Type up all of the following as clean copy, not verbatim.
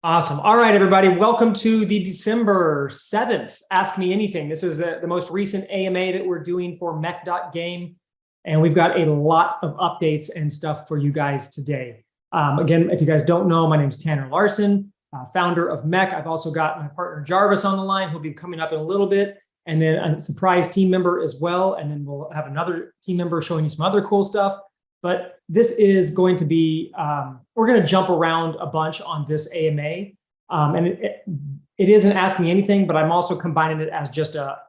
Awesome. All right, everybody. Welcome to the December 7th Ask Me Anything. This is the most recent AMA that we're doing for MECH.GAME. And we've got a lot of updates and stuff for you guys today. Again, if you guys don't know, my name is Tanner Larson, founder of MECH. I've also got my partner Jarvis on the line, who'll be coming up in a little bit, and then a surprise team member as well. And then we'll have another team member showing you some other cool stuff. But this is going to be, we're going to jump around a bunch on this AMA. And it isn't Ask Me Anything, but I'm also combining it as just a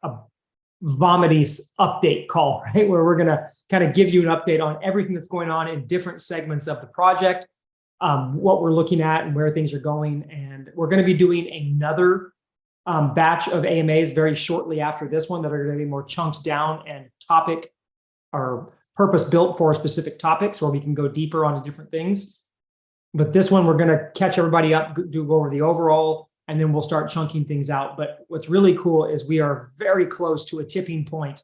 vomity update call, right? Where we're going to kind of give you an update on everything that's going on in different segments of the project, what we're looking at and where things are going. And we're going to be doing another batch of AMAs very shortly after this one that are going to be more chunked down and topic or purpose built for specific topics where we can go deeper onto different things. But this one, we're going to catch everybody up, go over the overall, and then we'll start chunking things out. But what's really cool is we are very close to a tipping point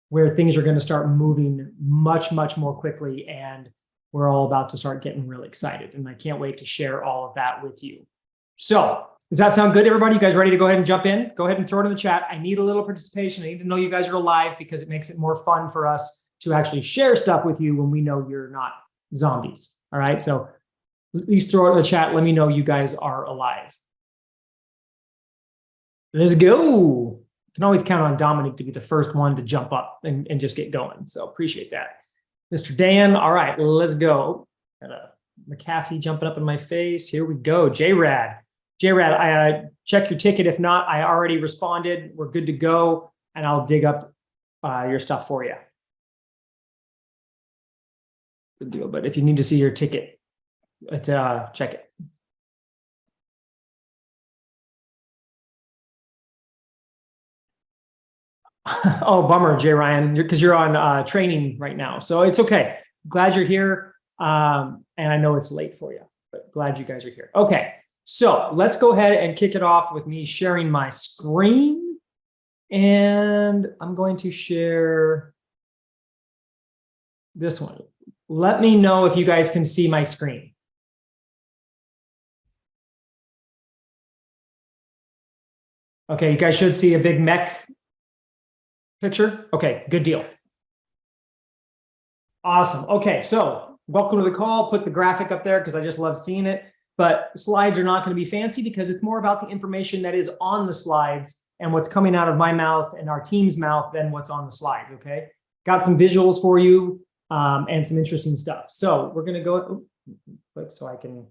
where things are going to start moving much, much more quickly. And we're all about to start getting really excited. And I can't wait to share all of that with you. So does that sound good, everybody? You guys ready to go ahead and jump in? Go ahead and throw it in the chat. I need a little participation. I need to know you guys are alive because it makes it more fun for us to actually share stuff with you when we know you're not zombies. All right, so at least throw it in the chat. Let me know you guys are alive. Let's go. You can always count on Dominic to be the first one to jump up and just get going. So appreciate that. Mr. Dan, all right, let's go. Got a McAfee jumping up in my face. Here we go. J-Rad. J-Rad, I check your ticket. If not, I already responded. We're good to go, and I'll dig up your stuff for you. Good deal. But if you need to see your ticket, check it. Oh, bummer, Jay Ryan, because you're on training right now. So it's okay. Glad you're here. And I know it's late for you, but glad you guys are here. Okay, so let's go ahead and kick it off with me sharing my screen. And I'm going to share this one. Let me know if you guys can see my screen. Okay, you guys should see a big mech picture. Okay, good deal. Awesome. Okay, so welcome to the call. Put the graphic up there because I just love seeing it. But slides are not going to be fancy because it's more about the information that is on the slides and what's coming out of my mouth and our team's mouth than what's on the slides, okay? Got some visuals for you. And some interesting stuff. So we're going to go quick so I can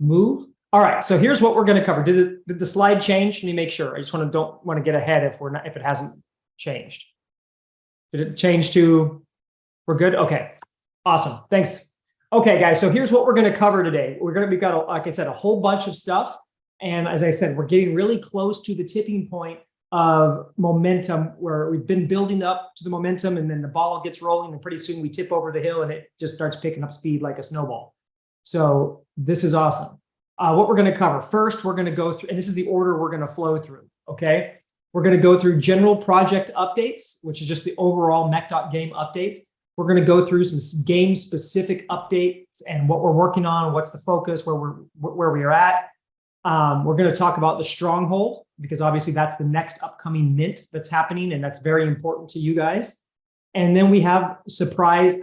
move. All right. So here's what we're going to cover. Did the slide change? Let me make sure. I just don't want to get ahead if it hasn't changed. Did it change to? We're good. Okay. Awesome. Thanks. Okay, guys. So here's what we've got like I said, a whole bunch of stuff. And as I said, we're getting really close to the tipping point of momentum where we've been building up to the momentum and then the ball gets rolling and pretty soon we tip over the hill and it just starts picking up speed like a snowball. So this is awesome. What we're going to cover first, we're going to go through, and this is the order we're going to flow through. Okay. We're going to go through general project updates, which is just the overall MECH.GAME updates. We're going to go through some game specific updates and what we're working on, what's the focus, where we are at. We're going to talk about the stronghold because obviously that's the next upcoming mint that's happening and that's very important to you guys. And then we have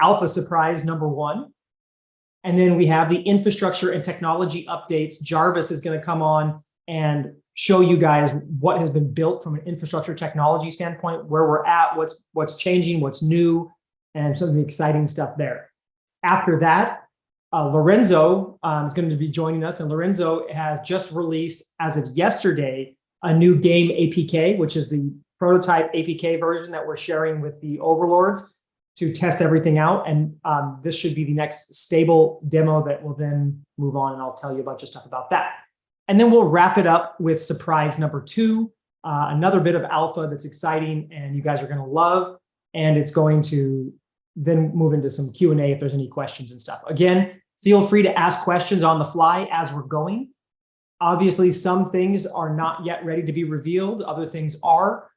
alpha surprise number 1. And then we have the infrastructure and technology updates. Jarvis is going to come on and show you guys what has been built from an infrastructure technology standpoint, where we're at, what's changing, what's new, and some of the exciting stuff there. After that, Lorenzo is going to be joining us, and Lorenzo has just released, as of yesterday, a new game APK, which is the prototype APK version that we're sharing with the overlords to test everything out. And this should be the next stable demo that will then move on, and I'll tell you a bunch of stuff about that. And then we'll wrap it up with surprise number 2, another bit of alpha that's exciting and you guys are going to love, and it's going to then move into some Q&A if there's any questions and stuff. Again, feel free to ask questions on the fly as we're going. Obviously, some things are not yet ready to be revealed. Other things are.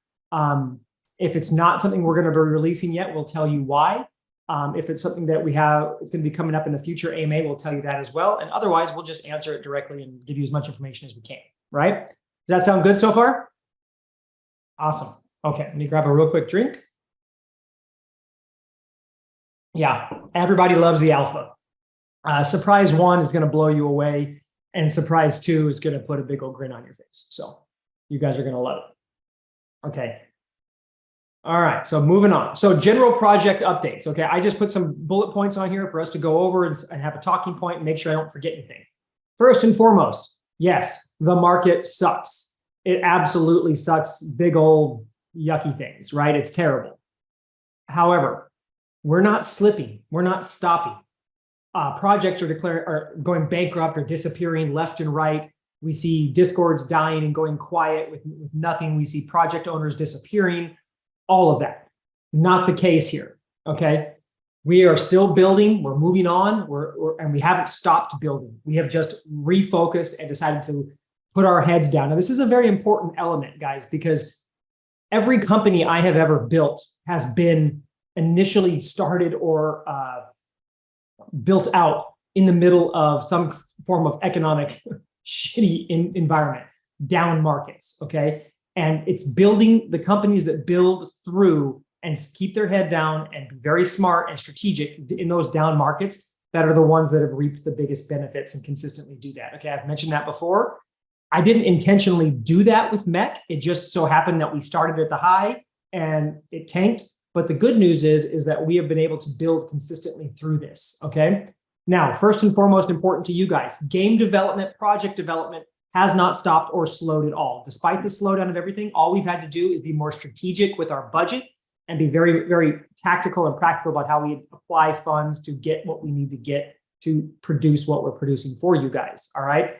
If it's not something we're going to be releasing yet, we'll tell you why. If it's something that we have, it's going to be coming up in the future AMA, we'll tell you that as well. And otherwise, we'll just answer it directly and give you as much information as we can, right? Does that sound good so far? Awesome. Okay, let me grab a real quick drink. Yeah, everybody loves the alpha. Surprise 1 is going to blow you away, and surprise 2 is going to put a big old grin on your face. So you guys are going to love it. Okay. All right, so moving on. So general project updates. Okay, I just put some bullet points on here for us to go over and have a talking point and make sure I don't forget anything. First and foremost, yes, the market sucks. It absolutely sucks. Big old yucky things, right? It's terrible. However, we're not slipping. We're not stopping. Projects are going bankrupt or disappearing left and right. We see Discords dying and going quiet with nothing. We see project owners disappearing. All of that. Not the case here. Okay. We are still building. We're moving on. And we haven't stopped building. We have just refocused and decided to put our heads down. Now, this is a very important element, guys, because every company I have ever built has been initially started or built out in the middle of some form of economic shitty environment, down markets. Okay. And it's building the companies that build through and keep their head down and be very smart and strategic in those down markets that are the ones that have reaped the biggest benefits and consistently do that. Okay, I've mentioned that before. I didn't intentionally do that with MECH. It just so happened that we started at the high and it tanked. But the good news is that we have been able to build consistently through this. Okay. Now, first and foremost, important to you guys, game development, project development has not stopped or slowed at all. Despite the slowdown of everything, all we've had to do is be more strategic with our budget and be very, very tactical and practical about how we apply funds to get what we need to get to produce what we're producing for you guys, all right?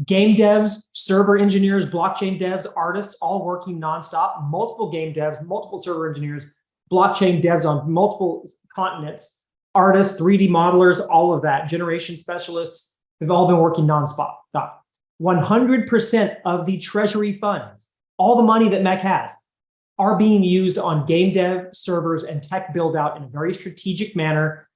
Game devs, server engineers, blockchain devs, artists, all working nonstop, multiple game devs, multiple server engineers, blockchain devs on multiple continents, artists, 3D modelers, all of that, generation specialists, they've all been working nonstop. 100% of the treasury funds, all the money that MECH has, are being used on game dev, servers, and tech build out in a very strategic manner.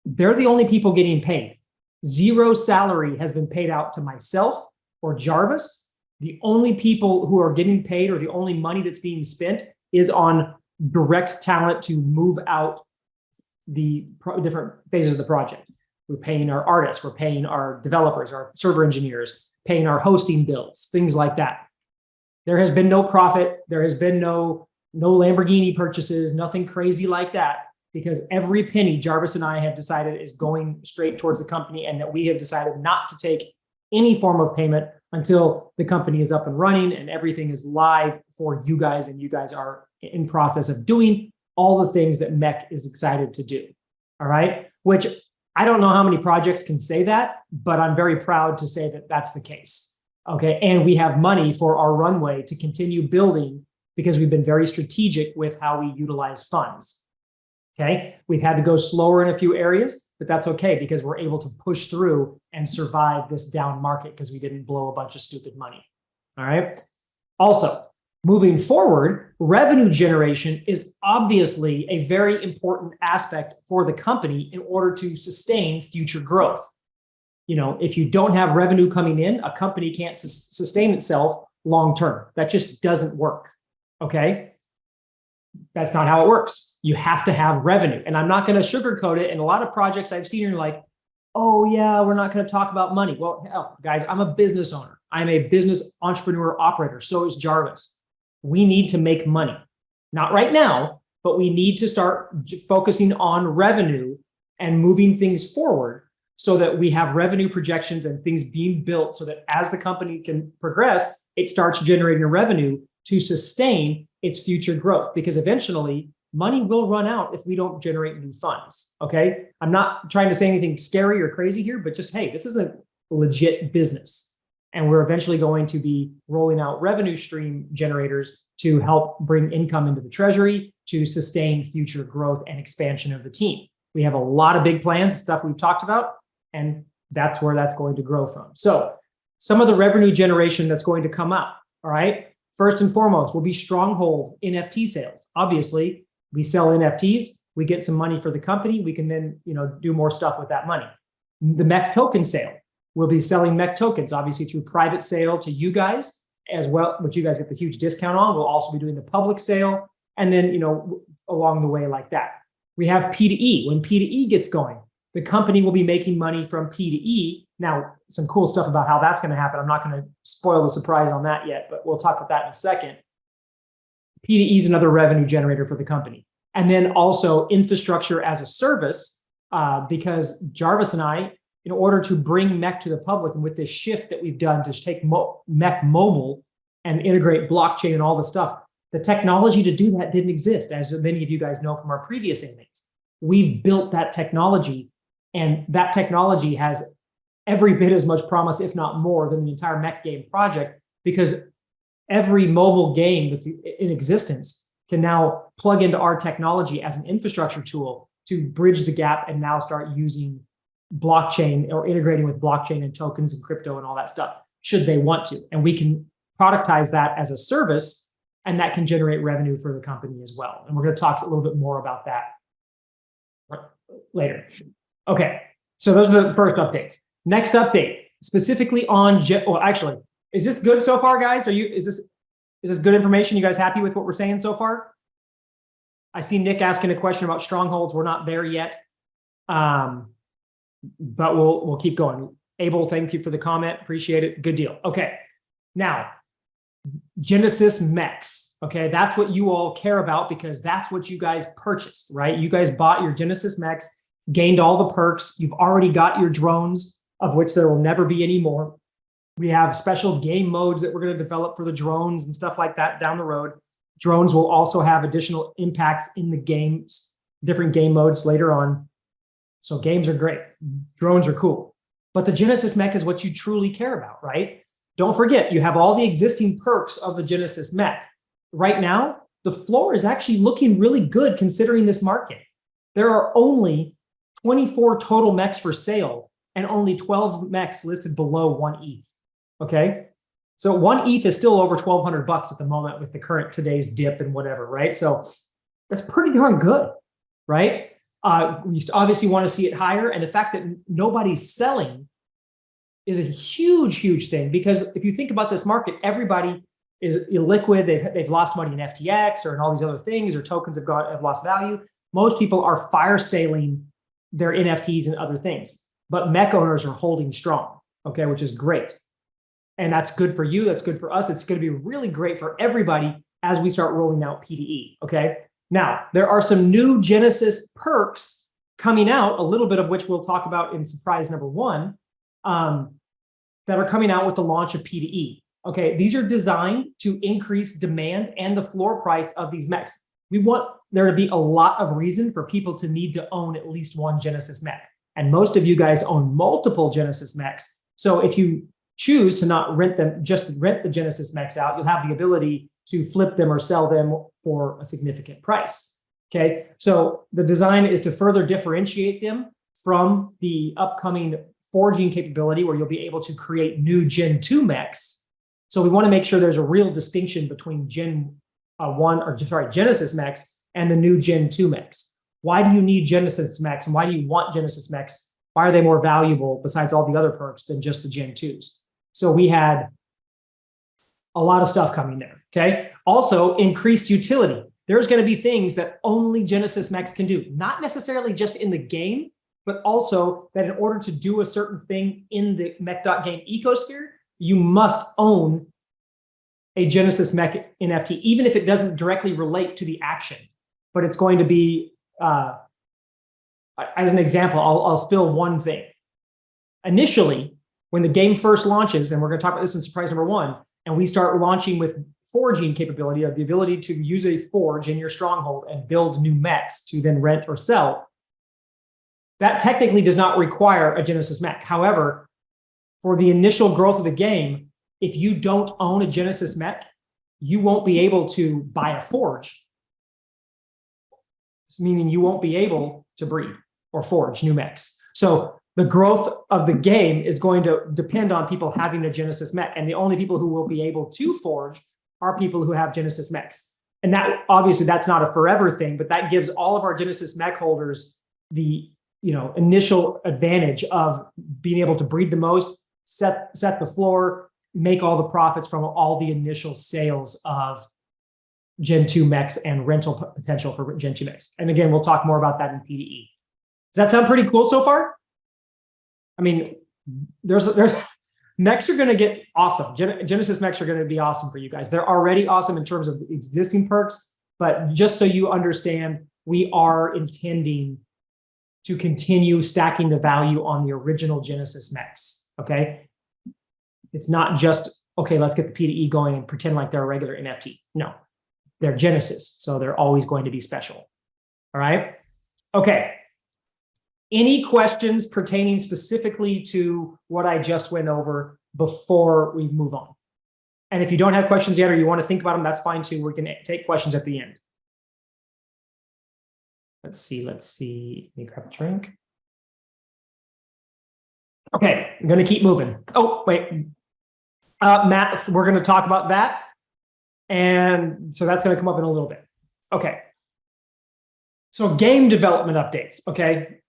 They're the only people getting paid. Zero salary has been paid out to myself or Jarvis. The only people who are getting paid or the only money that's being spent is on direct talent to move out the different phases of the project. We're paying our artists, we're paying our developers, our server engineers, paying our hosting bills, things like that. There has been no profit. There has been no Lamborghini purchases, nothing crazy like that, because every penny Jarvis and I have decided is going straight towards the company, and that we have decided not to take any form of payment until the company is up and running and everything is live for you guys, and you guys are in process of doing all the things that MECH is excited to do. All right, which I don't know how many projects can say that, but I'm very proud to say that that's the case. Okay, and we have money for our runway to continue building because we've been very strategic with how we utilize funds. Okay, we've had to go slower in a few areas, but that's okay because we're able to push through and survive this down market because we didn't blow a bunch of stupid money. All right. Also, moving forward, revenue generation is obviously a very important aspect for the company in order to sustain future growth. You know, if you don't have revenue coming in, a company can't sustain itself long term. That just doesn't work. Okay. That's not how it works. You have to have revenue. And I'm not going to sugarcoat it. And a lot of projects I've seen are like, oh yeah, we're not going to talk about money. Well, hell, guys, I'm a business owner. I'm a business entrepreneur operator. So is Jarvis. We need to make money. Not right now, but we need to start focusing on revenue and moving things forward so that we have revenue projections and things being built so that as the company can progress, it starts generating revenue to sustain its future growth, because eventually money will run out if we don't generate new funds. Okay. I'm not trying to say anything scary or crazy here, but just, hey, this is a legit business. And we're eventually going to be rolling out revenue stream generators to help bring income into the treasury to sustain future growth and expansion of the team. We have a lot of big plans, stuff we've talked about, and that's where that's going to grow from. So some of the revenue generation that's going to come up, all right? First and foremost will be Stronghold NFT sales. Obviously, we sell NFTs. we get some money for the company. We can then, do more stuff with that money. The MECH token sale, we'll be selling MECH tokens, obviously through private sale to you guys as well, which you guys get the huge discount on. We'll also be doing the public sale, and then, along the way like that. We have P2E. When P2E gets going, the company will be making money from P2E. Now, some cool stuff about how that's going to happen. I'm not going to spoil the surprise on that yet, but we'll talk about that in a second. P2E is another revenue generator for the company. And then also infrastructure as a service, because Jarvis and I, in order to bring MECH to the public, and with this shift that we've done to take MECH mobile and integrate blockchain and all the stuff, the technology to do that didn't exist, as many of you guys know from our previous inmates. We've built that technology, and that technology has every bit as much promise, if not more, than the entire MECH.GAME project, because every mobile game that's in existence can now plug into our technology as an infrastructure tool to bridge the gap and now start using blockchain or integrating with blockchain and tokens and crypto and all that stuff, should they want to. And we can productize that as a service, and that can generate revenue for the company as well. And we're going to talk a little bit more about that later. Okay, so those are the first updates. Next update, specifically on, well, actually, is this good so far, guys? Is this good information? You guys happy with what we're saying so far? I see Nick asking a question about strongholds. We're not there yet, but we'll keep going. Abel, thank you for the comment. Appreciate it. Good deal. Okay, now Genesis MECHs. Okay, that's what you all care about because that's what you guys purchased, right? You guys bought your Genesis MECHs, gained all the perks. You've already got your drones, of which there will never be any more. We have special game modes that we're going to develop for the drones and stuff like that down the road. Drones will also have additional impacts in the games, different game modes later on. So games are great. Drones are cool. But the Genesis MECH is what you truly care about, right? Don't forget, you have all the existing perks of the Genesis MECH. Right now, the floor is actually looking really good considering this market. There are only 24 total MECHs for sale and only 12 MECHs listed below 1 ETH. Okay, so 1 ETH is still over $1,200 at the moment with the current today's dip and whatever, right? So that's pretty darn good, right? We obviously want to see it higher, and the fact that nobody's selling is a huge, huge thing, because if you think about this market, everybody is illiquid. They've lost money in FTX or in all these other things, or tokens have lost value. Most people are fire sailing their NFTs and other things, but MECH owners are holding strong, okay, which is great. And that's good for you. That's good for us. It's going to be really great for everybody as we start rolling out P2E, okay? Now, there are some new Genesis perks coming out, a little bit of which we'll talk about in surprise number 1, that are coming out with the launch of P2E. Okay, these are designed to increase demand and the floor price of these MECHs. We want there to be a lot of reason for people to need to own at least one Genesis MECH. And most of you guys own multiple Genesis MECHs. So if you choose to not rent them, just rent the Genesis MECHs out, you'll have the ability to flip them or sell them for a significant price. Okay, so the design is to further differentiate them from the upcoming forging capability, where you'll be able to create new Gen 2 MECHs. So we want to make sure there's a real distinction between Genesis MECHs and the new Gen 2 MECHs. Why do you need Genesis MECHs, and why do you want Genesis MECHs? Why are they more valuable besides all the other perks than just the Gen 2s? So we had a lot of stuff coming there, okay? Also, increased utility. There's going to be things that only Genesis MECHs can do, not necessarily just in the game, but also that in order to do a certain thing in the MECH.GAME ecosphere, you must own a Genesis MECH NFT, even if it doesn't directly relate to the action. But it's going to be, as an example, I'll spill one thing. Initially, when the game first launches, and we're going to talk about this in surprise number 1, and we start launching with forging capability, of the ability to use a forge in your stronghold and build new MECHs to then rent or sell, that technically does not require a Genesis MECH. However, for the initial growth of the game, if you don't own a Genesis MECH, you won't be able to buy a forge, meaning you won't be able to breed or forge new MECHs. So the growth of the game is going to depend on people having a Genesis MECH, and the only people who will be able to forge are people who have Genesis MECHs. And that obviously that's not a forever thing, but that gives all of our Genesis mech holders the initial advantage of being able to breed the most, set the floor, make all the profits from all the initial sales of Gen 2 mechs and rental potential for Gen 2 mechs. And again, we'll talk more about that in P2E. Does that sound pretty cool so far? I mean, there's mechs are going to get awesome. Genesis mechs are going to be awesome for you guys. They're already awesome in terms of existing perks, but just so you understand, we are intending to continue stacking the value on the original Genesis mechs, okay? It's not just, okay, let's get the P2E going and pretend like they're a regular NFT. No, they're Genesis, so they're always going to be special, all right? Okay. Any questions pertaining specifically to what I just went over before we move on? And if you don't have questions yet or you want to think about them, that's fine too. We can take questions at the end. Let's see. Let me grab a drink. Okay, I'm going to keep moving. Oh, wait. Matt, we're going to talk about that. And so that's going to come up in a little bit. Okay. So game development updates, okay?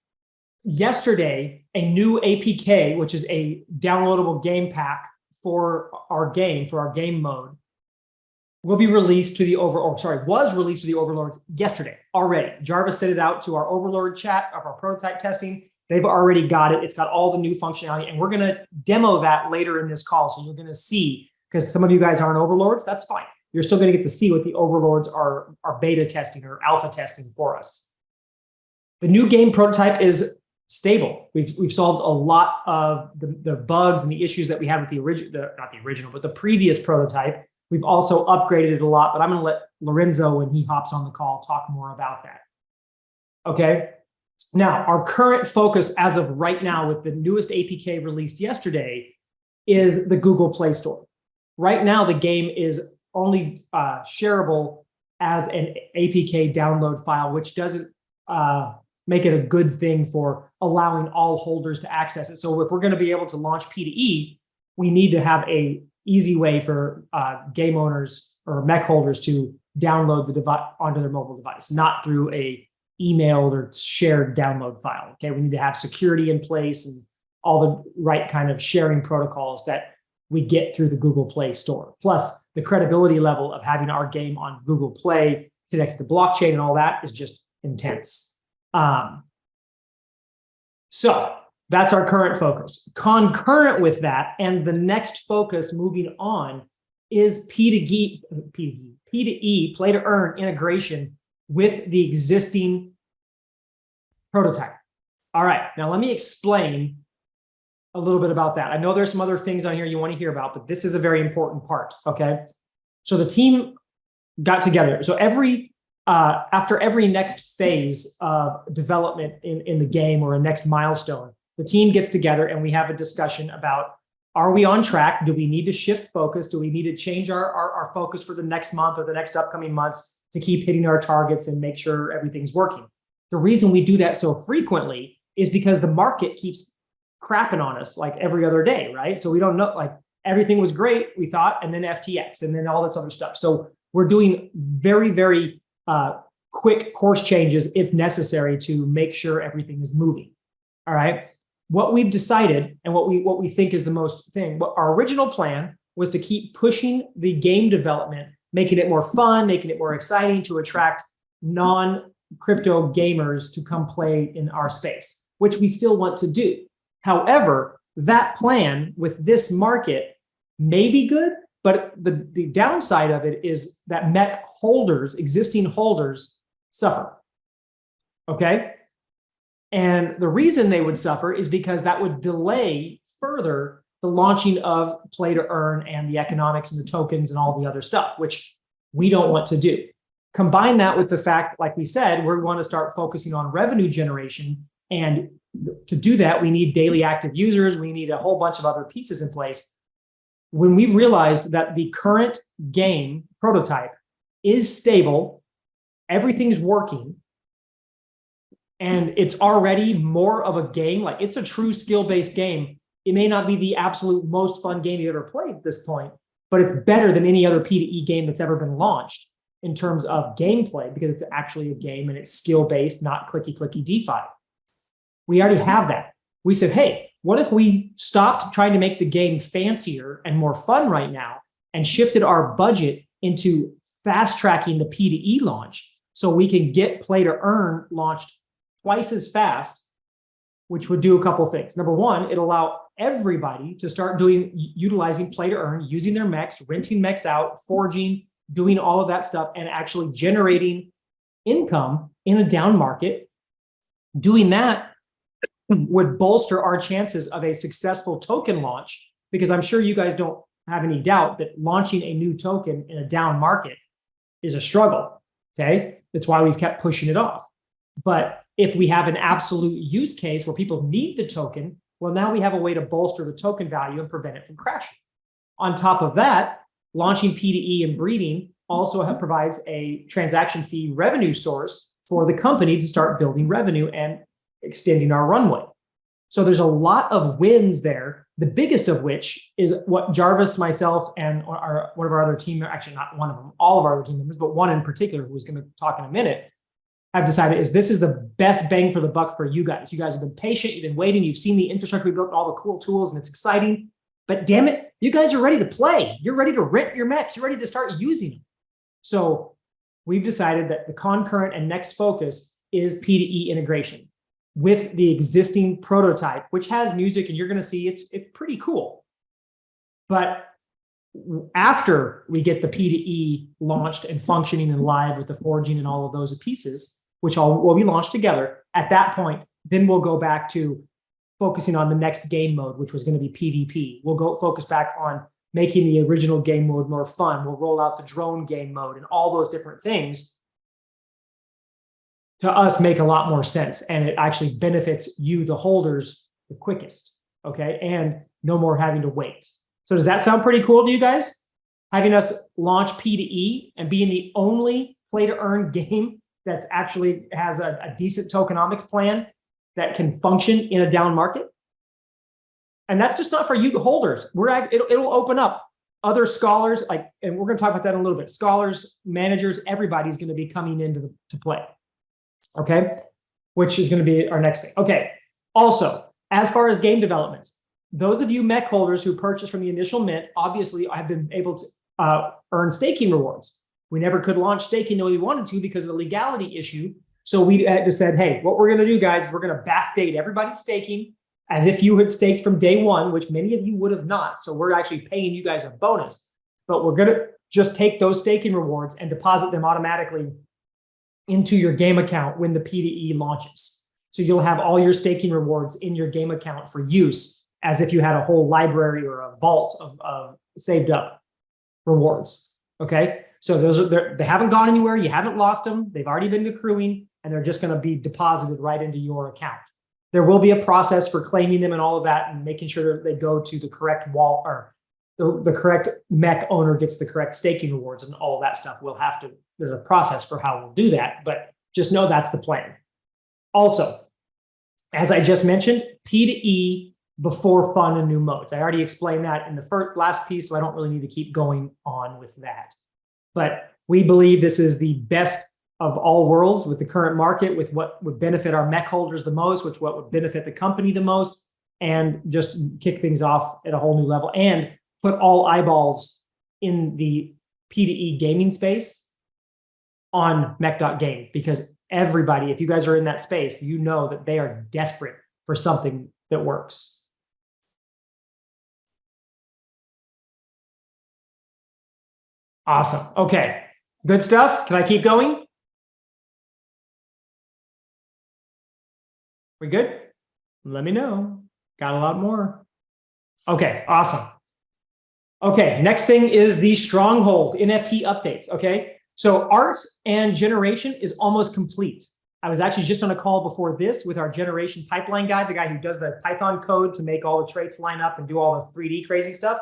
Yesterday, a new APK, which is a downloadable game pack for our game mode, will be released to the was released to the overlords yesterday already. Jarvis sent it out to our overlord chat of our prototype testing. They've already got it. It's got all the new functionality, and we're going to demo that later in this call. So you're going to see, because some of you guys aren't overlords, that's fine. You're still going to get to see what the overlords are beta testing or alpha testing for us. The new game prototype is stable. We've solved a lot of the bugs and the issues that we had with the previous prototype. We've also upgraded it a lot, but I'm going to let Lorenzo, when he hops on the call, talk more about that. Okay. Now, our current focus as of right now with the newest APK released yesterday is the Google Play Store. Right now, the game is only shareable as an APK download file, which doesn't make it a good thing for allowing all holders to access it. So if we're going to be able to launch P2E, we need to have a easy way for game owners or mech holders to download the device onto their mobile device, not through a emailed or shared download file. Okay, we need to have security in place and all the right kind of sharing protocols that we get through the Google Play Store. Plus, the credibility level of having our game on Google Play connected to blockchain and all that is just intense. So that's our current focus. Concurrent with that, and the next focus moving on, is P2E, play to earn integration with the existing prototype. All right, now let me explain a little bit about that. I know there's some other things on here you want to hear about, but this is a very important part, okay? So the team got together. So after every next phase of development in the game or a next milestone, the team gets together and we have a discussion about, are we on track? Do we need to shift focus? Do we need to change our focus for the next month or the next upcoming months to keep hitting our targets and make sure everything's working? The reason we do that so frequently is because the market keeps crapping on us like every other day, right? So we don't know, like everything was great, we thought, and then FTX and then all this other stuff. So we're doing very, very quick course changes if necessary to make sure everything is moving. All right. What we've decided and what we think is the most thing, what our original plan was to keep pushing the game development, making it more fun, making it more exciting to attract non-crypto gamers to come play in our space, which we still want to do. However, that plan with this market may be good, but the downside of it is that mech holders, existing holders, suffer. Okay? And the reason they would suffer is because that would delay further the launching of play to earn and the economics and the tokens and all the other stuff, which we don't want to do. Combine that with the fact, like we said, we want to start focusing on revenue generation. And to do that, we need daily active users. We need a whole bunch of other pieces in place. When we realized that the current game prototype is stable, everything's working, and it's already more of a game, like it's a true skill-based game. It may not be the absolute most fun game you've ever played at this point, but it's better than any other P2E game that's ever been launched. in terms of gameplay, because it's actually a game and it's skill-based, not clicky DeFi. We already have that. We said, hey, what if we stopped trying to make the game fancier and more fun right now and shifted our budget into fast tracking the P2E launch so we can get play to earn launched twice as fast, which would do a couple of things. Number one, it'll allow everybody to start utilizing play to earn, using their mechs, renting mechs out, forging, doing all of that stuff, and actually generating income in a down market. Doing that would bolster our chances of a successful token launch, because I'm sure you guys don't have any doubt that launching a new token in a down market is a struggle, okay? That's why we've kept pushing it off. But if we have an absolute use case where people need the token, well, now we have a way to bolster the token value and prevent it from crashing. On top of that, launching P2E and breeding also provides a transaction fee revenue source for the company to start building revenue and extending our runway. So there's a lot of wins there, the biggest of which is what Jarvis, myself, and one of our other team, actually not one of them, all of our other team members, but one in particular who's going to talk in a minute, have decided is this is the best bang for the buck for you guys. You guys have been patient, you've been waiting, you've seen the infrastructure we built, all the cool tools, and it's exciting. But damn it, you guys are ready to play. You're ready to rent your mechs. You're ready to start using them. So we've decided that the concurrent and next focus is P2E integration with the existing prototype, which has music, and you're going to see it's pretty cool. But after we get the P2E launched and functioning and live with the forging and all of those pieces, which all will be launched together, at that point, then we'll go back to focusing on the next game mode, which was going to be PvP. We'll go focus back on making the original game mode more fun. We'll roll out the drone game mode and all those different things to us make a lot more sense. And it actually benefits you, the holders, the quickest, okay? And no more having to wait. So does that sound pretty cool to you guys? Having us launch P2E and being the only play to earn game that actually has a decent tokenomics plan that can function in a down market. And that's just not for you, the holders. It'll open up other scholars, and we're going to talk about that in a little bit. Scholars, managers, everybody's going to be coming into to play. Okay, which is going to be our next thing. Okay, also, as far as game developments, those of you mech holders who purchased from the initial mint obviously have been able to earn staking rewards. We never could launch staking the way we wanted to because of the legality issue. So we just said, hey, what we're going to do, guys, is we're going to backdate everybody's staking as if you had staked from day one, which many of you would have not. So we're actually paying you guys a bonus, but we're going to just take those staking rewards and deposit them automatically into your game account when the P2E launches. So you'll have all your staking rewards in your game account for use as if you had a whole library or a vault of saved up rewards, okay? So those are, they haven't gone anywhere, you haven't lost them, they've already been accruing, and they're just gonna be deposited right into your account. There will be a process for claiming them and all of that and making sure that they go to the correct wall, or the correct mech owner gets the correct staking rewards and all of that stuff. We'll have to, there's a process for how we'll do that, but just know that's the plan. Also, as I just mentioned, P2E before fun and new modes. I already explained that in the last piece, so I don't really need to keep going on with that. But we believe this is the best of all worlds with the current market, with what would benefit our mech holders the most, which what would benefit the company the most, and just kick things off at a whole new level and put all eyeballs in the P2E gaming space on MECH.GAME, because everybody, if you guys are in that space, you know that they are desperate for something that works. Awesome. Okay. Good stuff. Can I keep going? We good? Let me know. Got a lot more. Okay. Awesome. Okay. Next thing is the Stronghold NFT updates. Okay. So art and generation is almost complete. I was actually just on a call before this with our generation pipeline guy, the guy who does the Python code to make all the traits line up and do all the 3D crazy stuff.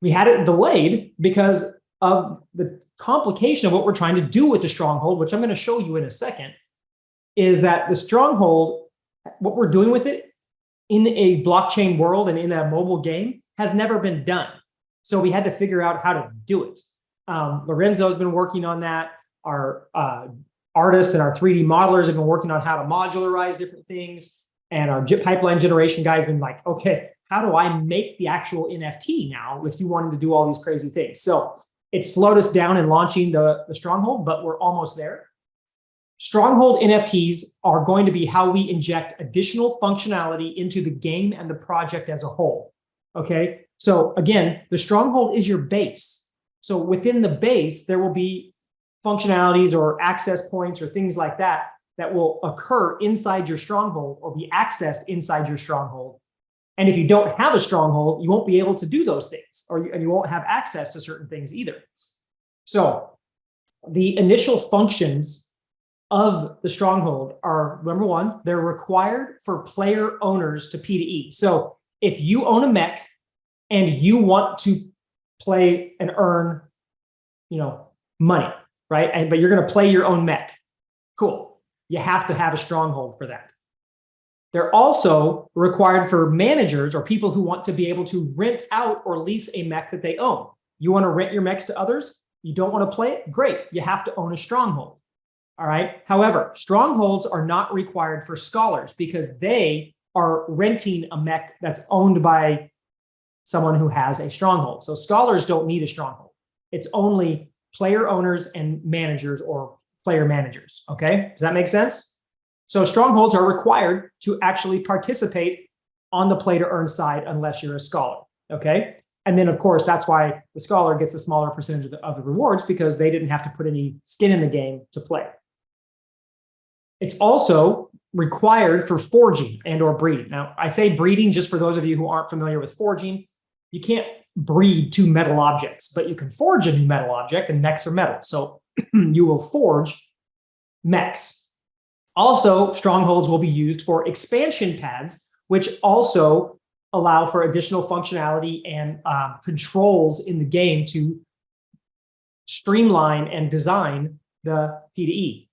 We had it delayed because of the complication of what we're trying to do with the Stronghold, which I'm going to show you in a second, is that the Stronghold, what we're doing with it in a blockchain world and in a mobile game has never been done. So we had to figure out how to do it. Lorenzo's been working on that. Our artists and our 3D modelers have been working on how to modularize different things. And our pipeline generation guys have been like, okay, how do I make the actual NFT now if you wanted to do all these crazy things? So it slowed us down in launching the Stronghold, but we're almost there. Stronghold NFTs are going to be how we inject additional functionality into the game and the project as a whole. Okay, so again, the Stronghold is your base. So within the base, there will be functionalities or access points or things like that that will occur inside your Stronghold or be accessed inside your Stronghold. And if you don't have a Stronghold, you won't be able to do those things, and you won't have access to certain things either. So the initial functions of the Stronghold are, number one, they're required for player owners to P2E. So if you own a mech and you want to play and earn, money, right? But you're going to play your own mech. Cool. You have to have a Stronghold for that. They're also required for managers or people who want to be able to rent out or lease a mech that they own. You want to rent your mechs to others? You don't want to play it? Great. You have to own a Stronghold. All right. However, Strongholds are not required for scholars because they are renting a mech that's owned by someone who has a Stronghold. So scholars don't need a Stronghold. It's only player owners and managers or player managers. Okay. Does that make sense? So Strongholds are required to actually participate on the play to earn side unless you're a scholar. Okay. And then, of course, that's why the scholar gets a smaller percentage of the rewards because they didn't have to put any skin in the game to play. It's also required for forging and or breeding. Now, I say breeding just for those of you who aren't familiar with forging. You can't breed two metal objects, but you can forge a new metal object, and mechs are metal. So you will forge mechs. Also, Strongholds will be used for expansion pads, which also allow for additional functionality and controls in the game to streamline and design the P2E.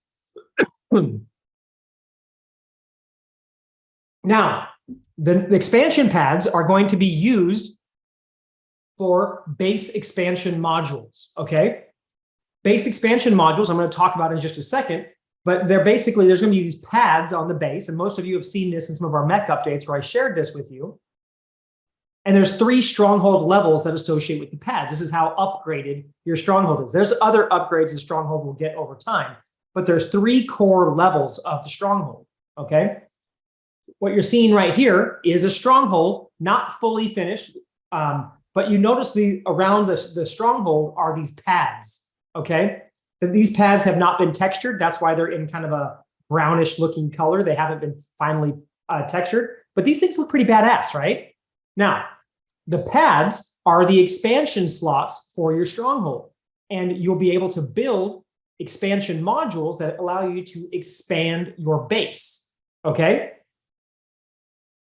Now, the expansion pads are going to be used for base expansion modules, okay? Base expansion modules, I'm going to talk about in just a second, but they're basically, there's going to be these pads on the base, and most of you have seen this in some of our mech updates where I shared this with you. And there's 3 Stronghold levels that associate with the pads. This is how upgraded your Stronghold is. There's other upgrades the Stronghold will get over time, but there's 3 core levels of the Stronghold, okay? What you're seeing right here is a Stronghold, not fully finished, but you notice around the Stronghold are these pads, okay? These pads have not been textured. That's why they're in kind of a brownish looking color. They haven't been finally textured, but these things look pretty badass, right? Now, the pads are the expansion slots for your Stronghold, and you'll be able to build expansion modules that allow you to expand your base, okay?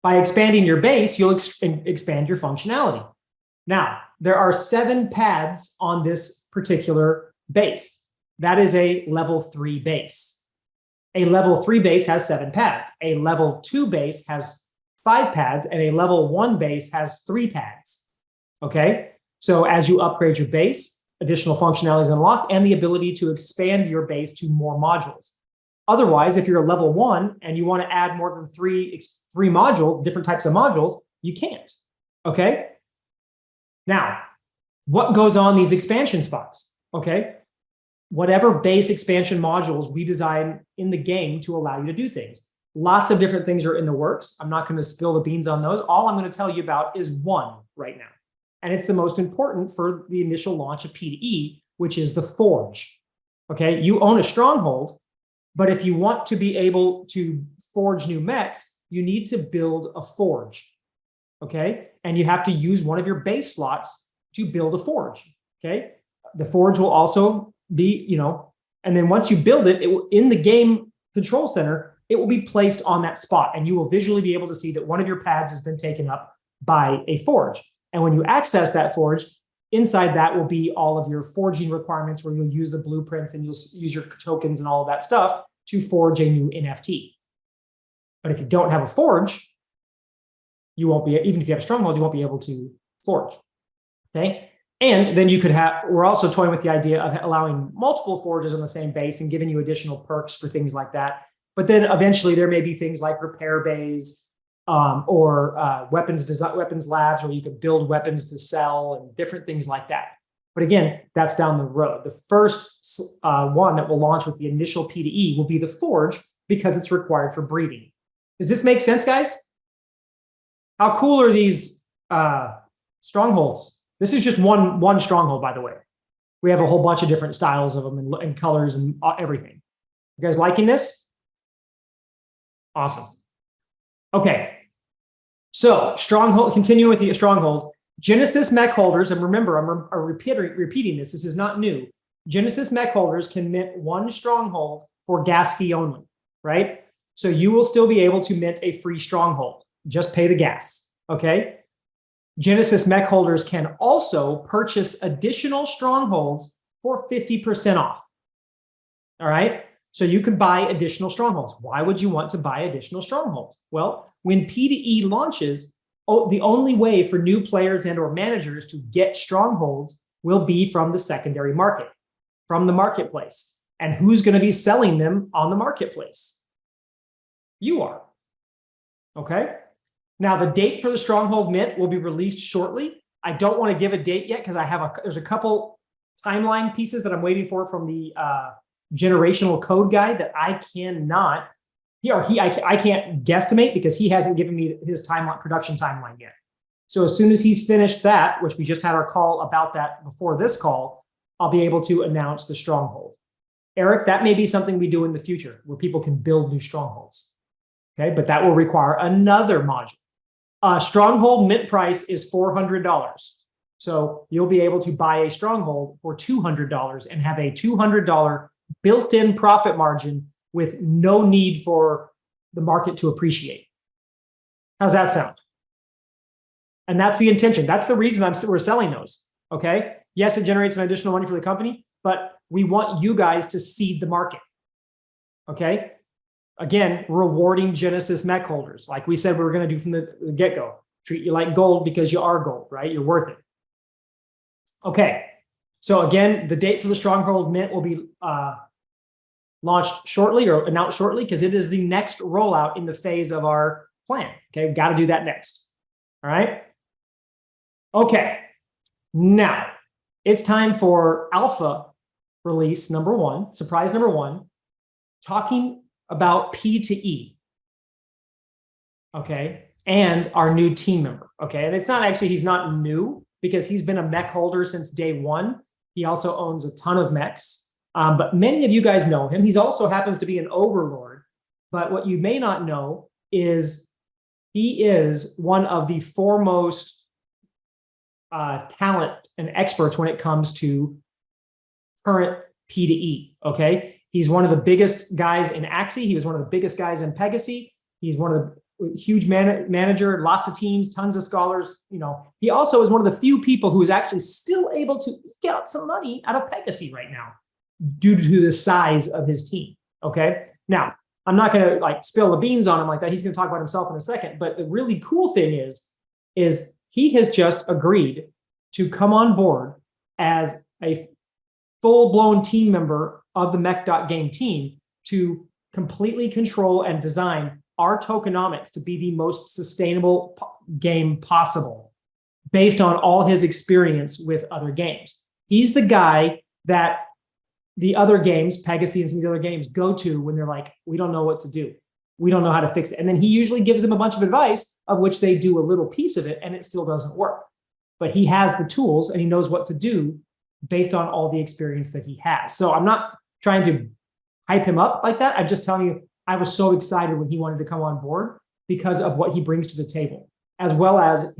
By expanding your base, you'll expand your functionality. Now, there are 7 pads on this particular base. That is a level 3 base. A level 3 base has 7 pads. A level 2 base has 5 pads, and a level 1 base has 3 pads. Okay? So as you upgrade your base, additional functionality is unlocked and the ability to expand your base to more modules. Otherwise, if you're a level 1 and you want to add more than 3 different types of modules, you can't. Okay? Now, what goes on these expansion spots? Okay? Whatever base expansion modules we design in the game to allow you to do things. Lots of different things are in the works. I'm not going to spill the beans on those. All I'm going to tell you about is one right now. And it's the most important for the initial launch of P2E, which is the Forge. Okay? You own a Stronghold, but if you want to be able to forge new mechs, you need to build a Forge. Okay? And you have to use one of your base slots to build a Forge. Okay? The Forge will also be, and then once you build it, it will, in the game control center, it will be placed on that spot, and you will visually be able to see that one of your pads has been taken up by a Forge. And when you access that Forge, inside that will be all of your forging requirements where you'll use the blueprints and you'll use your tokens and all of that stuff to forge a new NFT. But if you don't have a Forge, you won't be, even if you have a Stronghold, you won't be able to forge. Okay? And then you could have, we're also toying with the idea of allowing multiple forges on the same base and giving you additional perks for things like that. But then eventually there may be things like repair bays or weapons labs where you can build weapons to sell and different things like that. But again, that's down the road. The first one that will launch with the initial P2E will be the forge because it's required for breeding. Does this make sense, guys? How cool are these strongholds? This is just one stronghold, by the way. We have a whole bunch of different styles of them and colors and everything. You guys liking this? Awesome. Okay. So stronghold, continue with the stronghold. Genesis mech holders, and remember, I'm repeating this. This is not new. Genesis mech holders can mint one stronghold for gas fee only, right? So you will still be able to mint a free stronghold. Just pay the gas, okay? Genesis mech holders can also purchase additional strongholds for 50% off. All right. So you can buy additional strongholds. Why would you want to buy additional strongholds? Well, when P2E launches, the only way for new players and or managers to get strongholds will be from the secondary market, from the marketplace. And who's going to be selling them on the marketplace? You are. Okay. Now, the date for the stronghold mint will be released shortly. I don't want to give a date yet because there's a couple timeline pieces that I'm waiting for from the generational code guide that I cannot, I can't guesstimate because he hasn't given me his production timeline yet. So as soon as he's finished that, which we just had our call about that before this call, I'll be able to announce the stronghold. Eric, that may be something we do in the future where people can build new strongholds. Okay, but that will require another module. Stronghold mint price is $400. So you'll be able to buy a stronghold for $200 and have a $200 built-in profit margin with no need for the market to appreciate. How's that sound? And that's the intention. That's the reason we're selling those. Okay. Yes, it generates some additional money for the company, but we want you guys to seed the market. Okay. Again, rewarding Genesis mech holders, like we said we were going to do from the get-go. Treat you like gold because you are gold, right? You're worth it. Okay, so again, the date for the stronghold mint will be launched shortly or announced shortly because it is the next rollout in the phase of our plan. Okay, got to do that next. All right. Okay, now it's time for alpha release number one, surprise number one, talking about P2E, okay, and our new team member, okay? And it's not actually, he's not new because he's been a mech holder since day one. He also owns a ton of mechs, but many of you guys know him. He also happens to be an overlord, but what you may not know is he is one of the foremost talent and experts when it comes to current P2E, okay? He's one of the biggest guys in Axie. He was one of the biggest guys in Pegasus. He's one of the huge manager, lots of teams, tons of scholars. You know, he also is one of the few people who is actually still able to eke out some money out of Pegasus right now due to the size of his team. Okay. Now, I'm not going to like spill the beans on him like that. He's going to talk about himself in a second. But the really cool thing is he has just agreed to come on board as a full-blown team member of the MECH.GAME team to completely control and design our tokenomics to be the most sustainable game possible based on all his experience with other games. He's the guy that the other games, Pegasus and some of the other games, go to when they're like, we don't know what to do. We don't know how to fix it. And then he usually gives them a bunch of advice of which they do a little piece of it and it still doesn't work. But he has the tools and he knows what to do based on all the experience that he has. So I'm not trying to hype him up like that. I'm just telling you, I was so excited when he wanted to come on board because of what he brings to the table, as well as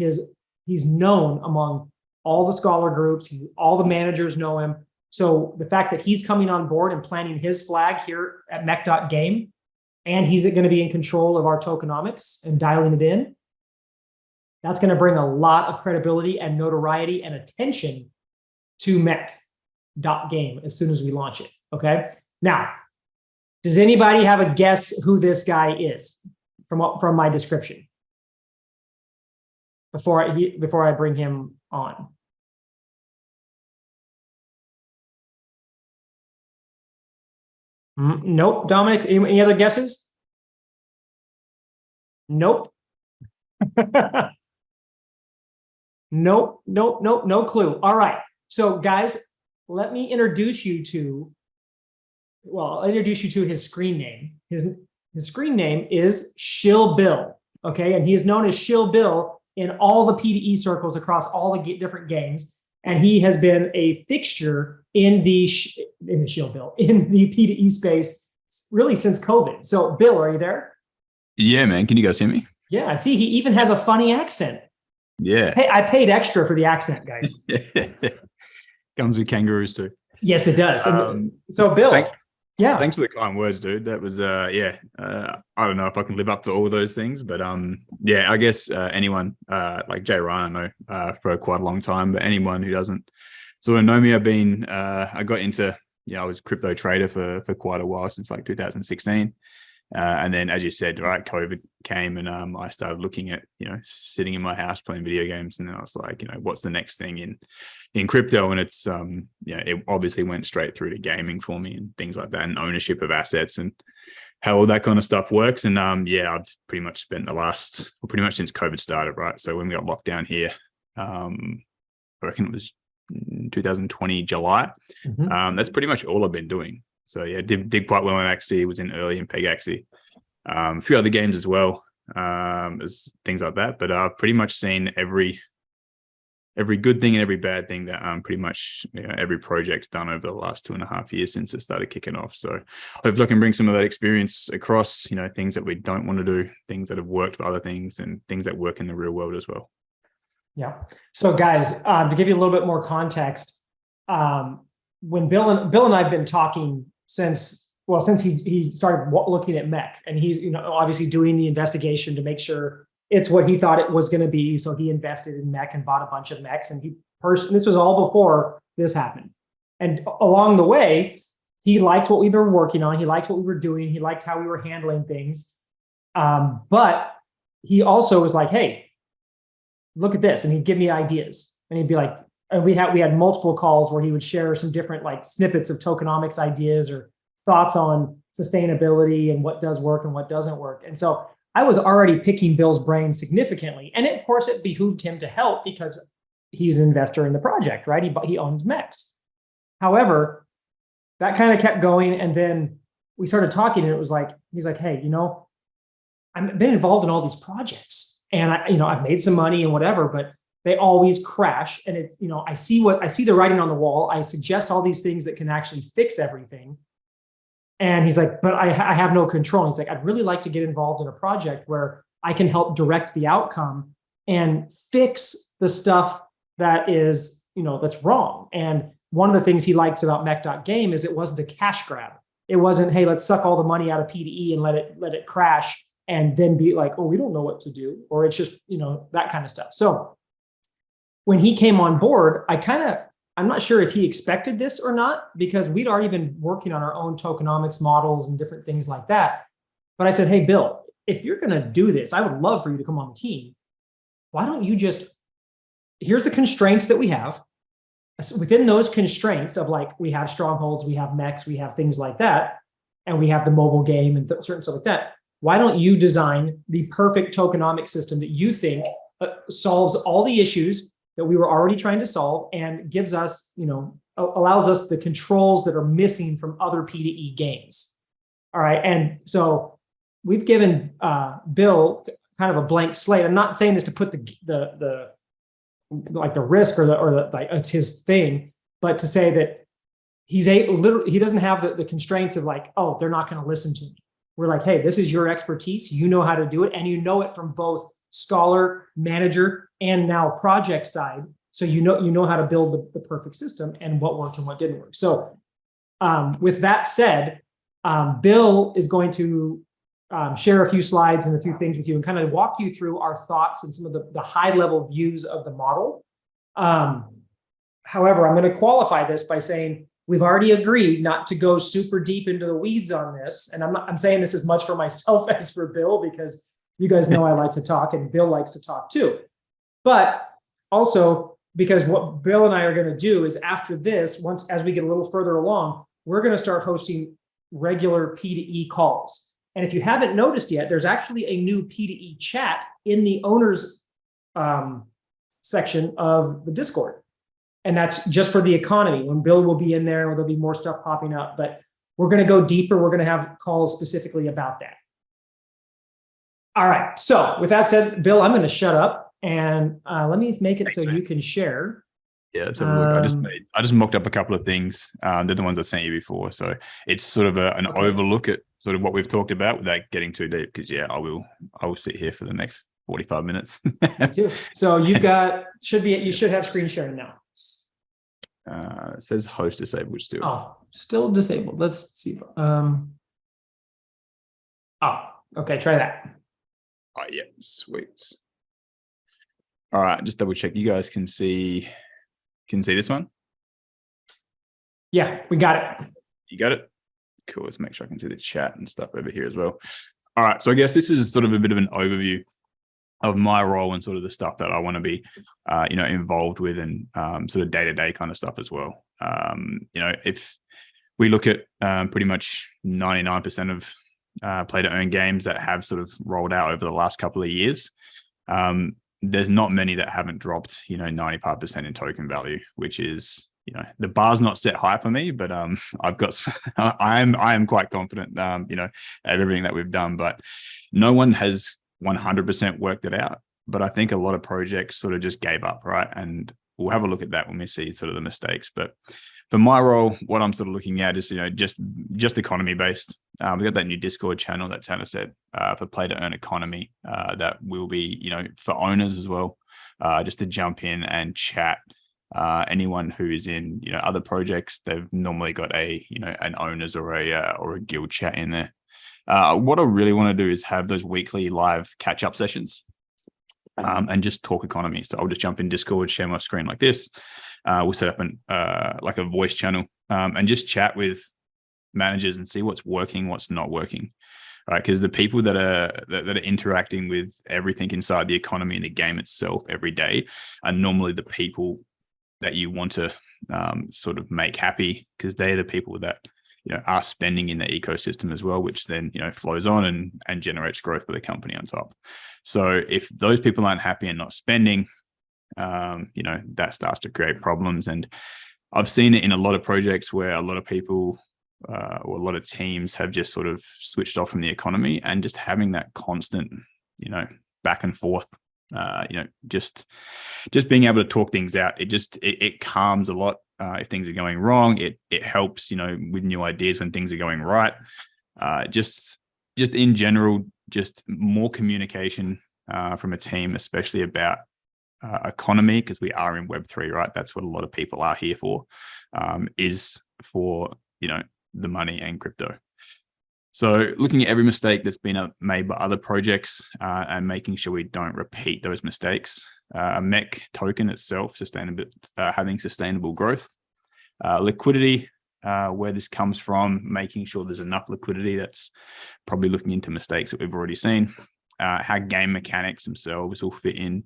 he's known among all the scholar groups, all the managers know him. So the fact that he's coming on board and planting his flag here at MECH.GAME, and he's going to be in control of our tokenomics and dialing it in, that's going to bring a lot of credibility and notoriety and attention to MECH.GAME as soon as we launch it. Okay. Now, does anybody have a guess who this guy is from my description before I bring him on? Nope. Dominic, any other guesses? Nope. Nope, nope, nope, no clue. All right. So guys, let me introduce you to, well, I'll introduce you to his screen name. His screen name is Shill Bill. Okay. And he is known as Shill Bill in all the P2E circles across all the different games. And he has been a fixture in the Shill Bill, in the P2E space really since COVID. So Bill, are you there? Yeah, man. Can you guys hear me? Yeah. See, he even has a funny accent. Yeah. Hey, I paid extra for the accent, guys. Comes with kangaroos too. Yes, it does. So Bill, thanks for the kind words, dude. That was I don't know if I can live up to all those things, but yeah, I guess anyone like Jay Ryan, I know for quite a long time, but anyone who doesn't sort of know me, I've been I got into, I was a crypto trader for quite a while, since like 2016. And then, as you said, right, COVID came, and I started looking at, sitting in my house playing video games, and then I was like, what's the next thing in crypto? And it's it obviously went straight through to gaming for me and things like that, and ownership of assets and how all that kind of stuff works. And I've pretty much spent pretty much since COVID started, right? So when we got locked down here, I reckon it was 2020 July. That's pretty much all I've been doing. So yeah, did quite well in Axie, was in early in Peg Axie, a few other games as well, as things like that. But I've pretty much seen every good thing and every bad thing that pretty much every project's done over the last 2.5 years since it started kicking off. So hopefully I can bring some of that experience across, things that we don't want to do, things that have worked for other things, and things that work in the real world as well. Yeah. So guys, to give you a little bit more context, when Bill and I've been talking since he started looking at MECH, and he's obviously doing the investigation to make sure it's what he thought it was going to be. So he invested in MECH and bought a bunch of MECHs, and this was all before this happened. And along the way, he liked what we were working on. He liked what we were doing. He liked how we were handling things. But he also was like, hey, look at this. And he'd give me ideas, and he'd be like, and we had multiple calls where he would share some different like snippets of tokenomics ideas or thoughts on sustainability and what does work and what doesn't work. And so I was already picking Bill's brain significantly. And of course, it behooved him to help because he's an investor in the project, right? He owns MECHs. However, that kind of kept going. And then we started talking, and it was like, he's like, hey, I've been involved in all these projects, and I've made some money and whatever, but they always crash. And it's, I see the writing on the wall. I suggest all these things that can actually fix everything. And he's like, but I have no control. And he's like, I'd really like to get involved in a project where I can help direct the outcome and fix the stuff that is, that's wrong. And one of the things he likes about MECH.GAME is it wasn't a cash grab. It wasn't, hey, let's suck all the money out of P2E and let it crash and then be like, oh, we don't know what to do. Or it's just, that kind of stuff. So when he came on board, I'm not sure if he expected this or not, because we'd already been working on our own tokenomics models and different things like that. But I said, hey, Bill, if you're going to do this, I would love for you to come on the team. Why don't you here's the constraints that we have. Within those constraints of like, we have strongholds, we have MECHs, we have things like that, and we have the mobile game and certain stuff like that. Why don't you design the perfect tokenomic system that you think solves all the issues that we were already trying to solve and gives us, allows us the controls that are missing from other P2E games. All right. And so we've given Bill kind of a blank slate. I'm not saying this to put the risk or the like it's his thing, but to say that he doesn't have the constraints of like, oh, they're not going to listen to me. We're like, hey, this is your expertise. You know how to do it. And you know it from both scholar, manager, and now project side. So you know how to build the perfect system and what worked and what didn't work. So with that said, Bill is going to share a few slides and a few things with you and kind of walk you through our thoughts and some of the high level views of the model. However, I'm going to qualify this by saying we've already agreed not to go super deep into the weeds on this. And I'm saying this as much for myself as for Bill, because you guys know I like to talk and Bill likes to talk too. But also because what Bill and I are going to do is after this, as we get a little further along, we're going to start hosting regular P2E calls. And if you haven't noticed yet, there's actually a new P2E chat in the owners section of the Discord. And that's just for the economy. When Bill will be in there, there'll be more stuff popping up, but we're going to go deeper. We're going to have calls specifically about that. All right. So with that said, Bill, I'm going to shut up and let me make it so you can share. Yeah, let's have a look. I just mocked up a couple of things. They're the ones I sent you before. So it's sort of an overlook at sort of what we've talked about without getting too deep, because yeah, I will sit here for the next 45 minutes. Me too. So you've got, you should have screen sharing now. It says host disabled still. Oh, still disabled. Let's see. Oh, okay. Try that. Oh yeah, sweet. All right, just double check. You guys can see this one? Yeah, we got it. You got it? Cool. Let's make sure I can see the chat and stuff over here as well. All right. So I guess this is sort of a bit of an overview of my role and sort of the stuff that I want to be, involved with, and sort of day-to-day kind of stuff as well. If we look at pretty much 99% of play-to-earn games that have sort of rolled out over the last couple of years, there's not many that haven't dropped, 95% in token value, which is, the bar's not set high for me, but I've got, I am quite confident, at everything that we've done, but no one has 100% worked it out. But I think a lot of projects sort of just gave up, right? And we'll have a look at that when we see sort of the mistakes. But for my role, what I'm sort of looking at is, just economy based. We've got that new Discord channel that Tanner said for play to earn economy that will be, for owners as well, just to jump in and chat. Anyone who is in, other projects, they've normally got an owners or a guild chat in there. What I really want to do is have those weekly live catch-up sessions and just talk economy. So I'll just jump in Discord, share my screen like this. We'll set up like a voice channel and just chat with managers and see what's working, what's not working. Right, because the people that are interacting with everything inside the economy and the game itself every day are normally the people that you want to sort of make happy, because they're the people that are spending in the ecosystem as well, which then flows on and generates growth for the company on top. So if those people aren't happy and not spending, that starts to create problems. And I've seen it in a lot of projects where a lot of people or a lot of teams have just sort of switched off from the economy, and just having that constant, back and forth. Just being able to talk things out, it calms a lot if things are going wrong. It helps, with new ideas when things are going right. Just in general, just more communication from a team, especially about economy, because we are in Web3, right? That's what a lot of people are here for, is for, the money and crypto. So looking at every mistake that's been made by other projects and making sure we don't repeat those mistakes. A MECH token itself, having sustainable growth. Liquidity, where this comes from, making sure there's enough liquidity. That's probably looking into mistakes that we've already seen. How game mechanics themselves will fit in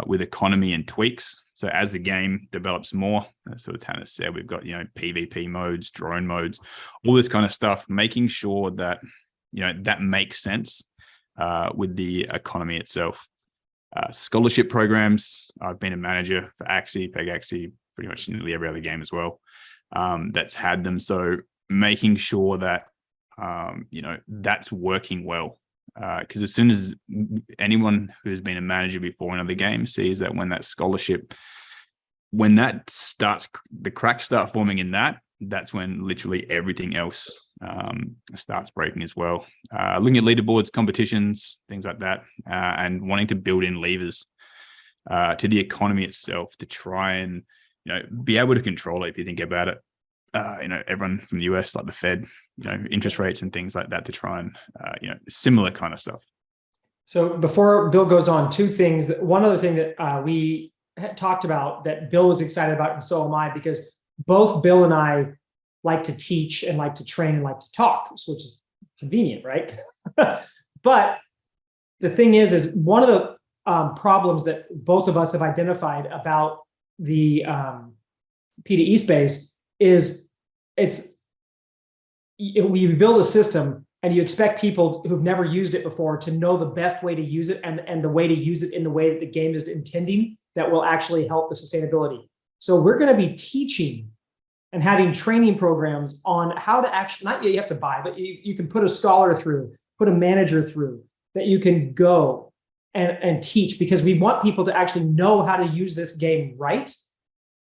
with economy and tweaks. So as the game develops more, as sort of Tanner said, we've got, PvP modes, drone modes, all this kind of stuff, making sure that, that makes sense with the economy itself. Scholarship programs. I've been a manager for Axie, Peg Axie, pretty much nearly every other game as well that's had them. So making sure that, that's working well. Because as soon as anyone who's been a manager before in other games sees that when that scholarship, when that starts, the cracks start forming in that's when literally everything else starts breaking as well. Looking at leaderboards, competitions, things like that, and wanting to build in levers to the economy itself to try and, be able to control it. If you think about it, everyone from the US, like the Fed, interest rates and things like that, to try and, similar kind of stuff. So before Bill goes on, two things. One other thing that we had talked about that Bill was excited about, and so am I, because both Bill and I like to teach and like to train and like to talk, which is convenient, right? But the thing is one of the problems that both of us have identified about the P2E space is we build a system and you expect people who've never used it before to know the best way to use it and the way to use it in the way that the game is intending that will actually help the sustainability. So we're going to be teaching and having training programs on how to actually, not you have to buy, but you can put a scholar through, put a manager through that you can go and teach, because we want people to actually know how to use this game right,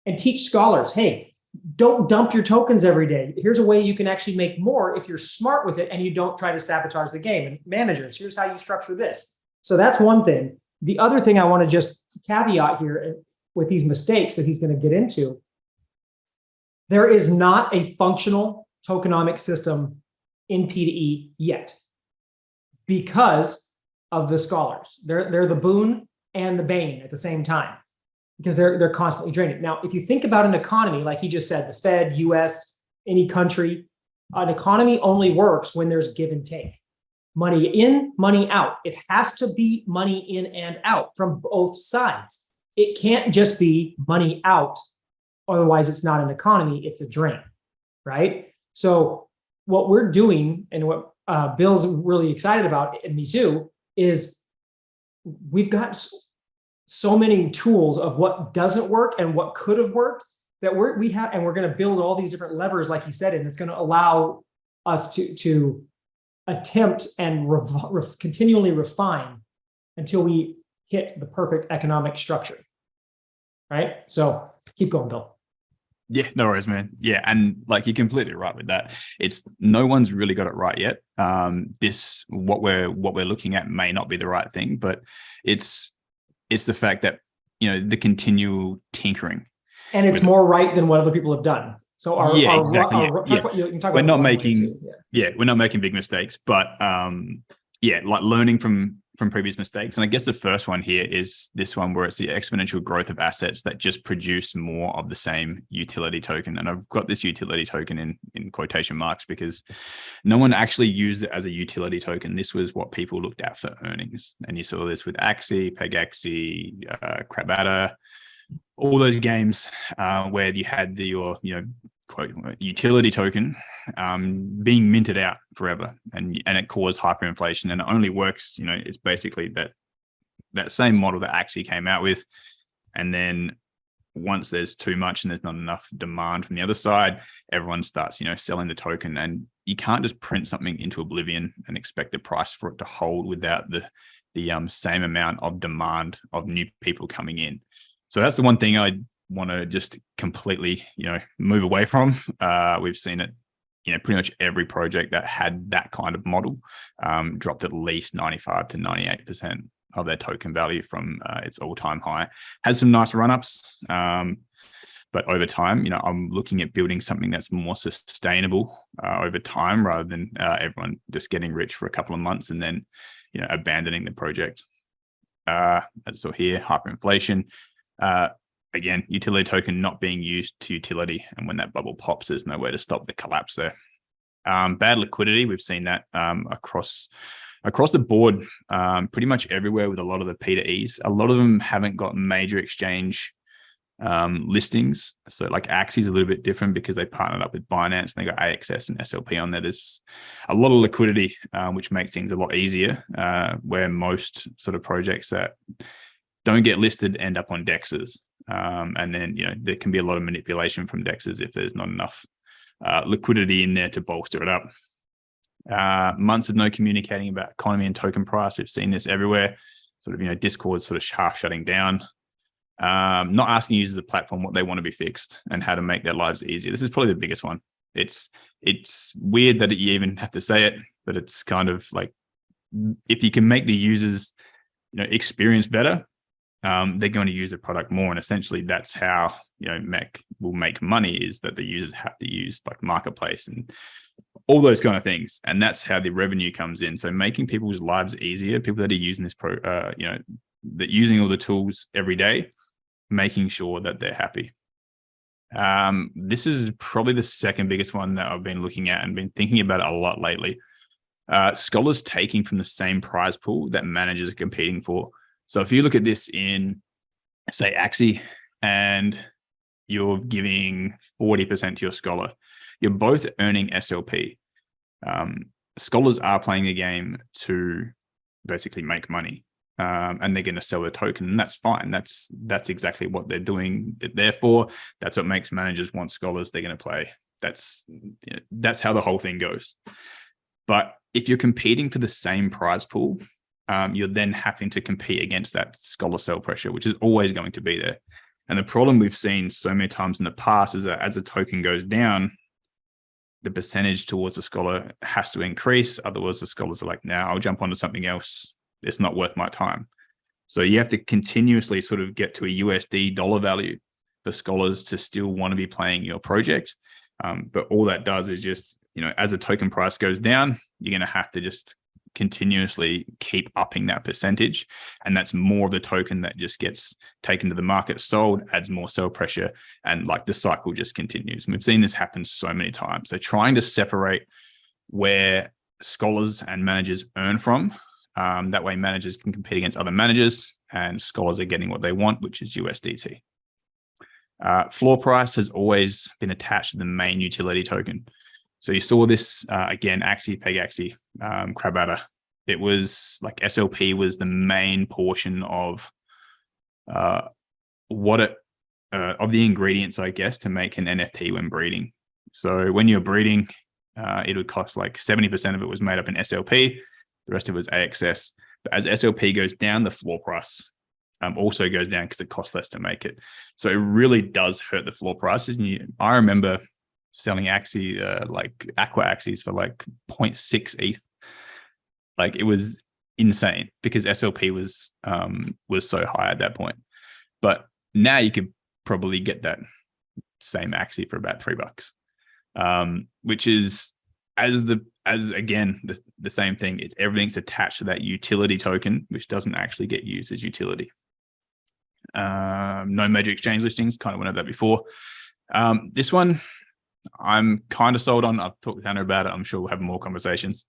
and teach scholars, hey, don't dump your tokens every day. Here's a way you can actually make more if you're smart with it and you don't try to sabotage the game. And managers, here's how you structure this. So that's one thing. The other thing I want to just caveat here with these mistakes that he's going to get into, there is not a functional tokenomic system in P2E yet because of the scholars. They're the boon and the bane at the same time, because they're constantly draining. Now, if you think about an economy, like he just said, the Fed, US, any country, an economy only works when there's give and take. Money in, money out. It has to be money in and out from both sides. It can't just be money out. Otherwise, it's not an economy, it's a drain, right? So what we're doing, and what Bill's really excited about, and me too, is we've got so many tools of what doesn't work and what could have worked that we have, and we're going to build all these different levers, like he said, and it's going to allow us to attempt and continually refine until we hit the perfect economic structure. Right? So keep going, Bill. Yeah, no worries, man. Yeah, and like you're completely right with that. It's no one's really got it right yet. What we're looking at may not be the right thing, but it's the fact that, you know, the continual tinkering, and it's more right than what other people have done. So we're not making we're not making big mistakes, but like learning from previous mistakes. And I guess the first one here is this one, where it's the exponential growth of assets that just produce more of the same utility token. And I've got this utility token in quotation marks because no one actually used it as a utility token. This was what people looked at for earnings. And you saw this with Axie, PegAxie, Crabata, all those games where you had your quote utility token being minted out forever, and it caused hyperinflation, and it only works, it's basically that same model that Axie came out with. And then once there's too much and there's not enough demand from the other side, everyone starts selling the token, and you can't just print something into oblivion and expect the price for it to hold without the same amount of demand of new people coming in. So that's the one thing I want to just completely, move away from. We've seen it, pretty much every project that had that kind of model dropped at least 95 to 98% of their token value from its all-time high. Has some nice run-ups, but over time, I'm looking at building something that's more sustainable over time, rather than everyone just getting rich for a couple of months and then, abandoning the project. So here, hyperinflation. Again, utility token not being used to utility. And when that bubble pops, there's nowhere to stop the collapse there. Bad liquidity. We've seen that across the board, pretty much everywhere with a lot of the P2Es. A lot of them haven't got major exchange listings. So like Axie is a little bit different because they partnered up with Binance and they got AXS and SLP on there. There's a lot of liquidity, which makes things a lot easier, where most sort of projects that don't get listed end up on DEXs. And then, there can be a lot of manipulation from DEXs if there's not enough liquidity in there to bolster it up. Months of no communicating about economy and token price. We've seen this everywhere. Sort of, Discord sort of half shutting down. Not asking users of the platform what they want to be fixed and how to make their lives easier. This is probably the biggest one. It's weird that you even have to say it, but it's kind of like, if you can make the users, experience better, they're going to use the product more. And essentially that's how, MECH will make money, is that the users have to use like marketplace and all those kind of things. And that's how the revenue comes in. So making people's lives easier, people that are using this that using all the tools every day, making sure that they're happy. This is probably the second biggest one that I've been looking at and been thinking about it a lot lately. Scholars taking from the same prize pool that managers are competing for. So if you look at this in, say, Axie, and you're giving 40% to your scholar, you're both earning SLP. Scholars are playing the game to basically make money, and they're going to sell the token, and that's fine. That's exactly what they're doing it there for. That's what makes managers want scholars. They're going to play. That's how the whole thing goes. But if you're competing for the same prize pool, you're then having to compete against that scholar sell pressure, which is always going to be there. And the problem we've seen so many times in the past is that as a token goes down, the percentage towards the scholar has to increase. Otherwise, the scholars are like, "Now I'll jump onto something else. It's not worth my time." So you have to continuously sort of get to a USD dollar value for scholars to still want to be playing your project. But all that does is just, as the token price goes down, you're going to have to just continuously keep upping that percentage. And that's more of the token that just gets taken to the market, sold, adds more sell pressure. And like the cycle just continues. And we've seen this happen so many times. So trying to separate where scholars and managers earn from, that way managers can compete against other managers and scholars are getting what they want, which is USDT. Floor price has always been attached to the main utility token. So you saw this again, Axie, Peg Axie, Crab Adder. It was like SLP was the main portion of of the ingredients, I guess, to make an NFT when breeding. So when you're breeding, it would cost like 70% of it was made up in SLP. The rest of it was AXS. But as SLP goes down, the floor price also goes down because it costs less to make it. So it really does hurt the floor prices. And I remember selling Axie, like Aqua Axies for like 0.6 ETH. Like it was insane because SLP was so high at that point. But now you could probably get that same Axie for about $3, which is again the same thing. It's everything's attached to that utility token, which doesn't actually get used as utility. No major exchange listings, kind of went over that before. This one I'm kind of sold on. I've talked to Hannah about it. I'm sure we'll have more conversations,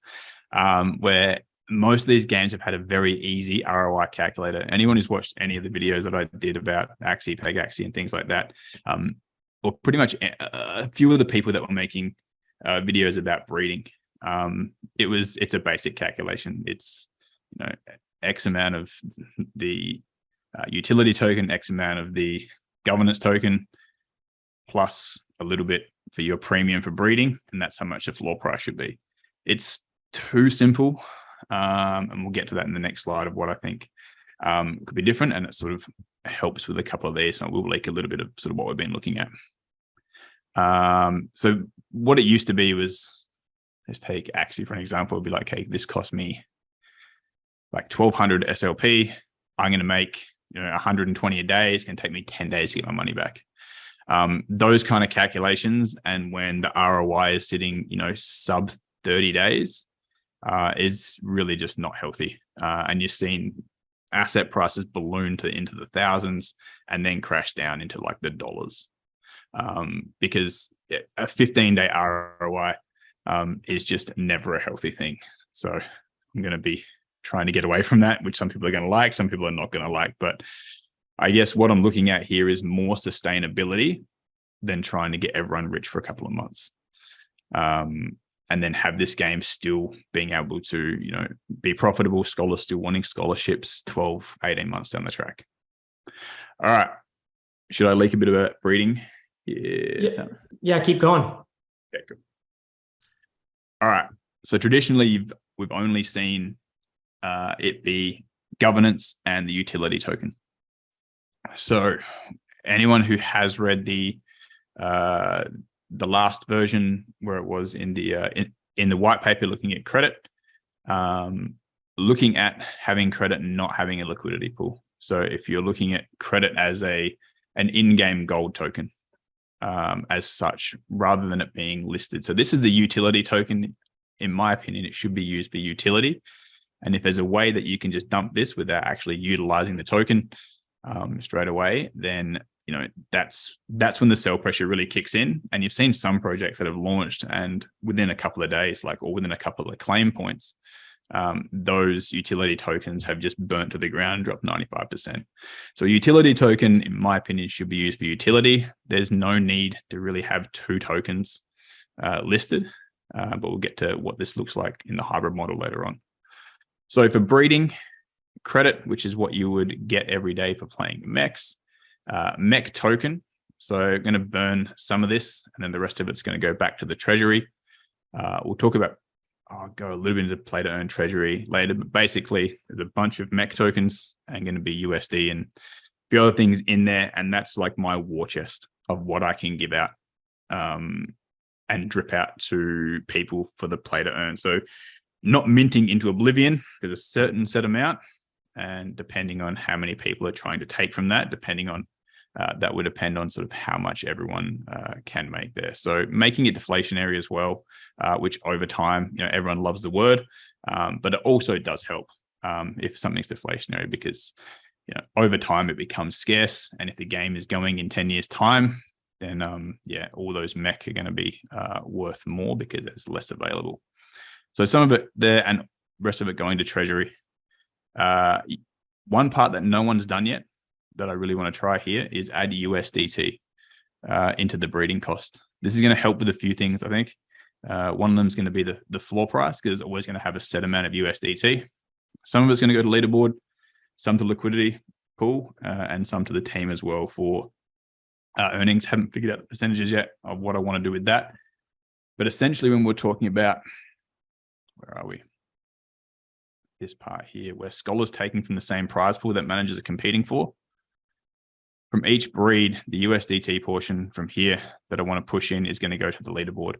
where most of these games have had a very easy ROI calculator. Anyone who's watched any of the videos that I did about Axie, Peg Axie, and things like that, or pretty much a few of the people that were making videos about breeding, it's a basic calculation. It's X amount of the utility token, X amount of the governance token, plus a little bit for your premium for breeding, and that's how much the floor price should be. It's too simple, and we'll get to that in the next slide of what I think could be different, and it sort of helps with a couple of these, and we'll leak a little bit of sort of what we've been looking at. So what it used to be was, let's take Axie for an example. It'd be like, hey, this cost me like 1,200 SLP. I'm going to make 120 a day. It's going to take me 10 days to get my money back. Those kind of calculations, and when the ROI is sitting, sub 30 days, is really just not healthy. And you're seeing asset prices balloon into the thousands and then crash down into like the dollars. Because a 15-day ROI is just never a healthy thing. So I'm going to be trying to get away from that, which some people are going to like, some people are not going to like. But I guess what I'm looking at here is more sustainability than trying to get everyone rich for a couple of months. And then have this game still being able to, be profitable, scholars still wanting scholarships 12, 18 months down the track. All right. Should I leak a bit about breeding? Yeah, keep going. Okay, cool. All right. So traditionally, we've only seen it be governance and the utility token. So anyone who has read the last version where it was in the white paper looking at credit, looking at having credit and not having a liquidity pool. So if you're looking at credit as an in-game gold token, as such, rather than it being listed. So this is the utility token. In my opinion, it should be used for utility. And if there's a way that you can just dump this without actually utilizing the token straight away, then that's when the sell pressure really kicks in. And you've seen some projects that have launched, and within a couple of days, or within a couple of claim points, those utility tokens have just burnt to the ground, dropped 95%. So a utility token, in my opinion, should be used for utility. There's no need to really have two tokens listed. but we'll get to what this looks like in the hybrid model later on. So for breeding, credit, which is what you would get every day for playing mechs, mech token. So going to burn some of this, and then the rest of it's going to go back to the treasury. We'll talk about, I'll go a little bit into play to earn treasury later, but basically there's a bunch of mech tokens and going to be USD and a few other things in there. And that's like my war chest of what I can give out and drip out to people for the play to earn. So not minting into oblivion, there's a certain set amount, and depending on how many people are trying to take from that, depending on that would depend on sort of how much everyone can make there. So making it deflationary as well, which over time, everyone loves the word, but it also does help if something's deflationary, because over time it becomes scarce, and if the game is going in 10 years time, then all those mech are going to be worth more because there's less available. So some of it there and rest of it going to treasury. One part that no one's done yet that I really want to try here is add USDT into the breeding cost. This is going to help with a few things, I think. One of them is going to be the floor price, because it's always going to have a set amount of USDT. Some of it's going to go to leaderboard, some to liquidity pool, and some to the team as well for earnings. Haven't figured out the percentages yet of what I want to do with that. But essentially when we're talking about, where are we? This part here, where scholars taking from the same prize pool that managers are competing for. From each breed, the USDT portion from here that I want to push in is going to go to the leaderboard.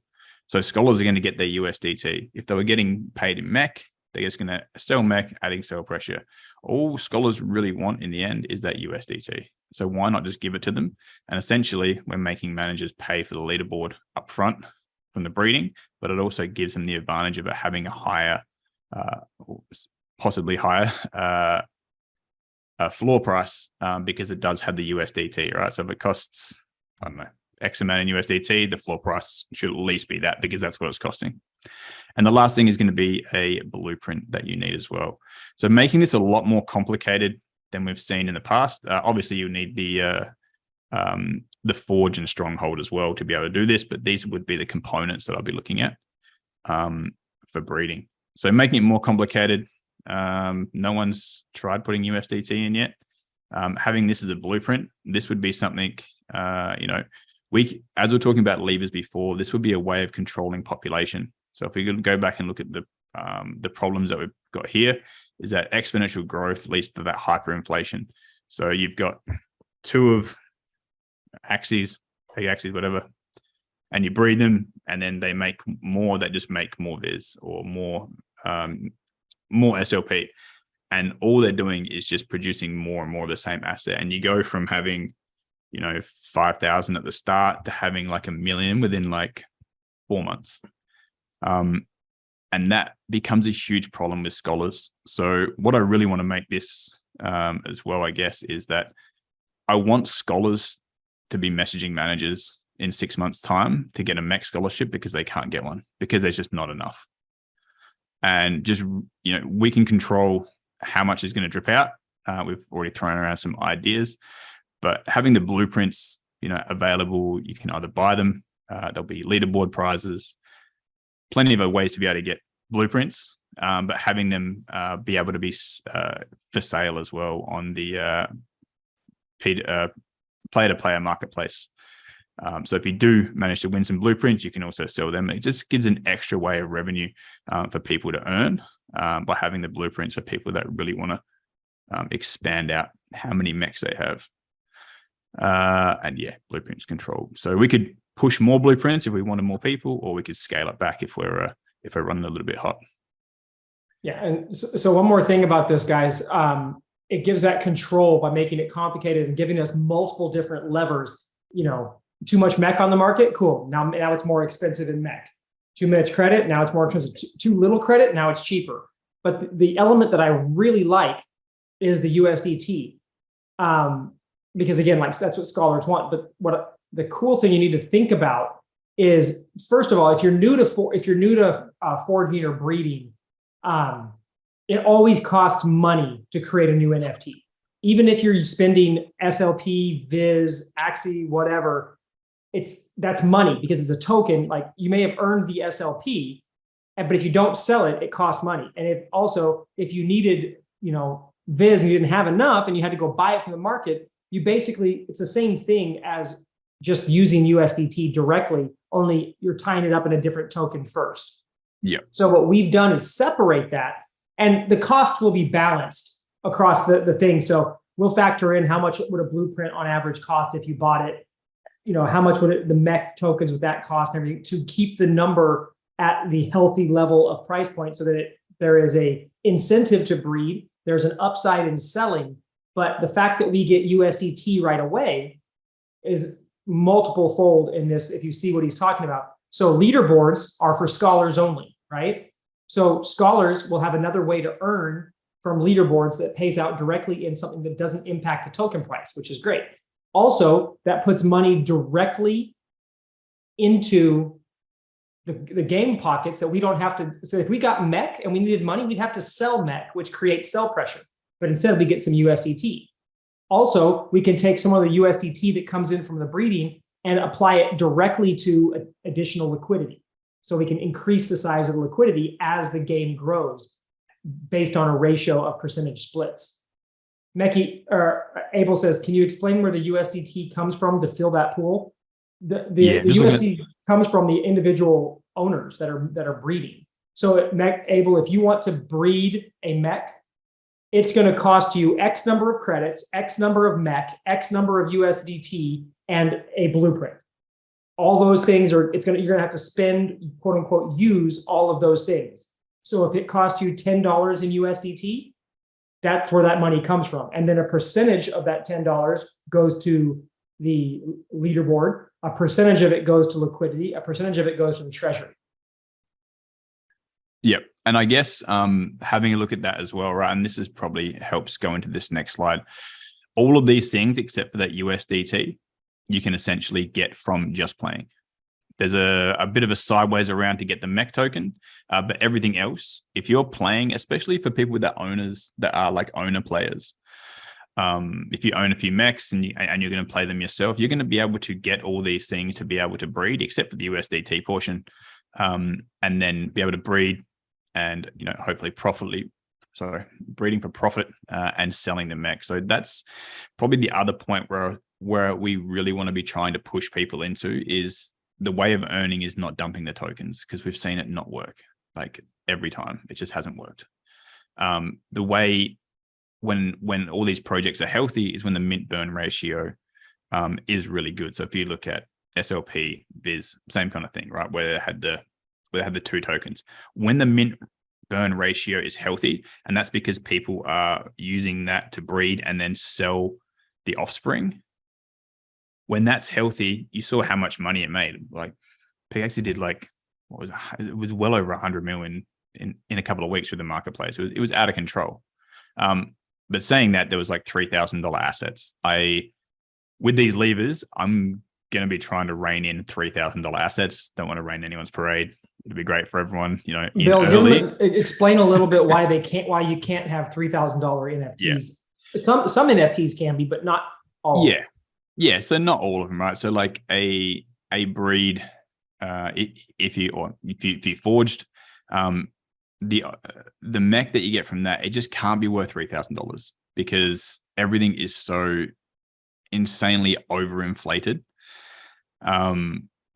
So scholars are going to get their USDT. If they were getting paid in MECH, they're just going to sell MECH, adding sell pressure. All scholars really want in the end is that USDT. So why not just give it to them? And essentially, we're making managers pay for the leaderboard up front from the breeding, but it also gives them the advantage of having a higher, possibly higher floor price, because it does have the USDT, right? So if it costs, I don't know, X amount in USDT, the floor price should at least be that, because that's what it's costing. And the last thing is going to be a blueprint that you need as well. So making this a lot more complicated than we've seen in the past. Obviously, you need the forge and stronghold as well to be able to do this, but these would be the components that I'll be looking at for breeding. So making it more complicated. No one's tried putting USDT in yet. Having this as a blueprint, this would be something, as we're talking about levers before, this would be a way of controlling population. So if we could go back and look at the problems that we've got here, is that exponential growth leads to that hyperinflation. So you've got two of axes, big axes, whatever, and you breed them, and then they make more that just make more viz or more SLP, and all they're doing is just producing more and more of the same asset. And you go from having 5,000 at the start to having like 1 million within like 4 months, and that becomes a huge problem with scholars. So what I really want to make this as well, I guess, is that I want scholars to be messaging managers in 6 months time to get a MECH scholarship, because they can't get one, because there's just not enough. And just, we can control how much is going to drip out. We've already thrown around some ideas, but having the blueprints, available, you can either buy them. There'll be leaderboard prizes, plenty of ways to be able to get blueprints, but having them be able to be for sale as well on the player-to-player marketplace. So if you do manage to win some blueprints, you can also sell them. It just gives an extra way of revenue for people to earn by having the blueprints for people that really want to expand out how many mechs they have. And yeah, blueprints controlled. So we could push more blueprints if we wanted more people, or we could scale it back if we're running a little bit hot. Yeah. And so one more thing about this, guys. It gives that control by making it complicated and giving us multiple different levers. Too much MECH on the market, cool. Now it's more expensive in MECH. Too much credit, now it's more expensive. Too little credit, now it's cheaper. But the element that I really like is the USDT, because again, like that's what scholars want. But what the cool thing you need to think about is, first of all, if you're new to forging or breeding, it always costs money to create a new NFT. Even if you're spending SLP, Viz, Axie, whatever, that's money because it's a token. Like you may have earned the SLP, but if you don't sell it, it costs money. And if you needed, Viz and you didn't have enough and you had to go buy it from the market, it's the same thing as just using USDT directly, only you're tying it up in a different token first. Yeah. So what we've done is separate that, and the cost will be balanced across the thing. So we'll factor in how much would a blueprint on average cost if you bought it, how much would the MECH tokens with that cost and everything to keep the number at the healthy level of price point so that there is a incentive to breed. There's an upside in selling, but the fact that we get USDT right away is multiple fold in this, if you see what he's talking about. So leaderboards are for scholars only, right? So scholars will have another way to earn from leaderboards that pays out directly in something that doesn't impact the token price, which is great. Also, that puts money directly into the game pockets that we don't have to. So if we got MECH and we needed money, we'd have to sell MECH, which creates sell pressure. But instead we get some USDT. Also, we can take some of the USDT that comes in from the breeding and apply it directly to additional liquidity. So we can increase the size of the liquidity as the grows based on a ratio of percentage splits. Abel says, can you explain where the USDT comes from to fill that pool? The USDT comes from the individual owners that are breeding. So Abel, if you want to breed a MECH, it's going to cost you X number of credits, X number of MECH, X number of USDT, and a blueprint. All those things you're going to have to spend, quote unquote, use all of those things. So if it costs you $10 in USDT, that's where that money comes from. And then a percentage of that $10 goes to the leaderboard, a percentage of it goes to liquidity, a percentage of it goes to the treasury. Yep. And I guess having a look at that as well, right? And this is probably helps go into this next slide. All of these things, except for that USDT, you can essentially get from just playing. There's a bit of a sideways around to get the MECH token, but everything else, if you're playing, especially for people that are like owner players, if you own a few MECHs and you're going to play them yourself, you're going to be able to get all these things to be able to breed, except for the USDT portion, and then be able to breed and hopefully breeding for profit and selling the MECH. So that's probably the other point where we really want to be trying to push people into is the way of earning is not dumping the tokens, because we've seen it not work. Like every time, it just hasn't worked. The way when all these projects are healthy is when the mint burn ratio is really good. So if you look at SLP, Viz, same kind of thing, right? Where they had the two tokens. When the mint burn ratio is healthy, and that's because people are using that to breed and then sell the offspring. When that's healthy, you saw how much money it made. Like PXE did it was well over 100 million in a couple of weeks with the marketplace. It was out of control. But saying that, there was like $3,000 assets. With these levers, I'm going to be trying to rein in $3,000 assets. Don't want to rain anyone's parade. It'd be great for everyone, Bill, explain a little bit why you can't have $3,000 NFTs. Yeah. Some NFTs can be, but not all. Yeah. So not all of them, right? So like a breed, if you forged, the MECH that you get from that, it just can't be worth $3,000 because everything is so insanely overinflated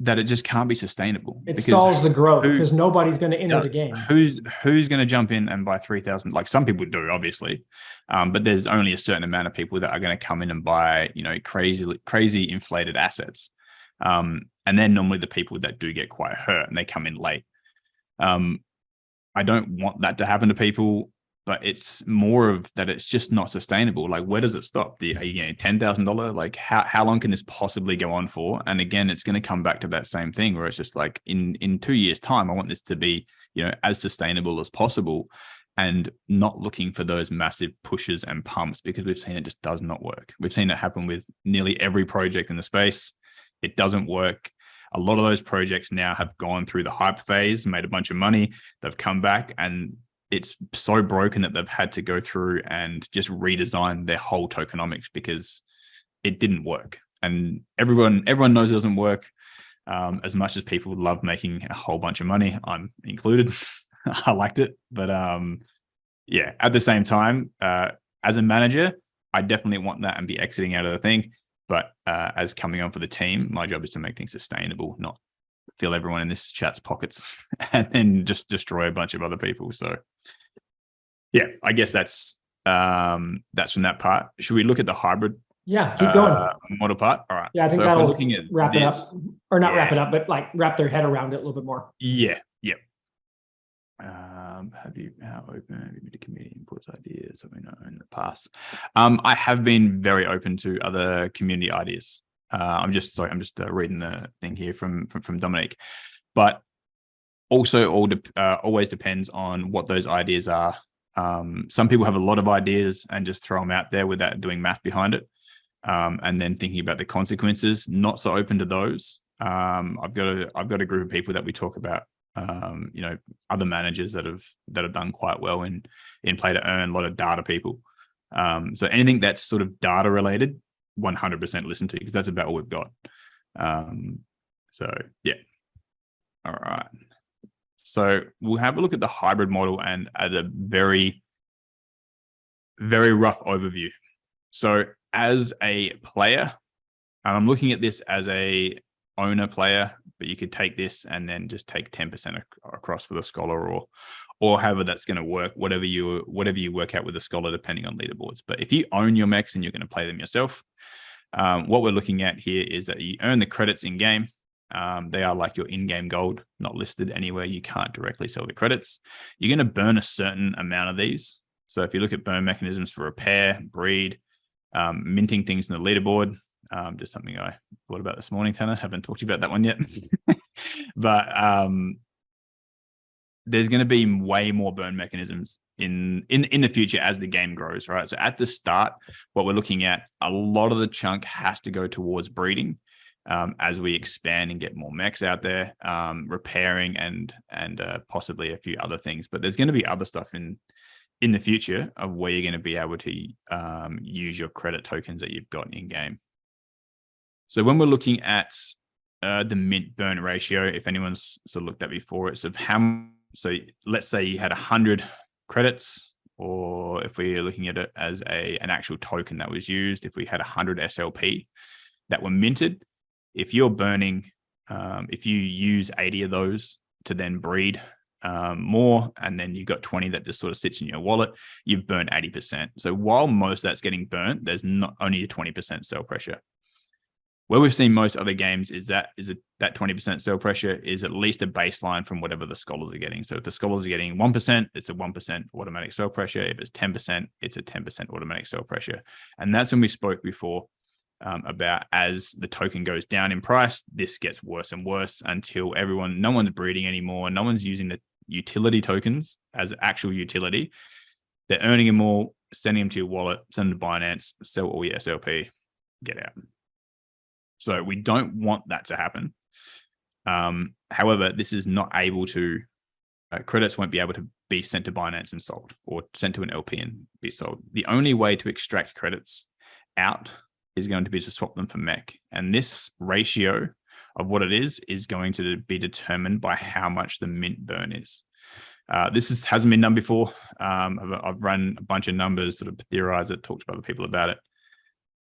that it just can't be sustainable. It stalls the growth because nobody's going to enter the game. Who's going to jump in and buy 3,000? Like some people do, obviously, but there's only a certain amount of people that are going to come in and buy, crazy inflated assets, and then normally the people that do get quite hurt and they come in late. I don't want that to happen to people, but it's more of that it's just not sustainable. Like, where does it stop? Are you getting $10,000? Like, how long can this possibly go on for? And again, it's going to come back to that same thing where it's just like in 2 years' time, I want this to be, as sustainable as possible and not looking for those massive pushes and pumps, because we've seen it just does not work. We've seen it happen with nearly every project in the space. It doesn't work. A lot of those projects now have gone through the hype phase, made a bunch of money. They've come back and it's so broken that they've had to go through and just redesign their whole tokenomics because it didn't work. and everyone knows it doesn't work. As much as people love making a whole bunch of money, I'm included. I liked it, but yeah, at the same time, as a manager, I definitely want that and be exiting out of the thing. But as coming on for the team, my job is to make things sustainable, not fill everyone in this chat's pockets and then just destroy a bunch of other people. So yeah, I guess that's from that part. Should we look at the hybrid Yeah, keep going. model part? All right. Yeah, I think so if we're that'll looking at wrap it up, this, or not wrap it up, but like wrap their head around it a little bit more. Yeah. How open have you been to community inputs, ideas that we know in the past? I have been very open to other community ideas. I'm just reading the thing here from Dominic, but also always depends on what those ideas are. Some people have a lot of ideas and just throw them out there without doing math behind it, and then thinking about the consequences. Not so open to those. I've got a group of people that we talk about. Other managers that have done quite well in play to earn, a lot of data people. So anything that's sort of data related, 100% listen to, because that's about all we've got. So yeah. All right. So we'll have a look at the hybrid model and at a very, very rough overview. So as a player, I'm looking at this as a owner player, but you could take this and then just take 10% across for the scholar, or however that's going to work, whatever you work out with the scholar, depending on leaderboards. But if you own your mechs and you're going to play them yourself, what we're looking at here is that you earn the credits in game. They are like your in-game gold, not listed anywhere. You can't directly sell the credits. You're going to burn a certain amount of these. So if you look at burn mechanisms for repair, breed, minting things in the leaderboard, just something I thought about this morning, Tanner. Haven't talked to you about that one yet. But there's going to be way more burn mechanisms in the future as the game grows, right? So at the start, what we're looking at, a lot of the chunk has to go towards breeding. As we expand and get more mechs out there, repairing and possibly a few other things. But there's going to be other stuff in the future of where you're going to be able to use your credit tokens that you've got in game. So when we're looking at the mint burn ratio, if anyone's sort of looked at before, it's of how. So let's say you had 100 credits, or if we're looking at it as an actual token that was used, if we had 100 SLP that were minted. If you're burning, if you use 80 of those to then breed more, and then you've got 20 that just sort of sits in your wallet, you've burned 80%. So while most of that's getting burnt, there's not only a 20% sell pressure. Where we've seen most other games is that 20% sell pressure is at least a baseline from whatever the scholars are getting. So if the scholars are getting 1%, it's a 1% automatic sell pressure. If it's 10%, it's a 10% automatic sell pressure. And that's when we spoke before about as the token goes down in price, this gets worse and worse until no one's breeding anymore. No one's using the utility tokens as actual utility. They're earning them all, sending them to your wallet, send them to Binance, sell all your SLP, get out. So we don't want that to happen. However, this is not able to, credits won't be able to be sent to Binance and sold, or sent to an LP and be sold. The only way to extract credits out is going to be to swap them for MECH. And this ratio of what it is going to be determined by how much the mint burn is. This hasn't been done before. I've run a bunch of numbers, sort of theorized it, talked to other people about it.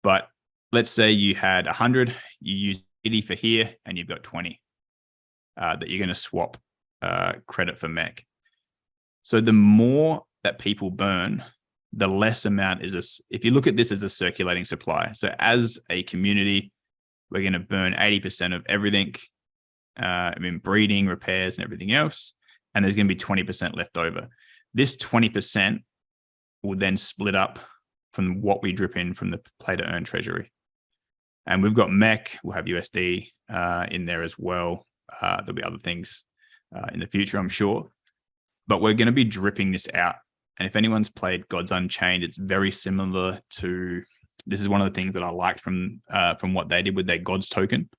But let's say you had 100, you use 80 for here, and you've got 20 that you're going to swap credit for MECH. So the more that people burn, the less amount is this. If you look at this as a circulating supply. So as a community, we're going to burn 80% of everything, breeding, repairs, and everything else. And there's going to be 20% left over. This 20% will then split up from what we drip in from the play to earn treasury. And we've got MECH, we'll have USD in there as well. There'll be other things in the future, I'm sure. But we're going to be dripping this out. And if anyone's played Gods Unchained, it's very similar to, this is one of the things that I liked from what they did with their Gods token,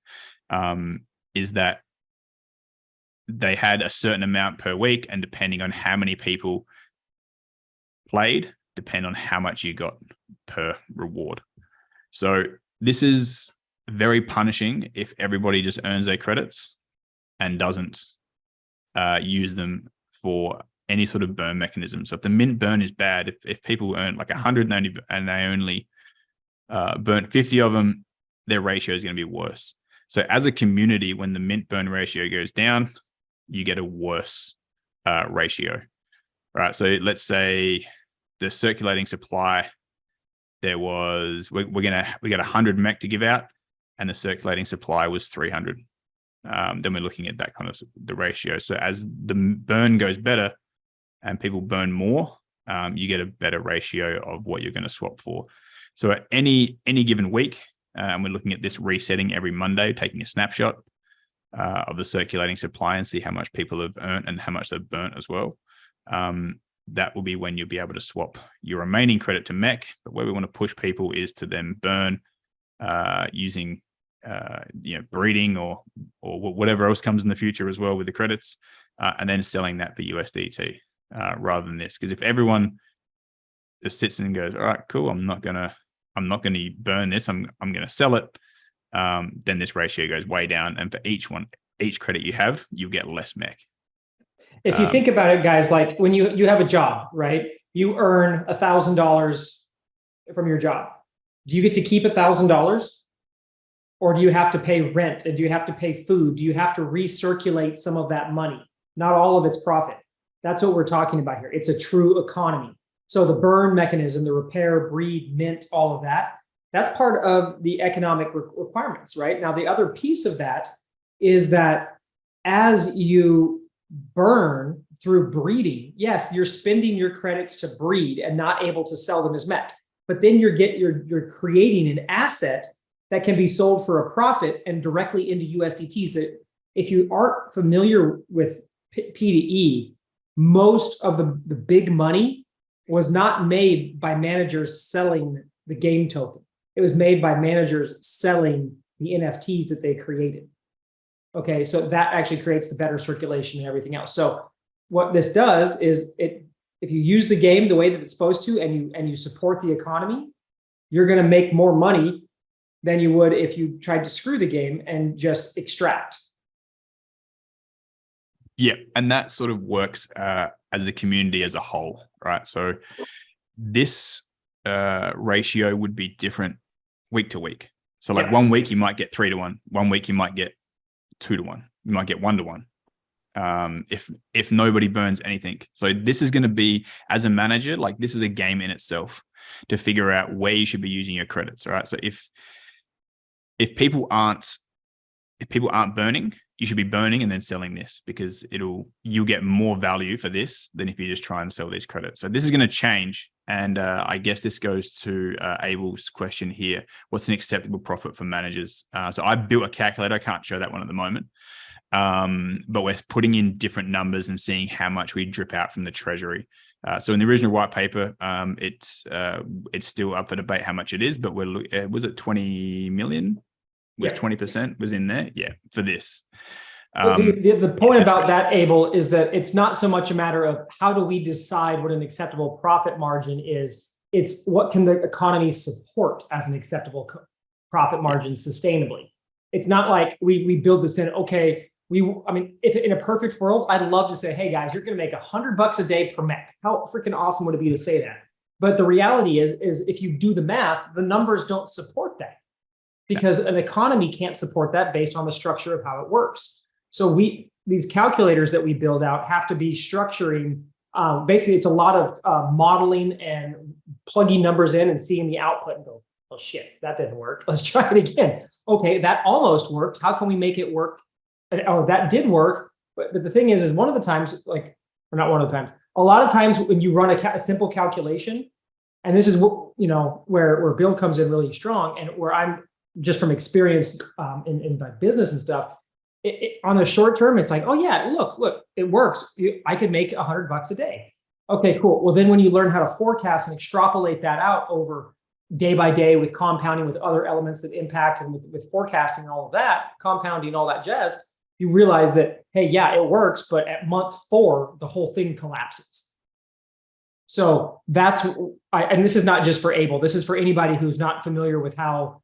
is that they had a certain amount per week, and depending on how many people played, depend on how much you got per reward. So this is very punishing if everybody just earns their credits and doesn't use them for any sort of burn mechanism. So if the mint burn is bad, if people earn like 100 and they only burn 50 of them, their ratio is going to be worse. So as a community, when the mint burn ratio goes down, you get a worse ratio, right? So let's say the circulating supply, we got 100 mech to give out, and the circulating supply was 300. Then we're looking at that kind of the ratio. So as the burn goes better and people burn more, you get a better ratio of what you're going to swap for. So at any given week, and we're looking at this resetting every Monday, taking a snapshot of the circulating supply and see how much people have earned and how much they've burnt as well. That will be when you'll be able to swap your remaining credit to MECH. But where we want to push people is to then burn using breeding or whatever else comes in the future as well with the credits, and then selling that for USDT rather than this. Because if everyone just sits and goes, all right, cool, I'm not gonna burn this, I'm gonna sell it, then this ratio goes way down, and for each credit you have, you get less MECH. If you think about it, guys, like when you have a job, right? You earn $1,000 from your job. Do you get to keep $1,000? Or do you have to pay rent, and do you have to pay food? Do you have to recirculate some of that money? Not all of its profit. That's what we're talking about here. It's a true economy. So the burn mechanism, the repair, breed, mint, all of that, that's part of the economic requirements, right? Now, the other piece of that is that as you burn through breeding, yes, you're spending your credits to breed and not able to sell them as MECH, but then you're creating an asset that can be sold for a profit and directly into USDT. So if you aren't familiar with P2E, most of the big money was not made by managers selling the game token. It was made by managers selling the NFTs that they created. Okay, so that actually creates the better circulation and everything else. So what this does is if you use the game the way that it's supposed to, and you support the economy, you're going to make more money than you would if you tried to screw the game and just extract. Yeah, and that sort of works as a community as a whole, right? So this ratio would be different week to week. So like 1 week you might get 3-to-1, 1 week you might get 2-to-1, you might get 1-to-1. If nobody burns anything. So this is going to be, as a manager, like this is a game in itself to figure out where you should be using your credits. All right. So if people aren't burning, you should be burning and then selling this, because you'll get more value for this than if you just try and sell these credits. So this is going to change. And I guess this goes to Abel's question here. What's an acceptable profit for managers? So I built a calculator. I can't show that one at the moment. But we're putting in different numbers and seeing how much we drip out from the treasury. So in the original white paper, it's still up for debate how much it is, but was it 20 million? Was 20% was in there? Yeah, for this. The point about that, Abel, is that it's not so much a matter of how do we decide what an acceptable profit margin is. It's what can the economy support as an acceptable profit margin sustainably. It's not like we build this in, okay, if in a perfect world, I'd love to say, hey guys, you're going to make $100 a day per MECH. How freaking awesome would it be to say that? But the reality is if you do the math, the numbers don't support that, because an economy can't support that based on the structure of how it works. So these calculators that we build out have to be structuring. Basically, it's a lot of modeling and plugging numbers in and seeing the output and go, oh shit, that didn't work. Let's try it again. Okay, that almost worked. How can we make it work? Oh, that did work. But the thing is one of the times, or not one of the times, a lot of times when you run a simple calculation, and this is where Bill comes in really strong, and where I'm just from experience in my business and stuff. On the short term, it's like, oh yeah, look, it works. I could make $100 a day. Okay, cool. Well, then when you learn how to forecast and extrapolate that out over day by day with compounding, with other elements that impact, and with forecasting, all of that, compounding, all that jazz, you realize that, hey, yeah, it works, but at month 4, the whole thing collapses. So and this is not just for Abel, this is for anybody who's not familiar with how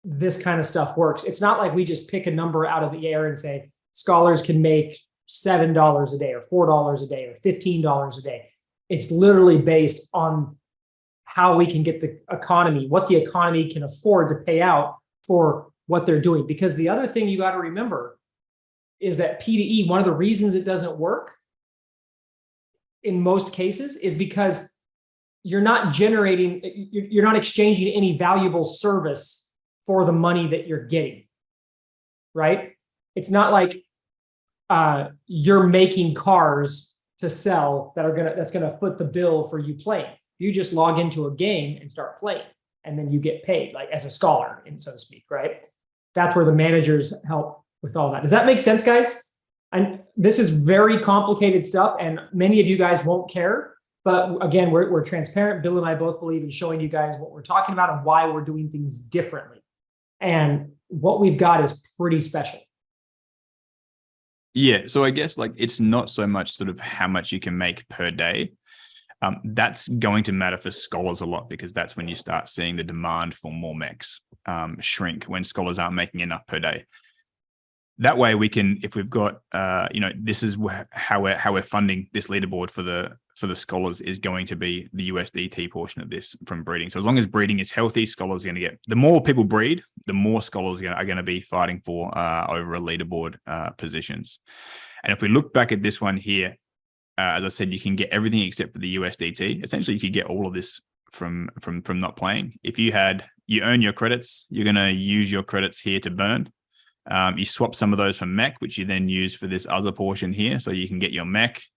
this kind of stuff works. It's not like we just pick a number out of the air and say scholars can make $7 a day or $4 a day or $15 a day. It's literally based on how we can get the economy, what the economy can afford to pay out for what they're doing. Because the other thing you got to remember is that P2E, one of the reasons it doesn't work in most cases is because you're not exchanging any valuable service for the money that you're getting, right? It's not like you're making cars to sell that's gonna foot the bill for you playing. You just log into a game and start playing, and then you get paid, like as a scholar, and so to speak, right? That's where the managers help with all that. Does that make sense, guys? And this is very complicated stuff, and many of you guys won't care. But again, we're transparent. Bill and I both believe in showing you guys what we're talking about and why we're doing things differently. And what we've got is pretty special. Yeah. So I guess like it's not so much sort of how much you can make per day. That's going to matter for scholars a lot, because that's when you start seeing the demand for more mechs shrink when scholars aren't making enough per day. That way we can, if we've got, this is how we're funding this leaderboard for the scholars is going to be the USDT portion of this from breeding. So as long as breeding is healthy, scholars are going to get, the more people breed, the more scholars are going to be fighting for over a leaderboard positions. And if we look back at this one here, as I said, you can get everything except for the USDT. Essentially, you could get all of this from not playing. If you earn your credits, you're going to use your credits here to burn. You swap some of those from MECH, which you then use for this other portion here. So you can get your MECH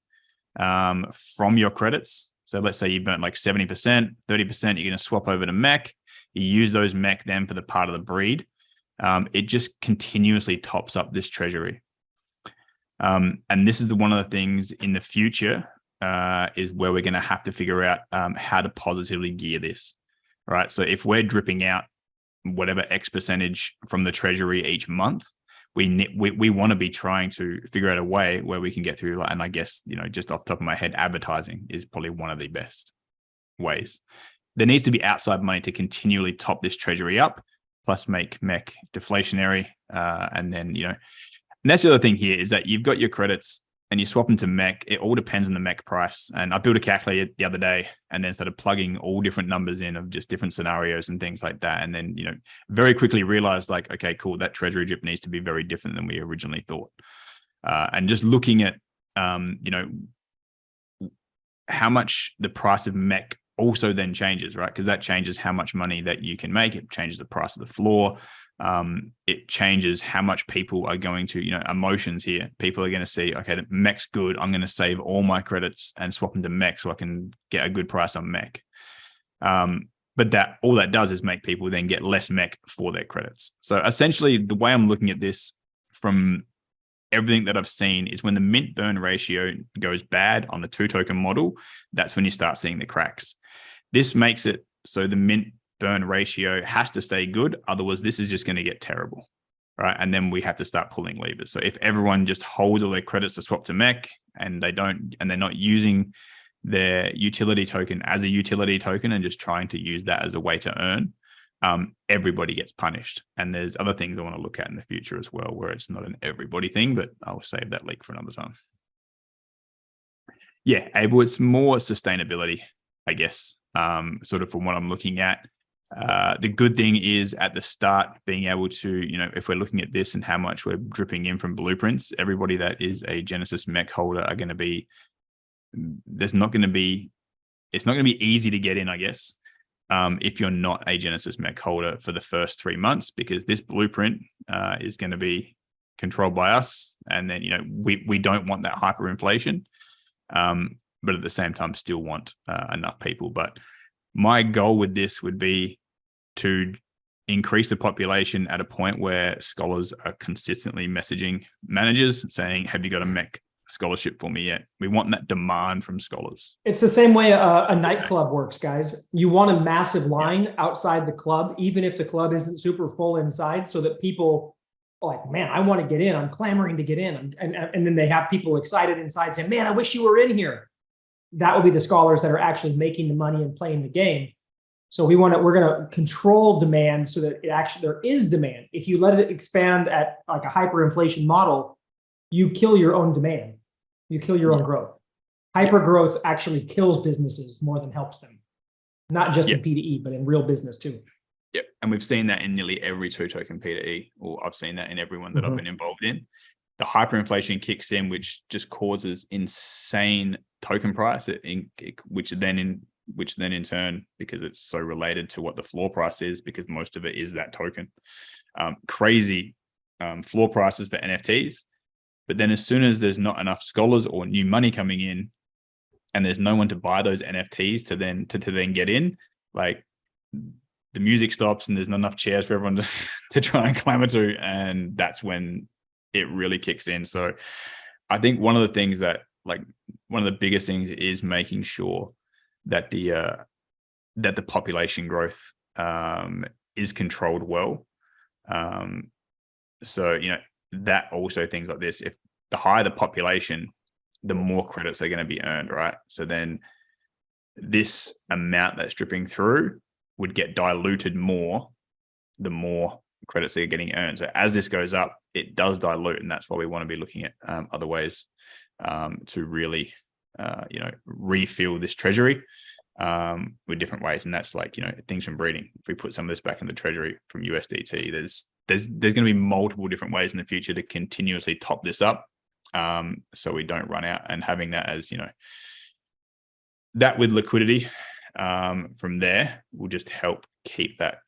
from your credits. So let's say you burnt like 70%, 30%, you're going to swap over to MECH. You use those MECH then for the part of the breed. It just continuously tops up this treasury. And this is one of the things in the future is where we're going to have to figure out how to positively gear this, right? So if we're dripping out whatever X percentage from the treasury each month, we want to be trying to figure out a way where we can get through. And I guess, just off the top of my head, advertising is probably one of the best ways. There needs to be outside money to continually top this treasury up, plus make MECH deflationary. And then, and that's the other thing here is that you've got your credits and you swap them to MECH. It all depends on the MECH price. And I built a calculator the other day and then started plugging all different numbers in of just different scenarios and things like that. And then, very quickly realized like, okay, cool, that treasury drip needs to be very different than we originally thought. And just looking at, how much the price of MECH also then changes, right? Because that changes how much money that you can make. It changes the price of the floor. It changes how much people are going to, emotions here. People are going to see, okay, the MECH's good. I'm going to save all my credits and swap them to MECH so I can get a good price on MECH. But all that does is make people then get less MECH for their credits. So essentially the way I'm looking at this from everything that I've seen is when the mint burn ratio goes bad on the 2-token model, that's when you start seeing the cracks. This makes it so the mint burn ratio has to stay good. Otherwise, this is just going to get terrible, right? And then we have to start pulling levers. So if everyone just holds all their credits to swap to MECH and they're not using their utility token as a utility token and just trying to use that as a way to earn, everybody gets punished. And there's other things I want to look at in the future as well, where it's not an everybody thing, but I'll save that leak for another time. Yeah, Abel, it's more sustainability, I guess, sort of from what I'm looking at. The good thing is at the start, being able to, if we're looking at this and how much we're dripping in from blueprints, everybody that is a Genesis MECH holder are going to be, it's not going to be easy to get in, I guess, if you're not a Genesis MECH holder for the first 3 months, because this blueprint is going to be controlled by us. And then, we don't want that hyperinflation, but at the same time still want enough people. But my goal with this would be to increase the population at a point where scholars are consistently messaging managers saying, have you got a MECH scholarship for me yet? We want that demand from scholars. It's the same way a nightclub works, guys. You want a massive line outside the club, even if the club isn't super full inside, so that people are like, man, I want to get in. I'm clamoring to get in. And then they have people excited inside saying, man, I wish you were in here. That will be the scholars that are actually making the money and playing the game. So we're going to control demand so that there is demand. If you let it expand at like a hyperinflation model, you kill your own demand. You kill your own growth. Hyper growth actually kills businesses more than helps them. Not just in P2E, but in real business too. Yep. And we've seen that in nearly every 2-token P2E, or I've seen that in every one that I've been involved in. The hyperinflation kicks in, which just causes insane token price, which then in turn, because it's so related to what the floor price is, because most of it is that token, crazy floor prices for NFTs. But then as soon as there's not enough scholars or new money coming in, and there's no one to buy those NFTs to then get in, like the music stops and there's not enough chairs for everyone to try and clamor to, and that's when it really kicks in. So I think one of the things that, like, one of the biggest things is making sure that the population growth is controlled well. So, that also things like this, if the higher the population, the more credits are going to be earned, right? So then this amount that's dripping through would get diluted more, the more credits are getting earned. So as this goes up, it does dilute, and that's why we want to be looking at other ways to really, refill this treasury with different ways. And that's like, things from breeding. If we put some of this back in the treasury from USDT, there's going to be multiple different ways in the future to continuously top this up, so we don't run out. And having that as, that with liquidity from there will just help keep that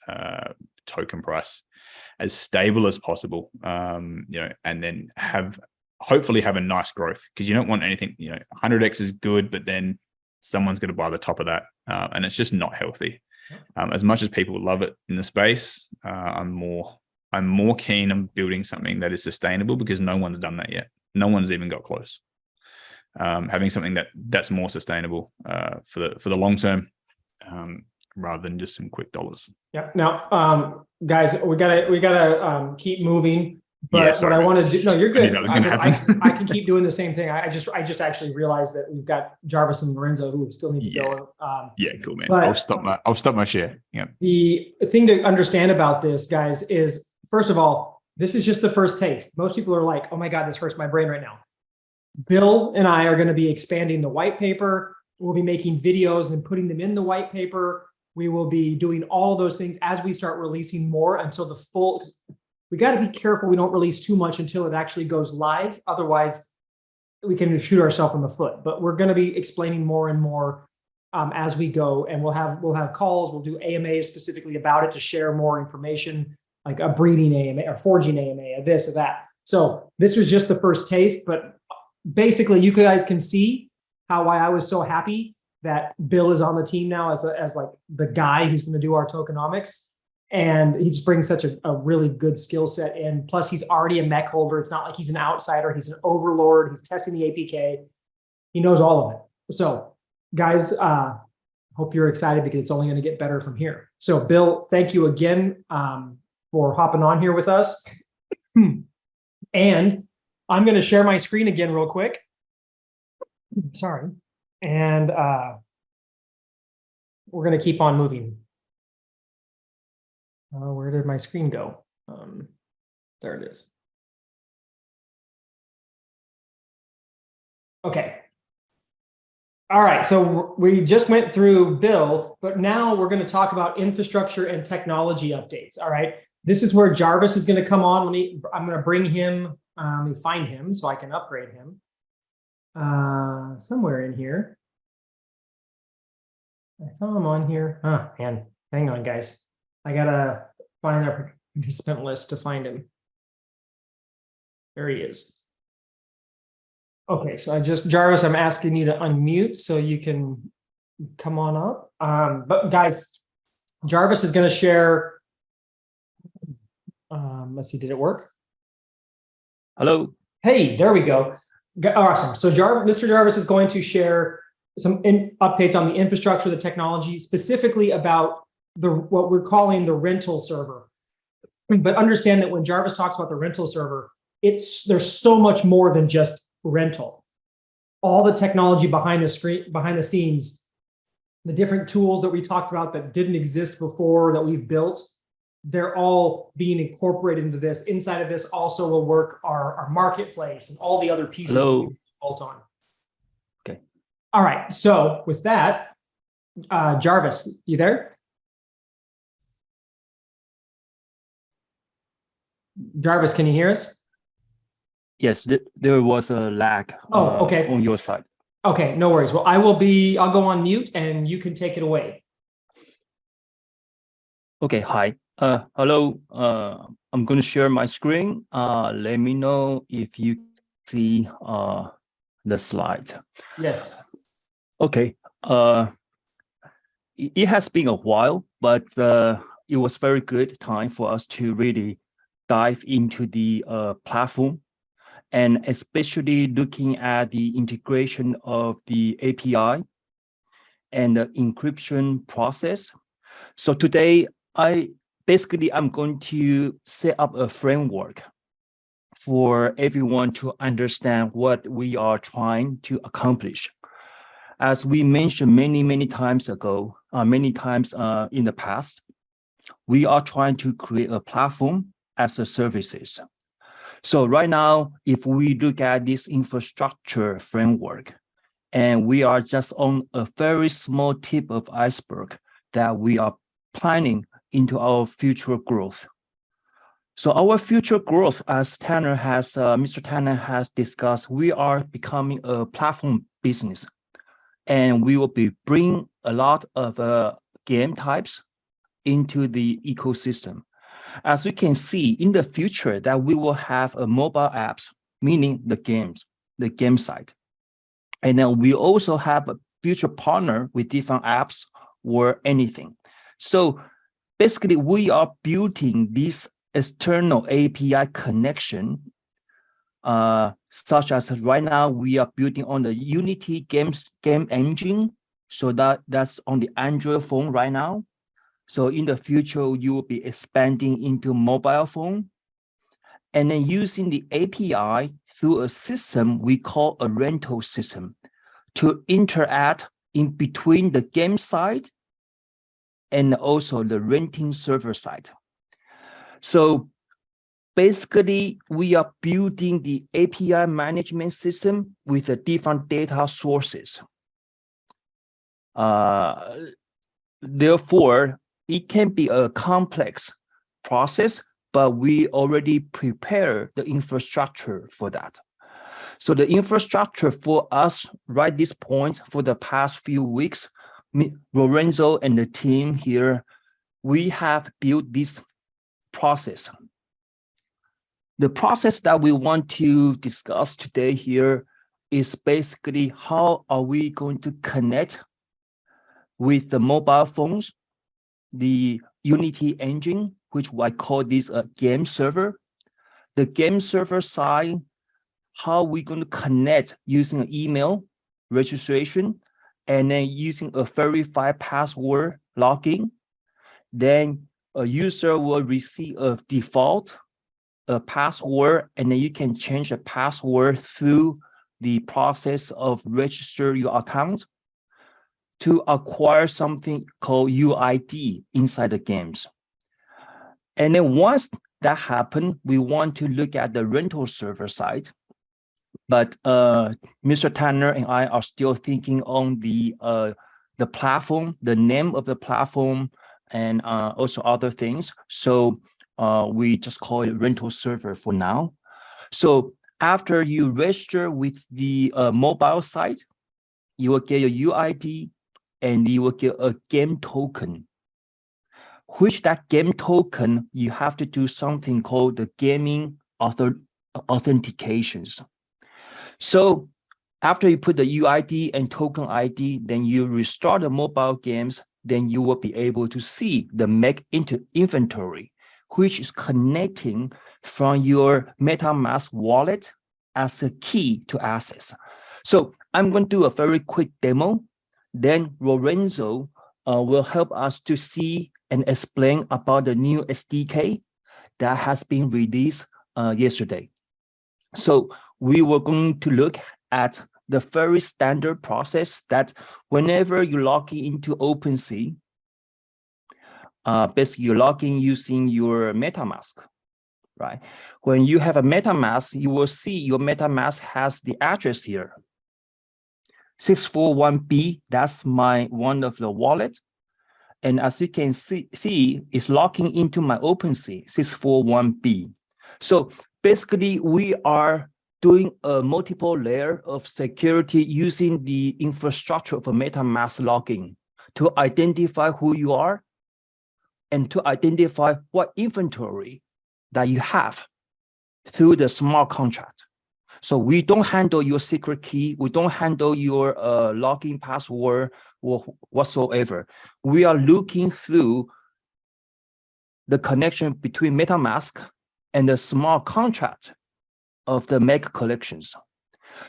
token price as stable as possible, and then hopefully have a nice growth, because you don't want anything, 100x is good, but then someone's going to buy the top of that, and it's just not healthy. As much as people love it in the space, I'm more keen on building something that is sustainable, because no one's done that yet. No one's even got close. Having something that's more sustainable for the long term, rather than just some quick dollars. Yeah. Now, guys, we gotta keep moving. But what I want to do, no, you're good. I can keep doing the same thing. I just actually realized that we've got Jarvis and Lorenzo who still need to go. Cool, man. I'll stop my share. Yeah. The thing to understand about this, guys, is first of all, this is just the first taste. Most people are like, "Oh my God, this hurts my brain right now." Bill and I are going to be expanding the white paper. We'll be making videos and putting them in the white paper. We will be doing all those things as we start releasing more until the full. We got to be careful we don't release too much until it actually goes live. Otherwise, we can shoot ourselves in the foot. But we're going to be explaining more and more as we go, and we'll have calls. We'll do AMAs specifically about it to share more information, like a breeding AMA or foraging AMA, or this or that. So this was just the first taste, but basically, you guys can see why I was so happy that Bill is on the team now as like the guy who's going to do our tokenomics. And he just brings such a really good skill set in. Plus, he's already a MECH holder. It's not like he's an outsider. He's an overlord. He's testing the APK. He knows all of it. So, guys, hope you're excited, because it's only going to get better from here. So, Bill, thank you again for hopping on here with us. And I'm going to share my screen again real quick. Sorry. And we're going to keep on moving. Where did my screen go? There it is. Okay. All right, so we just went through Bill, but now we're going to talk about infrastructure and technology updates. All right, this is where Jarvis is going to come on. I'm going to bring him. Let me find him so I can upgrade him. Somewhere in here. I saw him on here. Oh, man, hang on, guys. I gotta find our participant list to find him. There he is. Okay, so Jarvis, I'm asking you to unmute so you can come on up. But guys, Jarvis is going to share. Let's see, did it work? Hello. Hey, there we go. Awesome. So Mr. Jarvis is going to share some updates on the infrastructure, the technology, specifically about what we're calling the rental server. But understand that when Jarvis talks about the rental server, there's so much more than just rental. All the technology behind the scenes the different tools that we talked about that didn't exist before that we've built, they're all being incorporated into this. Inside of this also will work our marketplace and all the other pieces Hello. we built on. Okay. All right. So with that, Jarvis, you there? Jarvis, can you hear us? Yes, there was a lag okay. on your side. Okay, no worries. Well, I'll go on mute and you can take it away. Okay, hi. Hello. I'm going to share my screen. Let me know if you see the slide. Yes. Okay. It has been a while, but it was very good time for us to really dive into the platform, and especially looking at the integration of the API and the encryption process. So today, I'm going to set up a framework for everyone to understand what we are trying to accomplish. As we mentioned many times ago, many times in the past, we are trying to create a platform as a services. So right now, if we look at this infrastructure framework, and we are just on a very small tip of iceberg that we are planning into our future growth. So our future growth, as Mr. Tanner has discussed, we are becoming a platform business, and we will be bringing a lot of game types into the ecosystem. As you can see in the future, that we will have a mobile apps, meaning the game side. And then we also have a future partner with different apps or anything. So basically, we are building this external API connection, such as right now we are building on the Unity game engine. So that's on the Android phone right now. So in the future, you will be expanding into mobile phone, and then using the API through a system we call a rental system to interact in between the game side and also the renting server side. So basically, we are building the API management system with the different data sources. Therefore, it can be a complex process, but we already prepare the infrastructure for that. So the infrastructure for us right this point for the past few weeks, Lorenzo and the team here, we have built this process. The process that we want to discuss today here is basically how are we going to connect with the mobile phones, the Unity engine, which I call this a game server. The game server side, how we're going to connect using an email registration, and then using a verified password login. Then a user will receive a default password, and then you can change the password through the process of register your account to acquire something called UID inside the games. And then once that happens, we want to look at the rental server side. But Mr. Tanner and I are still thinking on the platform, the name of the platform, and also other things. So we just call it rental server for now. So after you register with the mobile site, you will get a UID and you will get a game token, which that game token, you have to do something called the gaming authentications. So after you put the UID and token ID, then you restart the mobile games, then you will be able to see the MECH inventory, which is connecting from your MetaMask wallet as a key to access. So I'm going to do a very quick demo. Then Lorenzo will help us to see and explain about the new SDK that has been released yesterday. So we were going to look at the very standard process that whenever you log into OpenSea, basically you log in using your MetaMask, right? When you have a MetaMask, you will see your MetaMask has the address here. 641B, that's one of the wallet. And as you can see, it's logging into my OpenSea 641B. So basically, we are doing a multiple layer of security using the infrastructure of a MetaMask login to identify who you are and to identify what inventory that you have through the smart contract. So we don't handle your secret key. We don't handle your login password or whatsoever. We are looking through the connection between MetaMask and the smart contract of the MECH collections.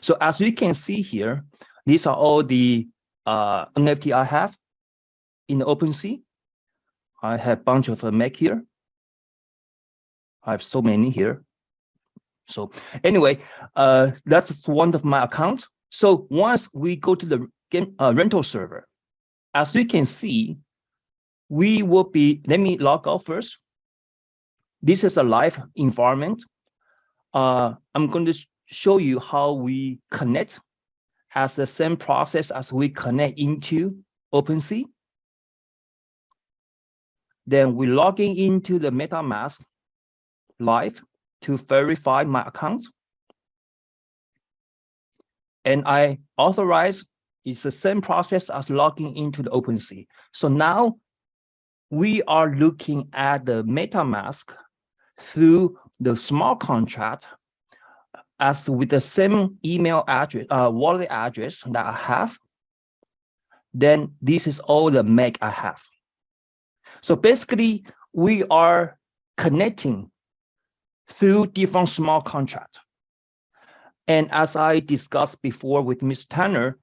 So as you can see here, these are all the NFT I have in OpenSea. I have a bunch of MECH here. I have so many here. So anyway, that's one of my accounts. So once we go to the game rental server, as you can see, we will be, let me log out first. This is a live environment. I'm going to show you how we connect as the same process as we connect into OpenSea. Then we logging into the MetaMask live to verify my account. And I authorize, it's the same process as logging into the OpenSea. So now we are looking at the MetaMask through the smart contract as with the same email address, wallet address that I have. Then this is all the MECH I have. So basically, we are connecting through different smart contracts. And as I discussed before with Mr. Tanner,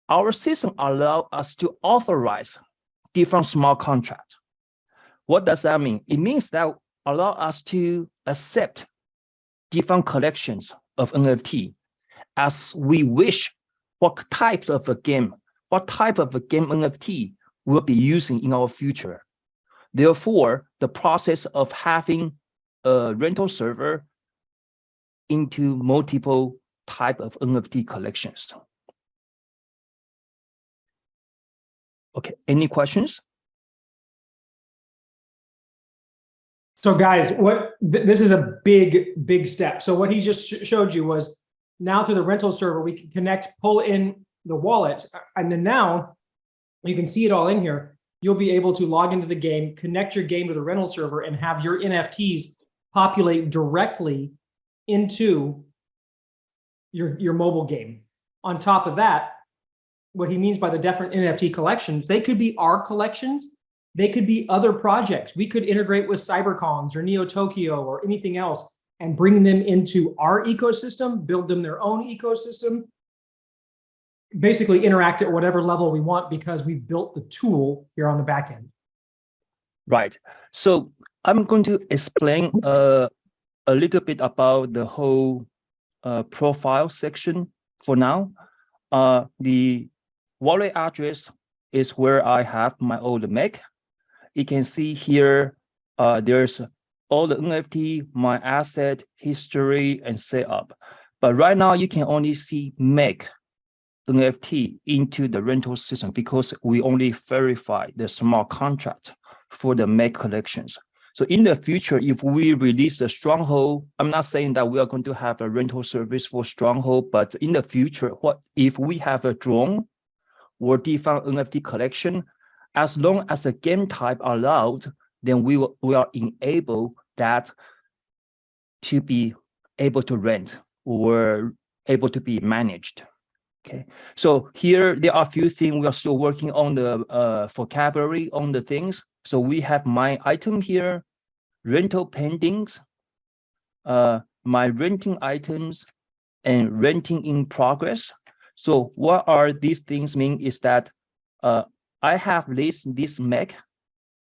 our system allows us to authorize different smart contracts. What does that mean? It means that allow us to accept different collections of NFT as we wish. What types of a game, what type of a game NFT we'll be using in our future. Therefore, the process of having a rental server into multiple type of NFT collections. Okay, any questions? So guys, this is a big step. So what he just showed you was now through the rental server, we can connect, pull in the wallet. And then now you can see it all in here. You'll be able to log into the game, connect your game to the rental server, and have your NFTs populate directly into your mobile game. On top of that, what he means by the different NFT collections, they could be our collections, they could be other projects. We could integrate with CyberCons or Neo Tokyo or anything else and bring them into our ecosystem, build them their own ecosystem, basically interact at whatever level we want because we built the tool here on the back end. Right. So I'm going to explain a little bit about the whole profile section for now. The wallet address is where I have my old MECH. You can see here, there's all the NFT, my asset, history, and setup. But right now, you can only see MECH NFT into the rental system because we only verify the smart contract for the MECH collections. So in the future, if we release a Stronghold, I'm not saying that we are going to have a rental service for Stronghold, but in the future, what if we have a drone or different NFT collection, as long as the game type allowed, then we are enabled that to be able to rent or able to be managed. Okay, so here there are a few things we are still working on the vocabulary on the things. So we have my item here, rental pendings, my renting items, and renting in progress. So what are these things mean is that I have listed this MECH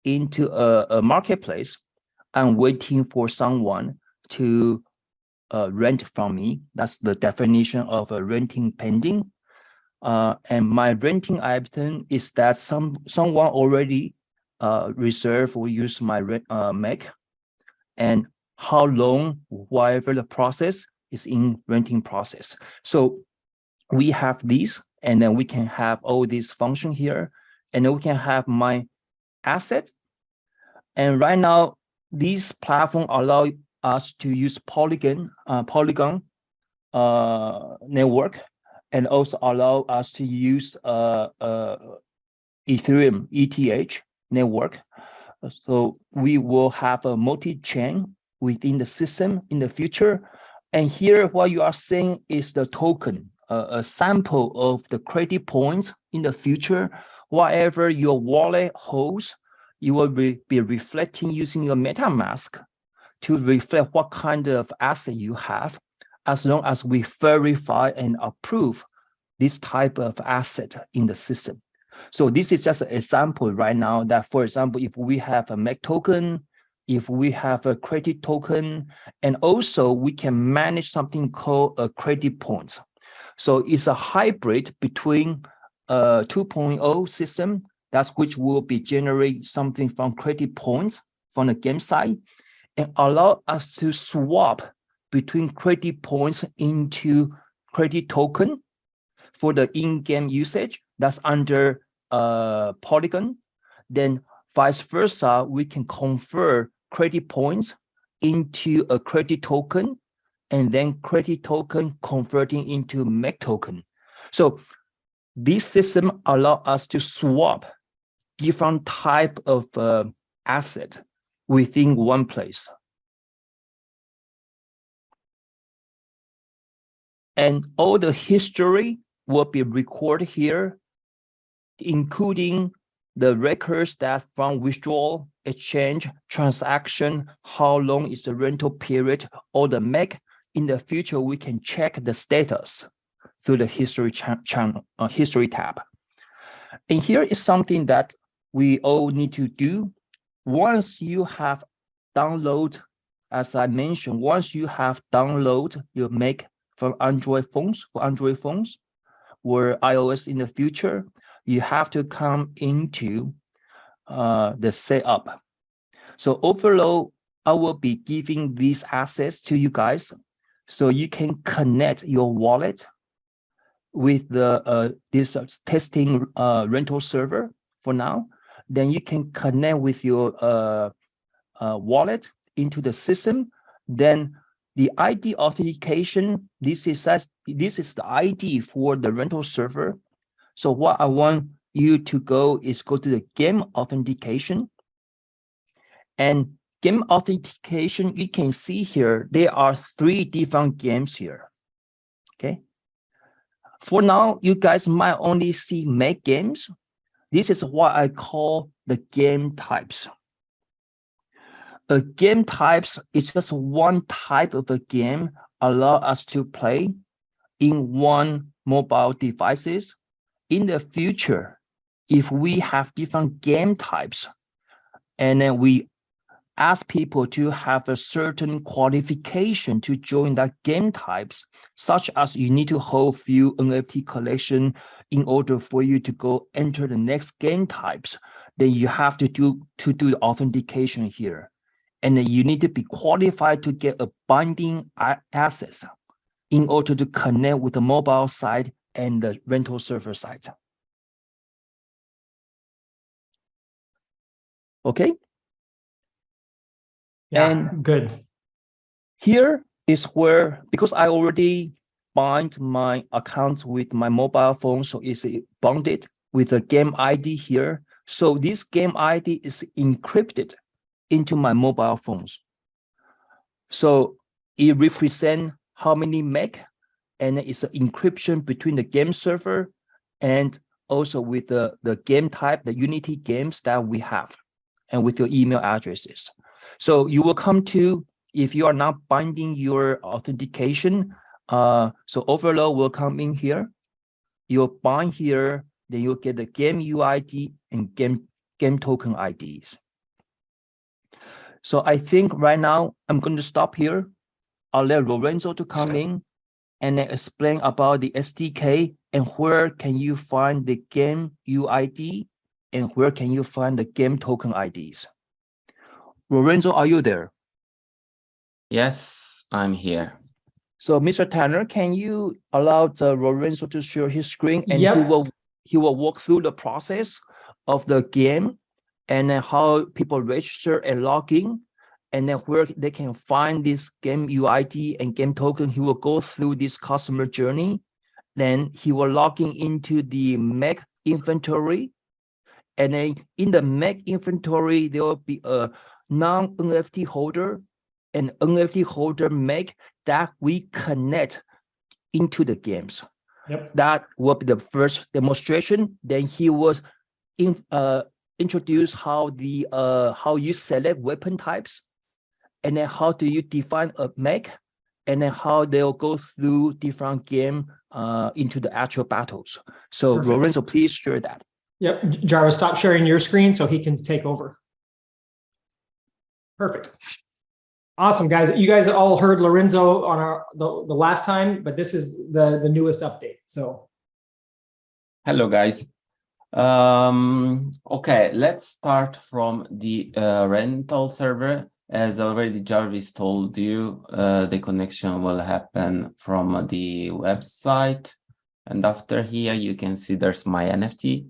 into a marketplace. I'm waiting for someone to rent from me. That's the definition of a renting pending. And my renting item is that someone already reserve or use my MECH, and how long, whatever the process is in renting process. So we have these, and then we can have all these function here, and then we can have my asset. And right now, these platform allow us to use Polygon network, and also allow us to use Ethereum ETH network. So we will have a multi-chain within the system in the future. And here, what you are seeing is the token, a sample of the credit points in the future. Whatever your wallet holds, you will be reflecting using your MetaMask to reflect what kind of asset you have, as long as we verify and approve this type of asset in the system. So this is just an example right now that, for example, if we have a MECH token, if we have a credit token, and also we can manage something called a credit points. So it's a hybrid between a 2.0 system, that's which will be generate something from credit points from the game side, and allow us to swap between credit points into credit token for the in-game usage that's under Polygon. Then vice versa, we can convert credit points into a credit token, and then credit token converting into MECH token. So this system allow us to swap different type of asset within one place. And all the history will be recorded here, including the records that from withdrawal, exchange, transaction, how long is the rental period, or the MECH. In the future, we can check the status through the history channel, history tab. And here is something that we all need to do. Once you have download, as I mentioned, once you have download your MECH from Android phones, or iOS in the future, you have to come into the setup. So overall, I will be giving these assets to you guys, so you can connect your wallet with the this testing rental server for now. Then you can connect with your wallet into the system. Then the ID authentication, this is the ID for the rental server. So what I want you to go to the game authentication. And game authentication, you can see here, there are 3 different games here, okay? For now, you guys might only see MECH games. This is what I call the game types. A game types is just one type of a game allow us to play in one mobile devices. In the future, if we have different game types, and then we ask people to have a certain qualification to join that game types, such as you need to hold few NFT collection in order for you to go enter the next game types, then you have to do the authentication here. And then you need to be qualified to get a binding access in order to connect with the mobile side and the rental server side. Okay. Yeah, and good. Here is where, because I already bind my account with my mobile phone, so it's bonded with a game ID here. So this game ID is encrypted into my mobile phones. So it represents how many MECH, and it's an encryption between the game server and also with the game type, the Unity games that we have, and with your email addresses. So you will come to, if you are not binding your authentication, so overload will come in here. You'll bind here, then you'll get the game UID and game token IDs. So I think right now I'm going to stop here. I'll let Lorenzo to come in and then explain about the SDK and where can you find the game UID and where can you find the game token IDs. Lorenzo, are you there? Yes, I'm here. So, Mr. Tanner, can you allow Lorenzo to share his screen and Yep. he will walk through the process of the game and then how people register and log in, and then where they can find this game UID and game token. He will go through this customer journey. Then he will log in into the MECH inventory. And then in the MECH inventory, there will be a non-NFT holder and NFT holder MECH that we connect into the games. Yep. That will be the first demonstration. Then he was introduce how you select weapon types, and then how do you define a MECH, and then how they'll go through different game into the actual battles. So Perfect. Lorenzo, please share that. Yep. Jarvis, stop sharing your screen so he can take over. Perfect. Awesome, guys. You guys all heard Lorenzo on the last time, but this is the newest update. So, Hello, guys. Okay, let's start from the rental server. As already Jarvis told you, the connection will happen from the website. And after here, you can see there's my NFT.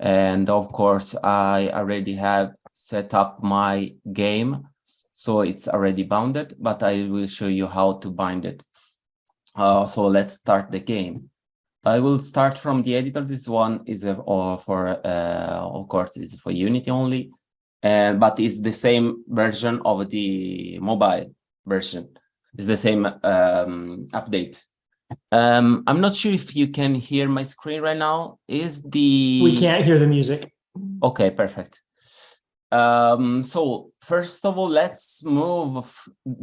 And of course, I already have set up my game. So it's already bounded, but I will show you how to bind it. So let's start the game. I will start from the editor. This one is of course, is for Unity only, but it's the same version of the mobile version. It's the same update. I'm not sure if you can hear my screen right now. we can't hear the music. Okay, perfect. So first of all, let's move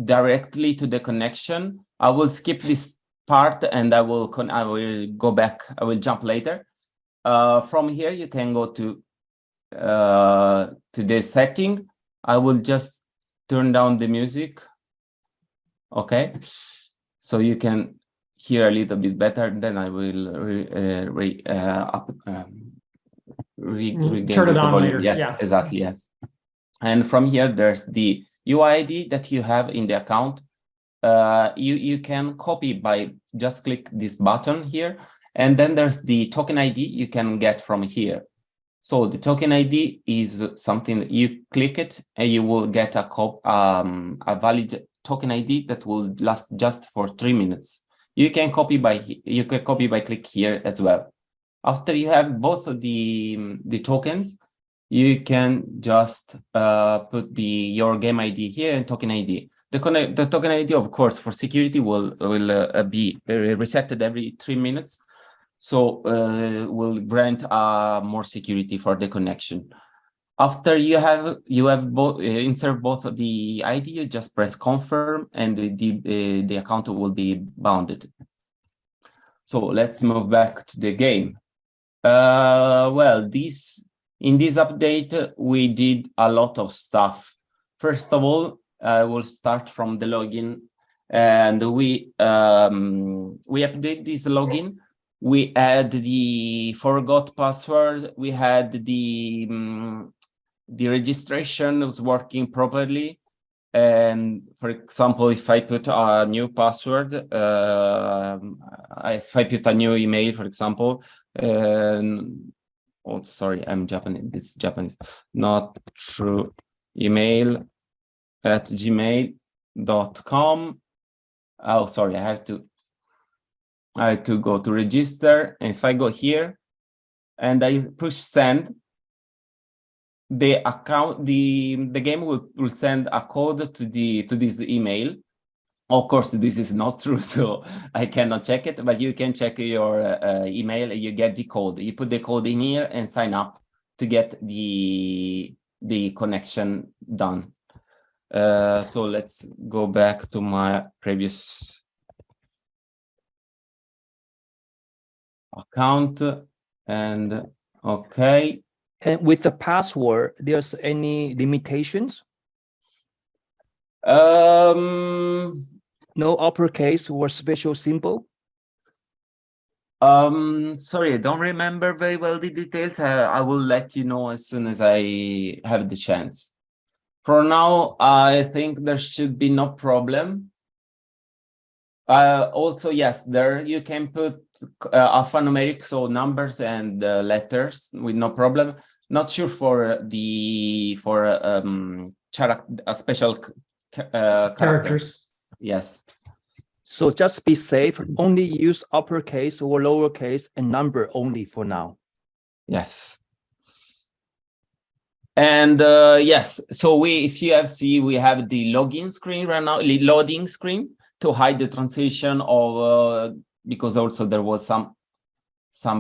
directly to the connection. I will skip this part and I will go back. I will jump later. From here, you can go to the setting. I will just turn down the music. Okay, so you can hear a little bit better. Then I will turn it on later. Yes, yeah. Exactly. Yes. And from here, there's the UID that you have in the account. You can copy by just click this button here. And then there's the token ID you can get from here. So the token ID is something that you click it and you will get a valid token ID that will last just for 3 minutes. You can copy by click here as well. After you have both of the tokens, you can just put your game ID here and token ID. The token ID, of course, for security will be resetted every 3 minutes. So will grant more security for the connection. After you have both insert both of the ID, you just press confirm and the account will be bounded. So let's move back to the game. Well, in this update, we did a lot of stuff. First of all, I will start from the login, and we update this login. We add the forgot password. We had the registration was working properly. And for example, if I put a new password, if I put a new email, for example, oh, sorry, I'm Japanese. This is Japanese. Not true email at gmail.com. Oh, sorry, I have to go to register. And if I go here and I push send, the game will send a code to this email. Of course, this is not true, so I cannot check it, but you can check your email and you get the code. You put the code in here and sign up to get the connection done. So let's go back to my previous account and okay. And with the password, there's any limitations? No uppercase or special symbol? Sorry, I don't remember very well the details. I will let you know as soon as I have the chance. For now, I think there should be no problem. Also, yes, there you can put alphanumeric, so numbers and letters with no problem. Not sure for special Characters. Yes. So just be safe, only use uppercase or lowercase and number only for now. Yes. And yes, so if you have we have the login screen right now, loading screen to hide the translation of because also there was some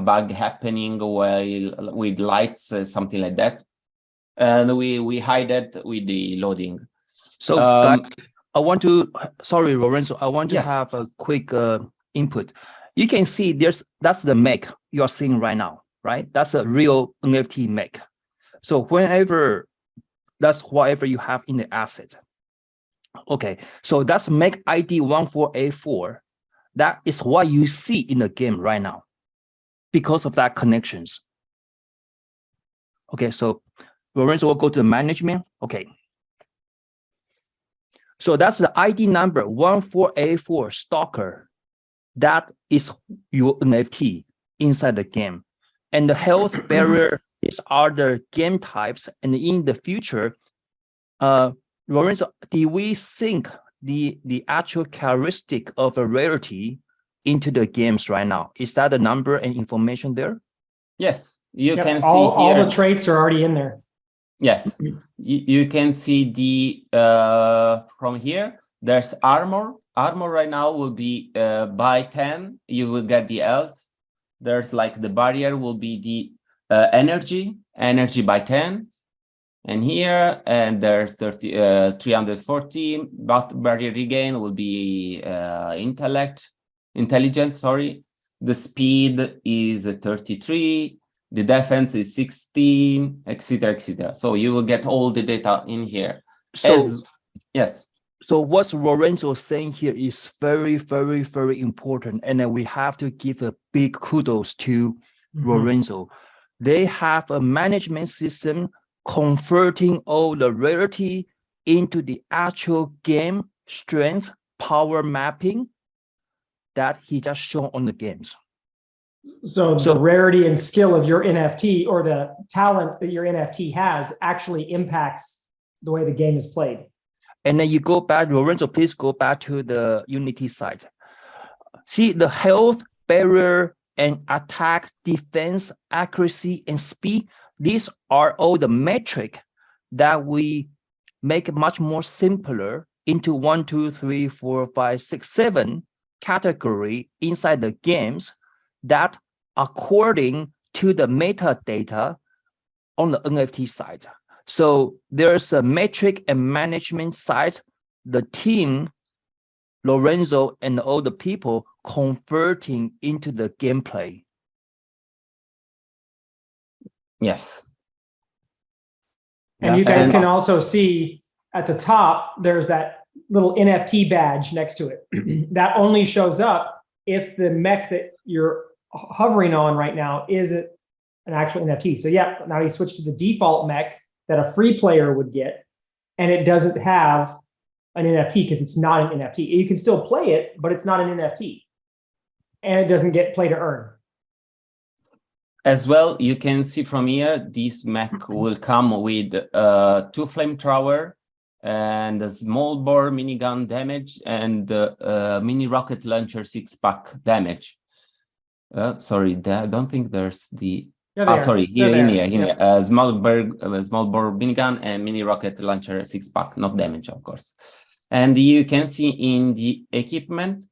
bug happening while with lights, something like that, and we hide it with the loading. So guys, I want to, sorry, Lorenzo, I want to yes. have a quick input. You can see that's the MECH you're seeing right now, right? That's a real NFT MECH. So that's whatever you have in the asset. Okay, so that's MECH ID 1484. That is what you see in the game right now because of that connections. Okay, so Lorenzo will go to the management. Okay. So that's the ID number 1484 stalker. That is your NFT inside the game. And the health barrier is other game types. And in the future, Lorenzo, do we sync the actual characteristic of a rarity into the games right now? Is that the number and information there? Yes, you can see all here. the traits are already in there. Yes, you can see the from here. There's armor. Armor right now will be by 10. You will get the health. There's like the barrier will be the energy by 10. And here, and there's 340, but barrier regain will be intelligence, sorry. The speed is 33, the defense is 16, etc., etc. So you will get all the data in here. So, yes. So what Lorenzo is saying here is very, very, very important. And then we have to give a big kudos to Lorenzo. They have a management system converting all the rarity into the actual game strength power mapping that he just shown on the games. So the rarity and skill of your NFT or the talent that your NFT has actually impacts the way the game is played. And then you go back, Lorenzo, please go back to the Unity site. See the health, barrier, and attack, defense, accuracy, and speed. These are all the metric that we make much more simpler into 1, 2, 3, 4, 5, 6, 7 category inside the games that according to the metadata on the NFT side. So there's a metric and management side, the team, Lorenzo, and all the people converting into the gameplay. Yes. And you guys can also see at the top, there's that little NFT badge next to it. That only shows up if the MECH that you're hovering on right now is an actual NFT. So yeah, now you switch to the default MECH that a free player would get, and it doesn't have an NFT because it's not an NFT. You can still play it, but it's not an NFT. And it doesn't get play to earn. As well, you can see from here, this MECH will come with 2 flamethrower and a small bore minigun damage and mini rocket launcher 6-pack damage. Sorry, I don't think there's the. Sorry, here. Small bore minigun and mini rocket launcher 6-pack, not damage, of course. And you can see in the equipment,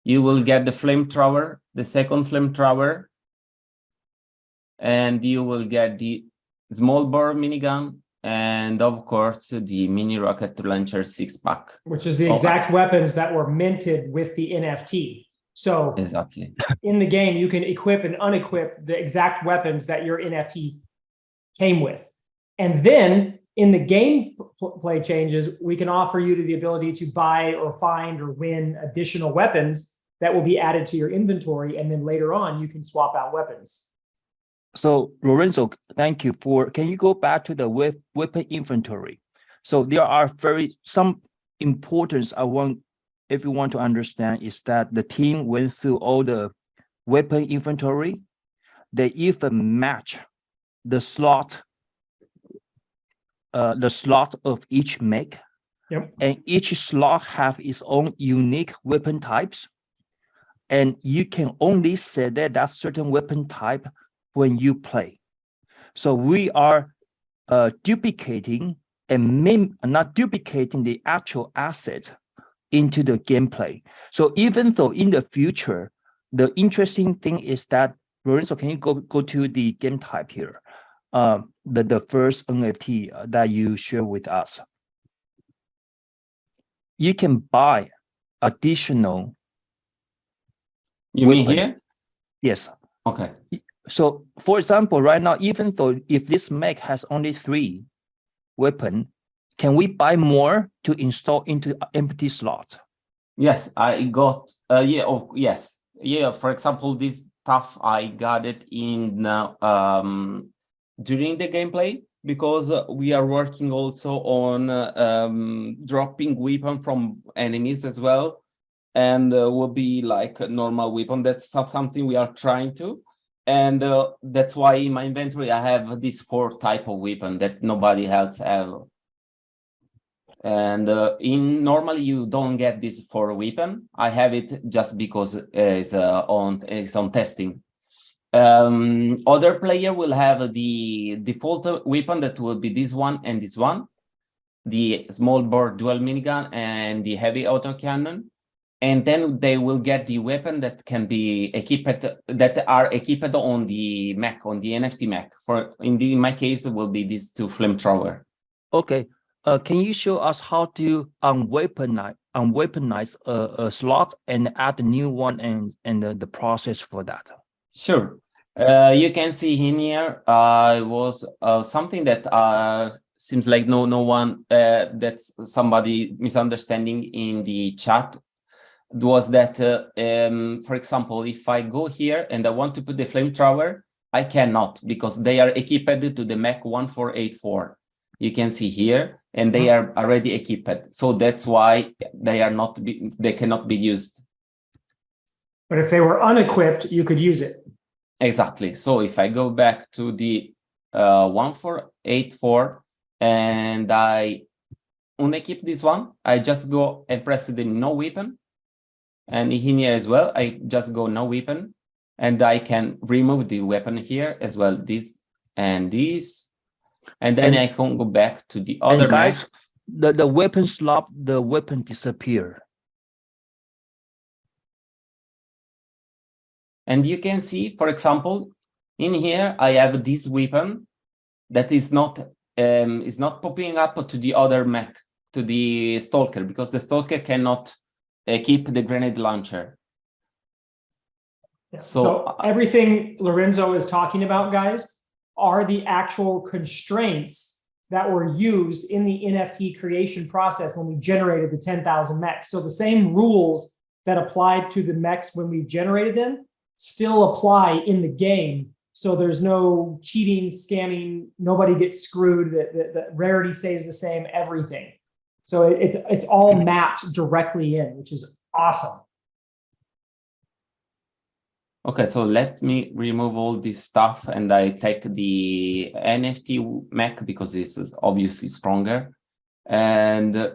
you will get the flamethrower, the second flamethrower, and you will get the small bore minigun, and of course the mini rocket launcher 6-pack, which is the exact weapons that were minted with the NFT. So exactly in the game, you can equip and unequip the exact weapons that your NFT came with. And then In the game play changes, we can offer you the ability to buy or find or win additional weapons that will be added to your inventory. And then later on, you can swap out weapons. So Lorenzo, thank you can you go back to the weapon inventory? So there are some importance I want everyone to understand is that the team went through all the weapon inventory. They even match the slot of each mech. Yep. And each slot have its own unique weapon types. And you can only select that certain weapon type when you play. So we are duplicating and not duplicating the actual asset into the gameplay. So even though in the future, the interesting thing is that, Lorenzo, can you go to the game type here? The first NFT that you share with us. You can buy additional. You mean here? Yes. Okay. So for example, right now, even though if this mech has only 3 weapons, can we buy more to install into empty slots? Yes, I got, yes. Yeah, for example, this stuff, I got it in during the gameplay, because we are working also on dropping weapon from enemies as well. And will be like a normal weapon. That's something we are trying to. And that's why in my inventory, I have this 4 type of weapon that nobody else have. And normally you don't get this 4 weapon. I have it just because it's on testing. Other player will have the default weapon that will be this one and this one, the small bore dual minigun and the heavy autocannon. And then they will get the weapon that can be equipped, that are equipped on the mech, on the NFT mech. In my case, it will be these 2 flamethrower. Okay. Can you show us how to unweaponize a slot and add a new one and the process for that? Sure. You can see in here, was something that seems like no one, that's somebody misunderstanding in the chat. Was that, for example, if I go here and I want to put the flamethrower, I cannot, because they are equipped to the MECH 1484. You can see here, and they are already equipped. So that's why they cannot be used. But if they were unequipped, you could use it. Exactly. So if I go back to the 1484 and I unequip this one, I just go and press the no weapon. And in here as well, I just go no weapon, and I can remove the weapon here as well, this and this, and then I can go back to the other guys, the weapon slot, the weapon disappear. And you can see, for example, in here I have this weapon that is not popping up to the other mech, to the stalker, because the stalker cannot keep the grenade launcher. Yeah. So everything Lorenzo is talking about, guys, are the actual constraints that were used in the NFT creation process when we generated the 10,000 mechs. So the same rules that applied to the mechs when we generated them still apply in the game. So there's no cheating, scamming, nobody gets screwed, the rarity stays the same, everything. So it's all mapped directly in, which is awesome. Okay, so let me remove all this stuff and I take the NFT mech because this is obviously stronger. And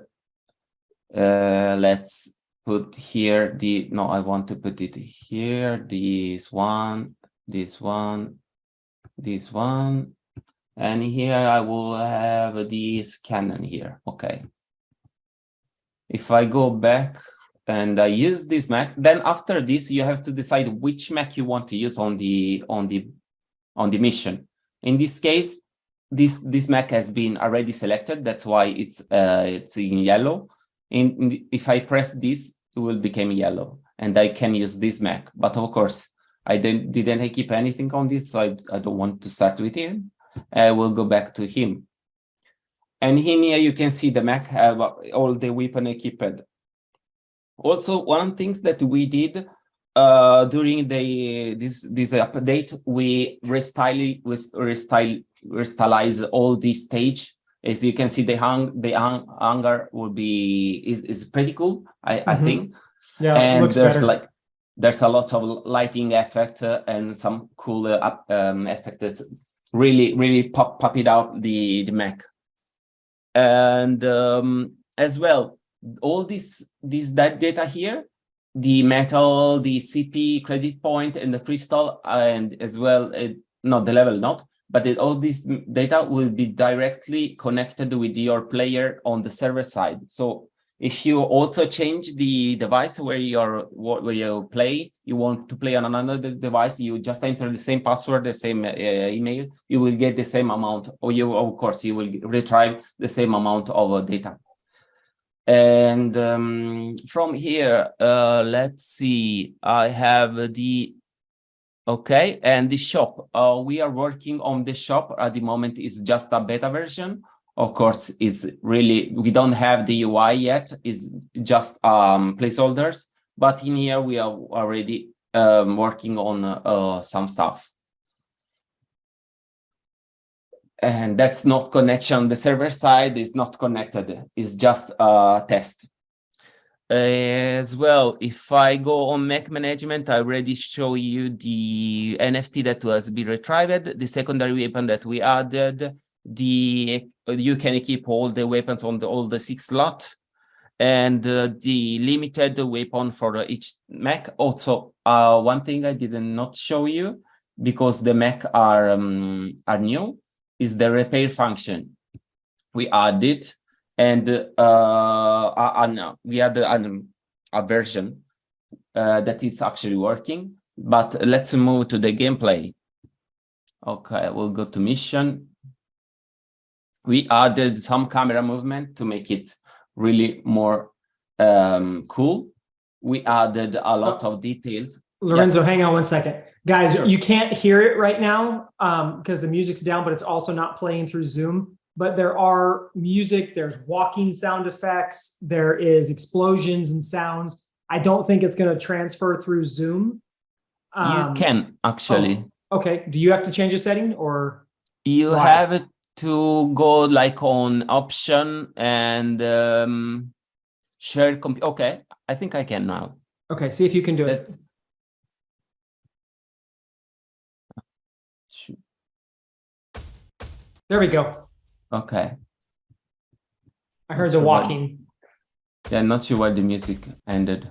let's put here I want to put it here, this one, this one, this one. And here I will have this cannon here. Okay. If I go back and I use this mech, then after this you have to decide which mech you want to use on the mission. In this case, this mech has been already selected. That's why it's in yellow. If I press this, it will become yellow, and I can use this mech. But of course, I didn't equip anything on this, so I don't want to start with him. I will go back to him. And in here you can see the mech have all the weapon equipped. Also, one things that we did during this update, we restylize all the stage. As you can see, the hangar will be is pretty cool. I think. Yeah, and looks better. There's a lot of lighting effect and some cool effect that's really pop it out the mech. And as well, all this data here, the metal, the CP credit point, and the crystal, and as well, not the level, but all this data will be directly connected with your player on the server side. So if you also change the device where you want to play on another device, you just enter the same password, the same email, you will get the same amount, or of course you will retrieve the same amount of data. And from here, let's see, I have okay, and the shop. We are working on the shop at the moment. Is just a beta version. Of course, it's really, we don't have the UI yet. It's just placeholders. But in here, we are already working on some stuff. And that's not connection. The server side is not connected. It's just a test. As well, if I go on mech management, I already show you the NFT that was be retrieved, the secondary weapon that we added, you can equip all the weapons on all the 6 slots, and the limited weapon for each mech. Also, one thing I did not show you, because the mech are new, is the repair function. We added. And we had a version that is actually working, but let's move to the gameplay. Okay, we'll go to mission. We added some camera movement to make it really more cool. We added a lot of details. Lorenzo, Yes. hang on one second. Guys, Sure. You can't hear it right now because the music's down, but it's also not playing through Zoom. But there are music, there's walking sound effects, there is explosions and sounds. I don't think it's going to transfer through Zoom. You can actually. Oh, okay. Do you have to change a setting or? You Why? have to go like on option and share. Okay, I think I can now. Okay, see if you can do it. There we go. Okay. I heard the walking. Yeah, not sure why the music ended.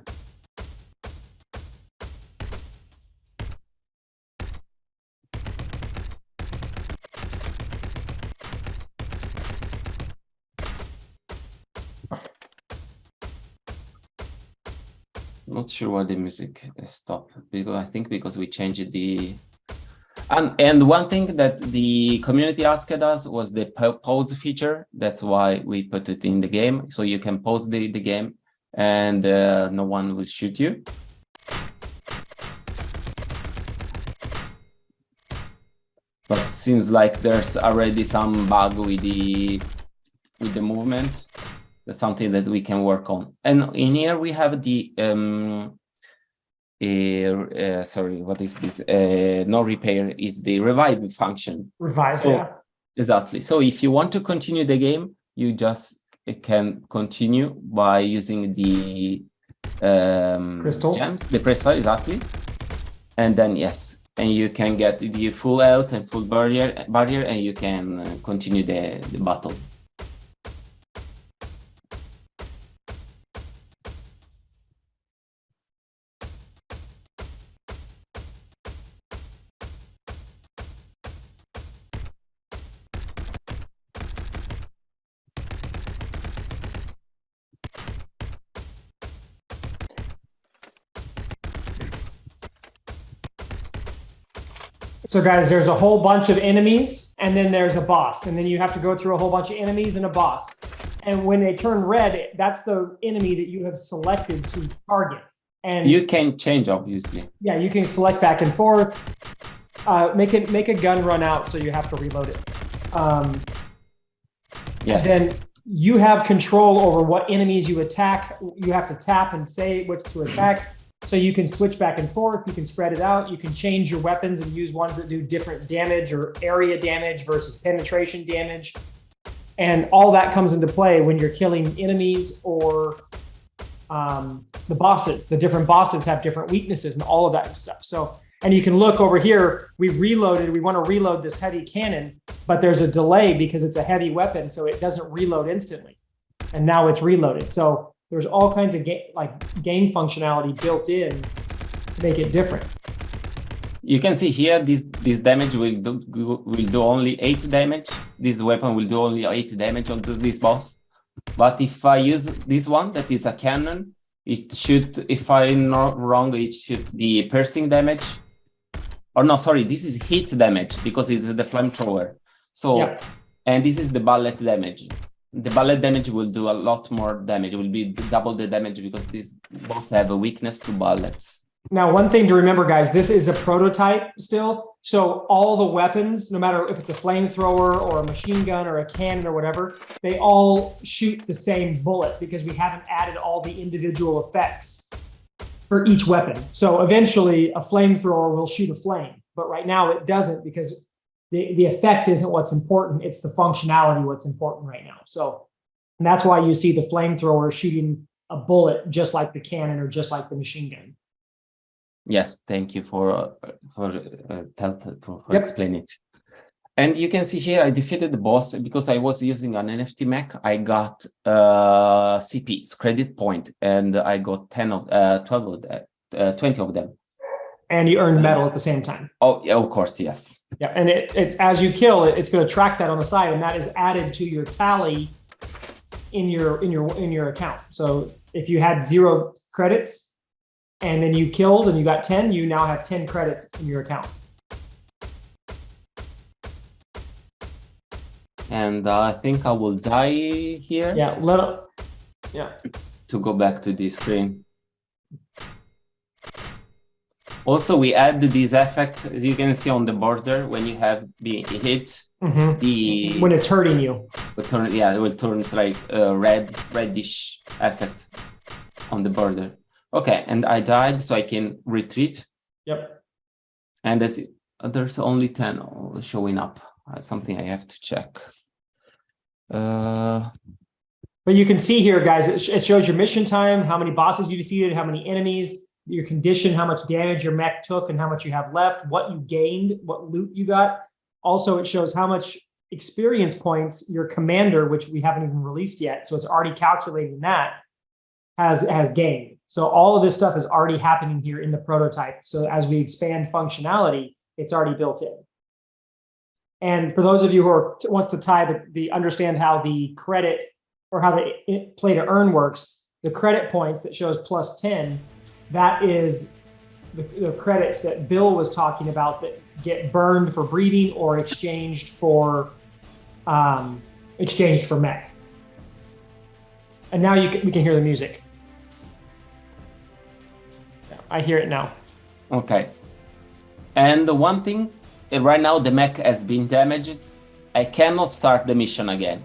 Not sure why the music stopped, because I think because we changed the. And one thing that the community asked us was the pause feature. That's why we put it in the game. So you can pause the game and no one will shoot you. But it seems like there's already some bug with the movement. That's something that we can work on. And in here we have the sorry, what is this? No repair is the revive function. Revive, so, yeah. Exactly. So if you want to continue the game, you just can continue by using the Crystal gems, the crystal, exactly. And then yes, and you can get the full health and full barrier, and you can continue the battle. So guys, there's a whole bunch of enemies and then there's a boss, and then you have to go through a whole bunch of enemies and a boss. And when they turn red, that's the enemy that you have selected to target. And you can change, obviously. Yeah, you can select back and forth. Make a gun run out, so you have to reload it. Yes. Then you have control over what enemies you attack. You have to tap and say which to attack. So you can switch back and forth. You can spread it out. You can change your weapons and use ones that do different damage or area damage versus penetration damage. And all that comes into play when you're killing enemies or the bosses. The different bosses have different weaknesses and all of that stuff. So, and you can look over here, we want to reload this heavy cannon, but there's a delay because it's a heavy weapon, so it doesn't reload instantly. And now it's reloaded. So there's all kinds of game functionality built in to make it different. You can see here, this damage will do only 8 damage. This weapon will do only 8 damage onto this boss. But if I use this one, that is a cannon, it should, if I'm not wrong, it should the piercing damage. Or no, sorry, this is hit damage because it's the flamethrower. So, yeah. And this is the bullet damage. The bullet damage will do a lot more damage. It will be double the damage because these boss have a weakness to bullets. Now, one thing to remember, guys, this is a prototype still. So all the weapons, no matter if it's a flamethrower or a machine gun or a cannon or whatever, they all shoot the same bullet because we haven't added all the individual effects for each weapon. So eventually a flamethrower will shoot a flame, but right now it doesn't because the effect isn't what's important. It's the functionality what's important right now. So, and that's why you see the flamethrower shooting a bullet just like the cannon or just like the machine gun. Yes, thank you for explaining it. And you can see here, I defeated the boss because I was using an NFT mech. I got CPs, credit point, and I got 20 of them. And you earned metal at the same time. Oh, yeah, of course, yes. Yeah, and it as you kill it, it's going to track that on the side, and that is added to your tally in your account. So if you had 0 credits, and then you killed and you got 10, you now have 10 credits in your account. And I think I will die here. Yeah, to go back to the screen. Also, we add these effects, as you can see on the border, when you have been hit, when it's hurting you. It will turn like a reddish effect on the border. Okay, and I died, so I can retreat. Yep. And there's only 10 showing up. Something I have to check. But you can see here, guys, it shows your mission time, how many bosses you defeated, how many enemies, your condition, how much damage your mech took, and how much you have left, what you gained, what loot you got. Also, it shows how much experience points your commander, which we haven't even released yet, so it's already calculating that, has gained. So all of this stuff is already happening here in the prototype. So as we expand functionality, it's already built in. And for those of you who want to understand how the credit or how the play to earn works, the credit points that shows plus 10, that is the credits that Bill was talking about that get burned for breeding or exchanged for mech. And now we can hear the music. I hear it now. Okay. And the one thing, right now the mech has been damaged. I cannot start the mission again.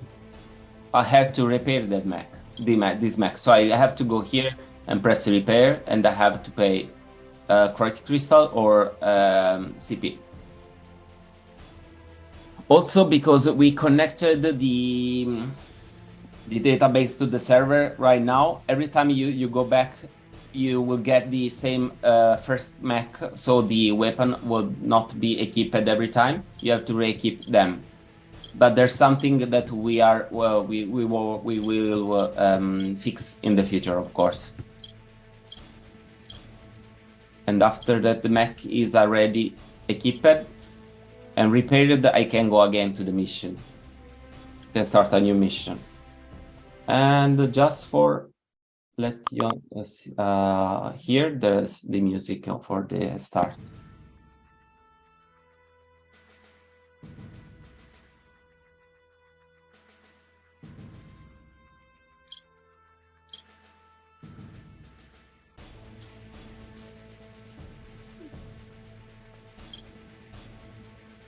I have to repair that mech, this mech. So I have to go here and press repair, and I have to pay credit crystal or CP. Also, because we connected the database to the server right now, every time you go back, you will get the same first mech, so the weapon will not be equipped every time. You have to re-equip them. But there's something that we will fix in the future, of course. And after that, the mech is already equipped and repaired, I can go again to the mission. Can start a new mission. And just for let you hear the music for the start.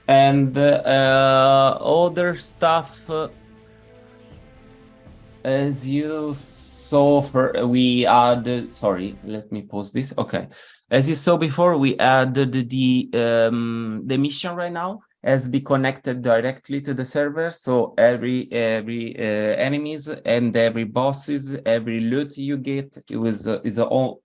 And other stuff, As you saw, we added. Sorry, let me pause this. Okay, as you saw before, we added the mission right now has be connected directly to the server. So every enemies and every bosses, every loot you get, is all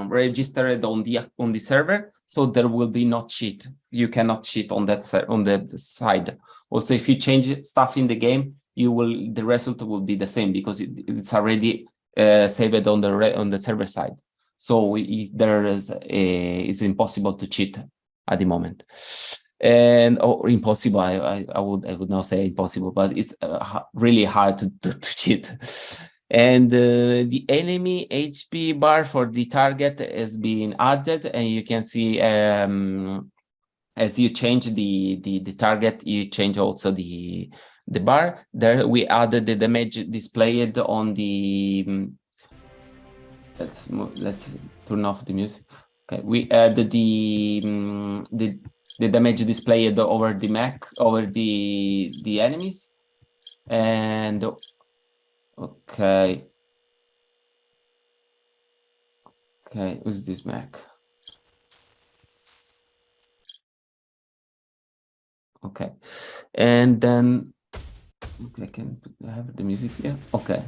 registered on the server. So there will be no cheat. You cannot cheat on that side. Also, if you change stuff in the game, the result will be the same because it's already saved on the server side. So it's impossible to cheat at the moment, or impossible. I would not say impossible, but it's really hard to cheat. And the enemy HP bar for the target has been added, and you can see as you change the target, you change also the bar. There we added the damage displayed on the. Let's turn off the music. Okay, we added the damage displayed over the mech, over the enemies, and okay, who's this mech? Okay, and then I can have the music here. Okay.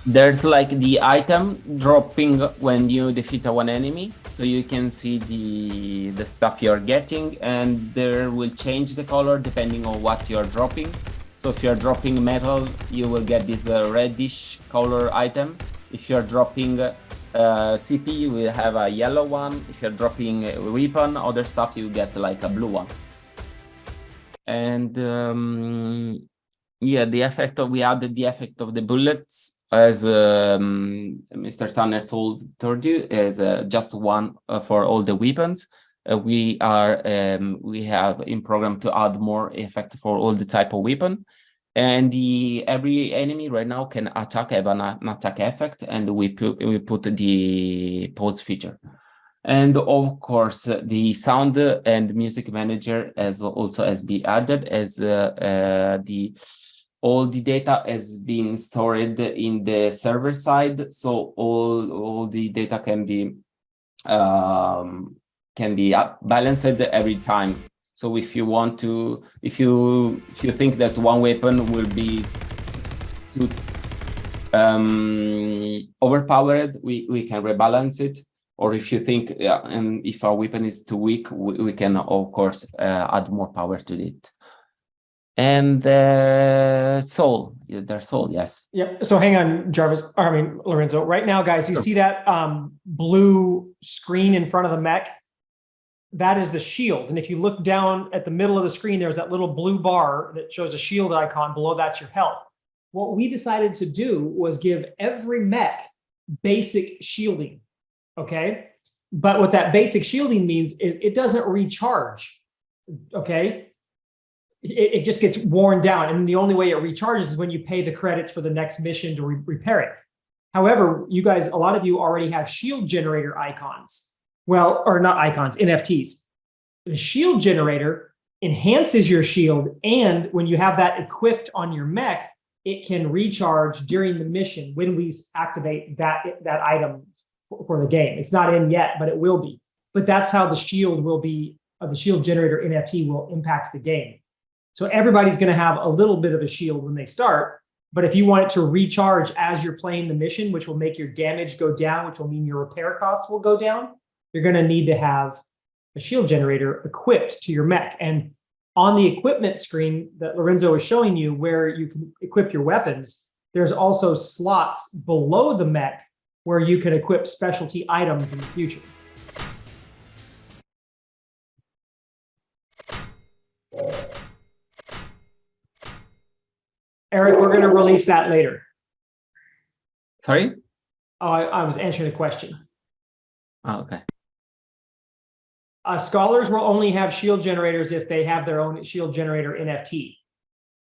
There's like the item dropping when you defeat one enemy, so you can see the stuff you're getting, and there will change the color depending on what you're dropping. So if you're dropping metal, you will get this reddish color item. If you're dropping CP, you will have a yellow one. If you're dropping a weapon, other stuff, you get like a blue one. And yeah, we added the effect of the bullets, as Mr. Tanner told you, is just one for all the weapons. We have in program to add more effect for all the type of weapon, and every enemy right now can have an attack effect, and we put the pause feature. And of course, the sound and music manager has been added, as all the data has been stored in the server side, so all the data can be balanced every time. So if you want to, if you think that one weapon will be too overpowered, we can rebalance it. Or if you think, and if our weapon is too weak, we can of course add more power to it. And soul, their soul, yes. Yeah. So hang on, Lorenzo. Right now, guys, you see that blue screen in front of the mech? That is the shield. And if you look down at the middle of the screen, there's that little blue bar that shows a shield icon. Below that's your health. What we decided to do was give every mech basic shielding. Okay. But what that basic shielding means is it doesn't recharge. Okay. It just gets worn down. And the only way it recharges is when you pay the credits for the next mission to repair it. However, you guys, a lot of you already have shield generator icons. Well, or not icons, NFTs. The shield generator enhances your shield. And when you have that equipped on your mech, it can recharge during the mission when we activate that item for the game. It's not in yet, but it will be. But that's how the shield will be, the shield generator NFT will impact the game. So everybody's going to have a little bit of a shield when they start. But if you want it to recharge as you're playing the mission, which will make your damage go down, which will mean your repair costs will go down, you're going to need to have a shield generator equipped to your mech. And on the equipment screen that Lorenzo is showing you, where you can equip your weapons, there's also slots below the mech where you can equip specialty items in the future. Eric, we're going to release that later. Sorry? Oh, I was answering the question. Oh, okay. Scholars will only have shield generators if they have their own shield generator NFT,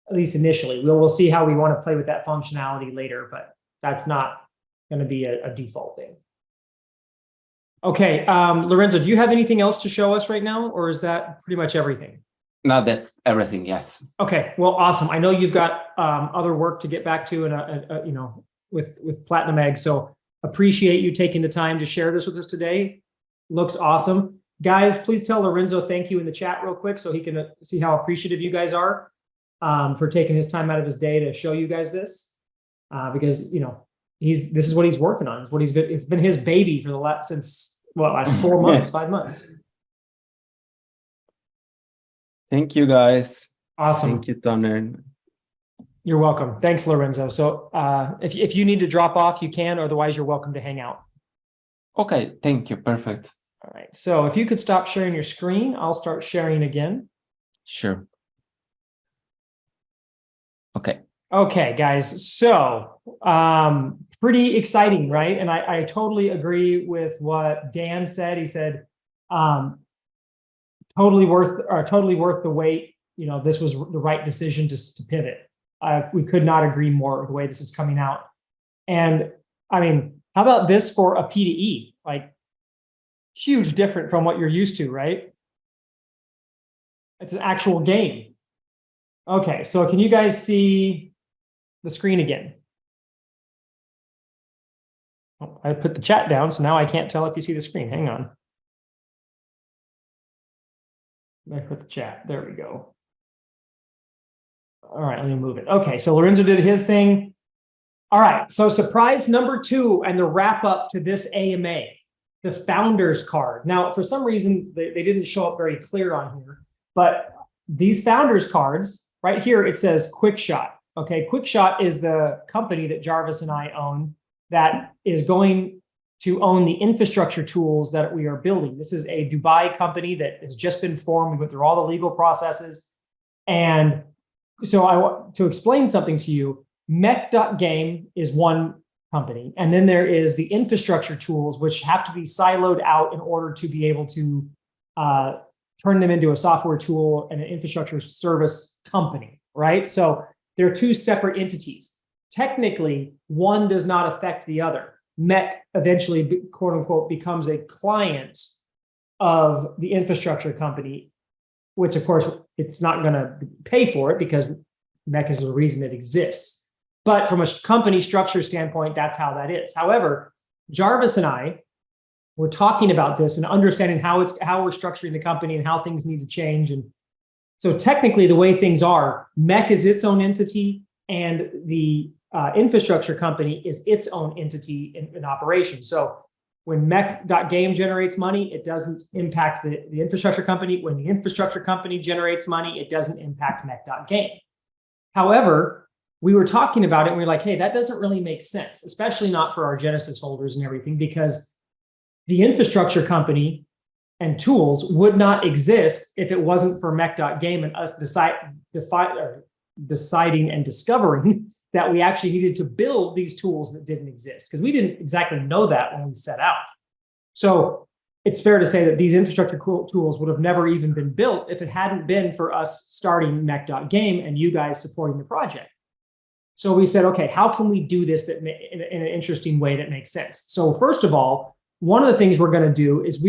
at least initially. We'll see how we want to play with that functionality later, but that's not going to be a default thing. Okay, Lorenzo, do you have anything else to show us right now, or is that pretty much everything? No, that's everything. Yes. Okay, well, awesome. I know you've got other work to get back to, and you know, with Platinum Egg. So appreciate you taking the time to share this with us today. Looks awesome, guys. Please tell Lorenzo thank you in the chat real quick, so he can see how appreciative you guys are for taking his time out of his day to show you guys this, because you know this is what he's working on. It's what it's been his baby for the last 4 months, 5 months. Thank you, guys. Awesome. Thank you, Tanner. You're welcome. Thanks, Lorenzo. So if you need to drop off, you can. Otherwise, you're welcome to hang out. Okay, thank you. Perfect. All right. So if you could stop sharing your screen, I'll start sharing again. Sure. Okay. Okay, guys. So pretty exciting, right? And I totally agree with what Dan said. He said totally worth the wait. You know, this was the right decision to pivot. We could not agree more with the way this is coming out. And I mean, how about this for a P2E? Like, huge different from what you're used to, right? It's an actual game. Okay, so can you guys see the screen again? Oh, I put the chat down, so now I can't tell if you see the screen. Hang on. I put the chat. There we go. All right, let me move it. Okay, so Lorenzo did his thing. All right, so surprise number 2 and the wrap up to this AMA, the founder's card. Now, for some reason, they didn't show up very clear on here, but these founder's cards, right here, it says QuickShot. Okay, QuickShot is the company that Jarvis and I own that is going to own the infrastructure tools that we are building. This is a Dubai company that has just been formed. We went through all the legal processes. And so I want to explain something to you. MECH.GAME is one company. And then there is the infrastructure tools, which have to be siloed out in order to be able to turn them into a software tool and an infrastructure service company, right? So they're 2 separate entities. Technically, one does not affect the other. MECH eventually, quote unquote, becomes a client of the infrastructure company, which of course it's not going to pay for it because MECH is the reason it exists. But from a company structure standpoint, that's how that is. However, Jarvis and I were talking about this and understanding how we're structuring the company and how things need to change. And so technically the way things are, MECH is its own entity and the infrastructure company is its own entity in operation. So when MECH.GAME generates money, it doesn't impact the infrastructure company. When the infrastructure company generates money, it doesn't impact MECH.GAME. However, we were talking about it and we were like, hey, that doesn't really make sense, especially not for our Genesis holders and everything, because the infrastructure company and tools would not exist if it wasn't for MECH.GAME and us deciding and discovering that we actually needed to build these tools that didn't exist, because we didn't exactly know that when we set out. So it's fair to say that these infrastructure tools would have never even been built if it hadn't been for us starting MECH.GAME and you guys supporting the project. So we said, okay, how can we do this in an interesting way that makes sense? So first of all, one of the things we're going to do is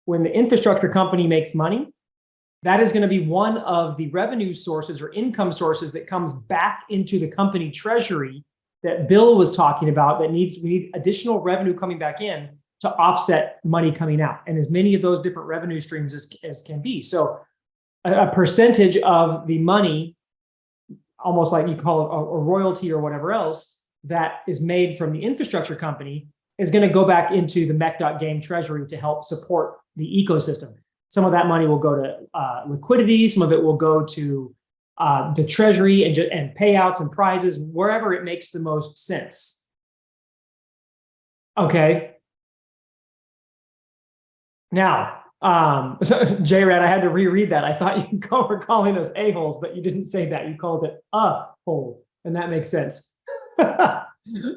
when the infrastructure company makes money, that is going to be one of the revenue sources or income sources that comes back into the company treasury that Bill was talking about, that we need additional revenue coming back in to offset money coming out, and as many of those different revenue streams as can be. So a percentage of the money, almost like you call it a royalty or whatever else, that is made from the infrastructure company is going to go back into the MECH.GAME treasury to help support the ecosystem. Some of that money will go to liquidity. Some of it will go to the treasury and payouts and prizes, wherever it makes the most sense. Okay. Now, J-Rad, I had to reread that. I thought you were calling us a-holes, but you didn't say that. You called it a hole, and that makes sense. I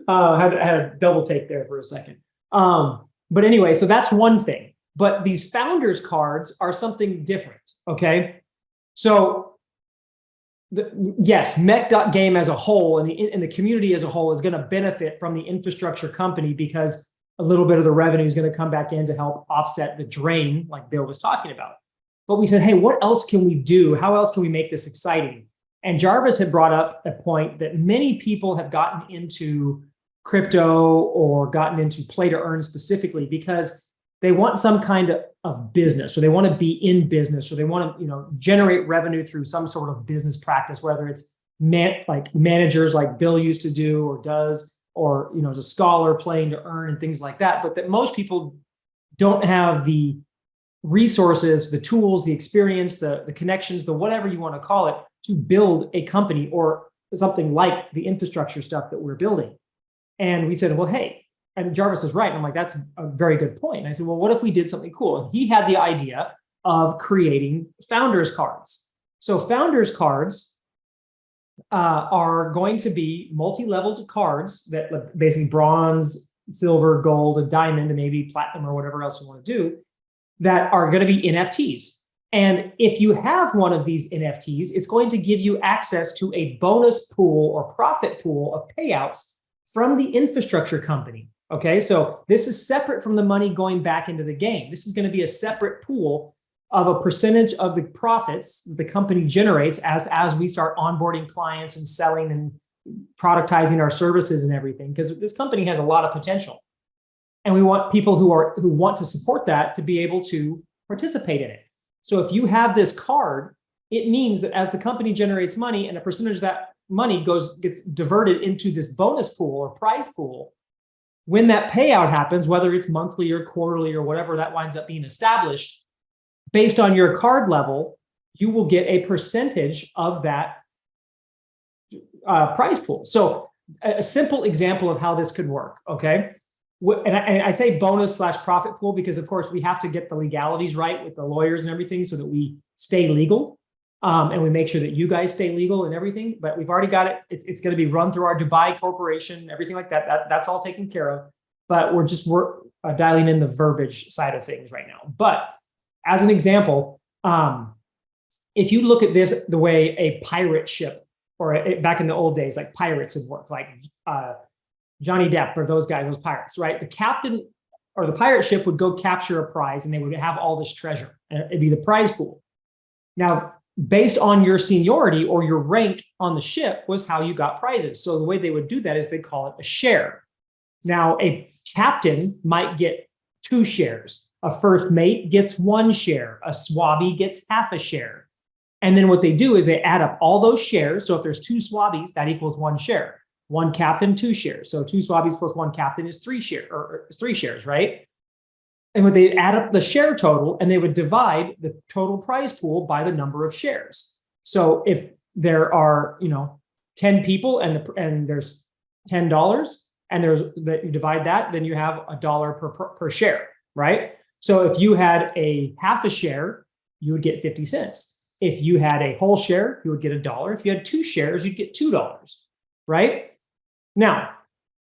had a double take there for a second. But anyway, so that's one thing. But these founders cards are something different, okay? So yes, MECH.GAME as a whole and the community as a whole is going to benefit from the infrastructure company, because a little bit of the revenue is going to come back in to help offset the drain, like Bill was talking about. But we said, hey, what else can we do? How else can we make this exciting? And Jarvis had brought up a point that many people have gotten into crypto or gotten into play to earn specifically because they want some kind of business, or they want to be in business, or they want to, generate revenue through some sort of business practice, whether it's like managers like Bill used to do or does, or, as a scholar playing to earn and things like that. But that most people don't have the resources, the tools, the experience, the connections, the whatever you want to call it, to build a company or something like the infrastructure stuff that we're building. And we said, well, hey, and Jarvis is right. And I'm like, that's a very good point. And I said, well, what if we did something cool? And he had the idea of creating founders cards. So founders cards are going to be multi-leveled cards that basically bronze, silver, gold, a diamond, and maybe platinum or whatever else you want to do, that are going to be NFTs. And if you have one of these NFTs, it's going to give you access to a bonus pool or profit pool of payouts from the infrastructure company. Okay, so this is separate from the money going back into the game. This is going to be a separate pool of a percentage of the profits the company generates as we start onboarding clients and selling and productizing our services and everything, because this company has a lot of potential. And we want people who want to support that to be able to participate in it. So if you have this card, it means that as the company generates money and a percentage of that money gets diverted into this bonus pool or prize pool, when that payout happens, whether it's monthly or quarterly or whatever that winds up being established, based on your card level, you will get a percentage of that prize pool. So a simple example of how this could work, okay? And I say bonus / profit pool because, of course, we have to get the legalities right with the lawyers and everything so that we stay legal, and we make sure that you guys stay legal and everything. But we've already got it. It's going to be run through our Dubai corporation, everything like that. That's all taken care of. But we're dialing in the verbiage side of things right now. But as an example, if you look at this the way a pirate ship, or back in the old days, like pirates would work, like Johnny Depp or those guys, those pirates, right? The captain or the pirate ship would go capture a prize and they would have all this treasure and it'd be the prize pool. Now, based on your seniority or your rank on the ship was how you got prizes. So the way they would do that is they call it a share. Now, a captain might get 2 shares. A first mate gets 1 share. A swabby gets half a share. And then what they do is they add up all those shares. So if there's 2 swabbies, that equals 1 share. 1 captain, 2 shares. So 2 swabbies plus 1 captain is 3 shares, right? And when they add up the share total and they would divide the total prize pool by the number of shares. So if there are, 10 people and there's $10 and you divide that, then you have $1 per share, right? So if you had a half a share, you would get 50 cents. If you had a whole share, you would get $1. If you had 2 shares, you'd get $2, right? Now,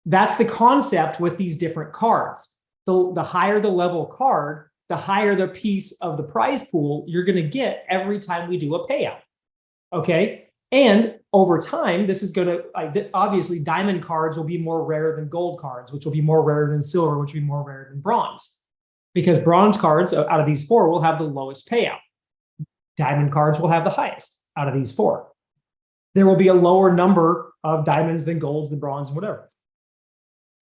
that's the concept with these different cards. The higher the level card, the higher the piece of the prize pool you're going to get every time we do a payout. Okay. And over time, this is going to, obviously, diamond cards will be more rare than gold cards, which will be more rare than silver, which will be more rare than bronze. Because bronze cards out of these 4 will have the lowest payout. Diamond cards will have the highest out of these 4. There will be a lower number of diamonds than golds than bronze and whatever.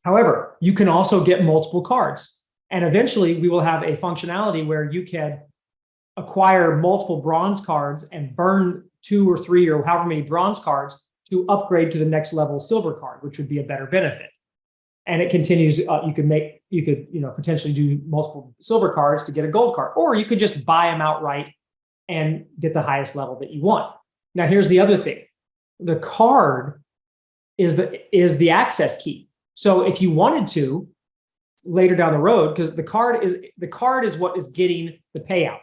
However, you can also get multiple cards. And eventually we will have a functionality where you can acquire multiple bronze cards and burn 2 or 3 or however many bronze cards to upgrade to the next level silver card, which would be a better benefit. And it continues, you could potentially do multiple silver cards to get a gold card, or you could just buy them outright and get the highest level that you want. Now, here's the other thing. The card is the access key. So if you wanted to later down the road, because the card is what is getting the payout.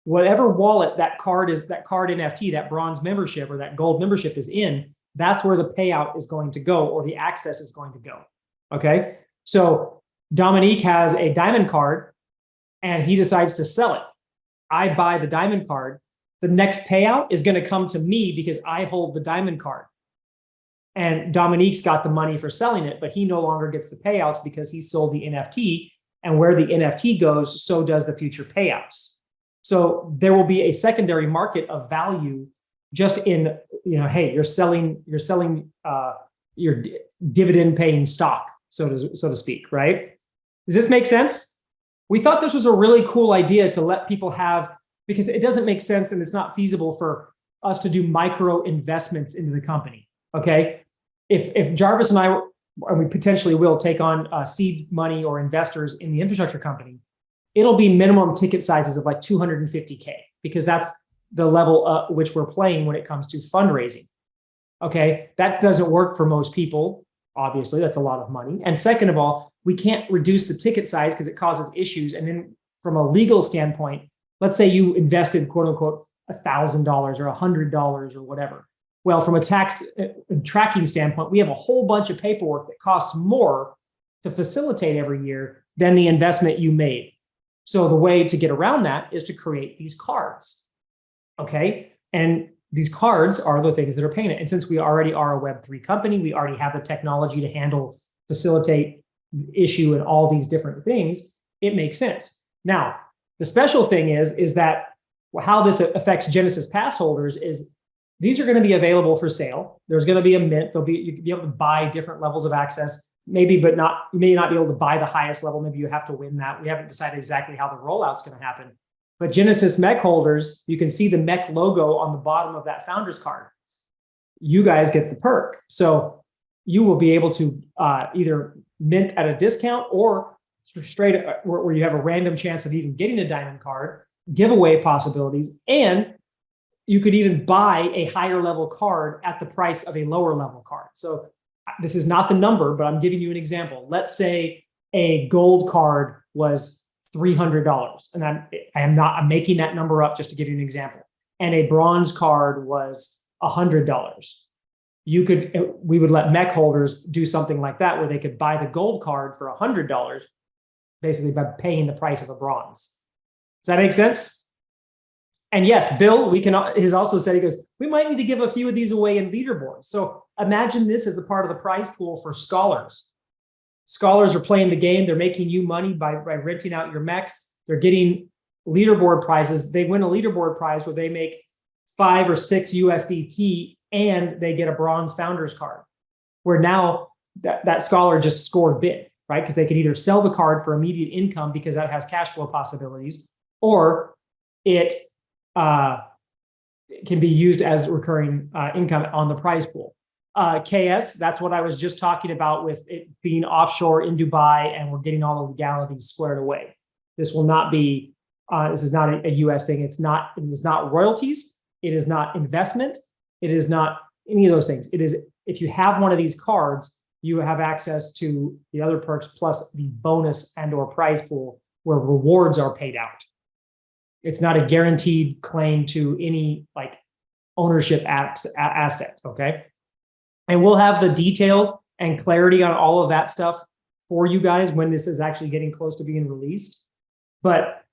Whatever wallet that card NFT, that bronze membership or that gold membership is in, that's where the payout is going to go, or the access is going to go. Okay. So Dominique has a diamond card and he decides to sell it. I buy the diamond card. The next payout is going to come to me because I hold the diamond card. And Dominique's got the money for selling it, but he no longer gets the payouts because he sold the NFT. And where the NFT goes, so does the future payouts. So there will be a secondary market of value just in, hey, you're selling your dividend paying stock, so to speak, right? Does this make sense? We thought this was a really cool idea to let people have, because it doesn't make sense and it's not feasible for us to do micro investments into the company. Okay. If Jarvis and I, and we potentially will take on seed money or investors in the infrastructure company, it'll be minimum ticket sizes of like 250K, because that's the level which we're playing when it comes to fundraising. Okay. That doesn't work for most people. Obviously, that's a lot of money. And second of all, we can't reduce the ticket size because it causes issues. And then from a legal standpoint, let's say you invested, quote unquote, $1,000 or $100 or whatever. Well, from a tax tracking standpoint, we have a whole bunch of paperwork that costs more to facilitate every year than the investment you made. So the way to get around that is to create these cards. Okay. And these cards are the things that are paying it. And since we already are a Web3 company, we already have the technology to handle, facilitate, issue, and all these different things, it makes sense. Now, the special thing is that how this affects Genesis Pass holders is these are going to be available for sale. There's going to be a mint. You can be able to buy different levels of access, maybe, but not, you may not be able to buy the highest level. Maybe you have to win that. We haven't decided exactly how the rollout's going to happen. But Genesis MECH holders, you can see the MECH logo on the bottom of that founder's card. You guys get the perk. So you will be able to either mint at a discount or straight where you have a random chance of even getting a diamond card, giveaway possibilities, and you could even buy a higher level card at the price of a lower level card. So this is not the number, but I'm giving you an example. Let's say a gold card was $300, and I'm making that number up just to give you an example. And a bronze card was $100. We would let MECH holders do something like that, where they could buy the gold card for $100, basically by paying the price of a bronze. Does that make sense? And yes, Bill, has also said, he goes, we might need to give a few of these away in leaderboards. So imagine this as a part of the prize pool for scholars. Scholars are playing the game. They're making you money by renting out your mechs. They're getting leaderboard prizes. They win a leaderboard prize where they make 5 or 6 USDT and they get a bronze founders card, where now that scholar just scored big, right? Because they could either sell the card for immediate income because that has cash flow possibilities, or it can be used as recurring income on the prize pool. KS, that's what I was just talking about with it being offshore in Dubai, and we're getting all the legalities squared away. This will not be, this is not a US thing. It is not royalties. It is not investment. It is not any of those things. It is, if you have one of these cards, you have access to the other perks plus the bonus and or prize pool where rewards are paid out. It's not a guaranteed claim to any like ownership asset, okay? And we'll have the details and clarity on all of that stuff for you guys when this is actually getting close to being released. But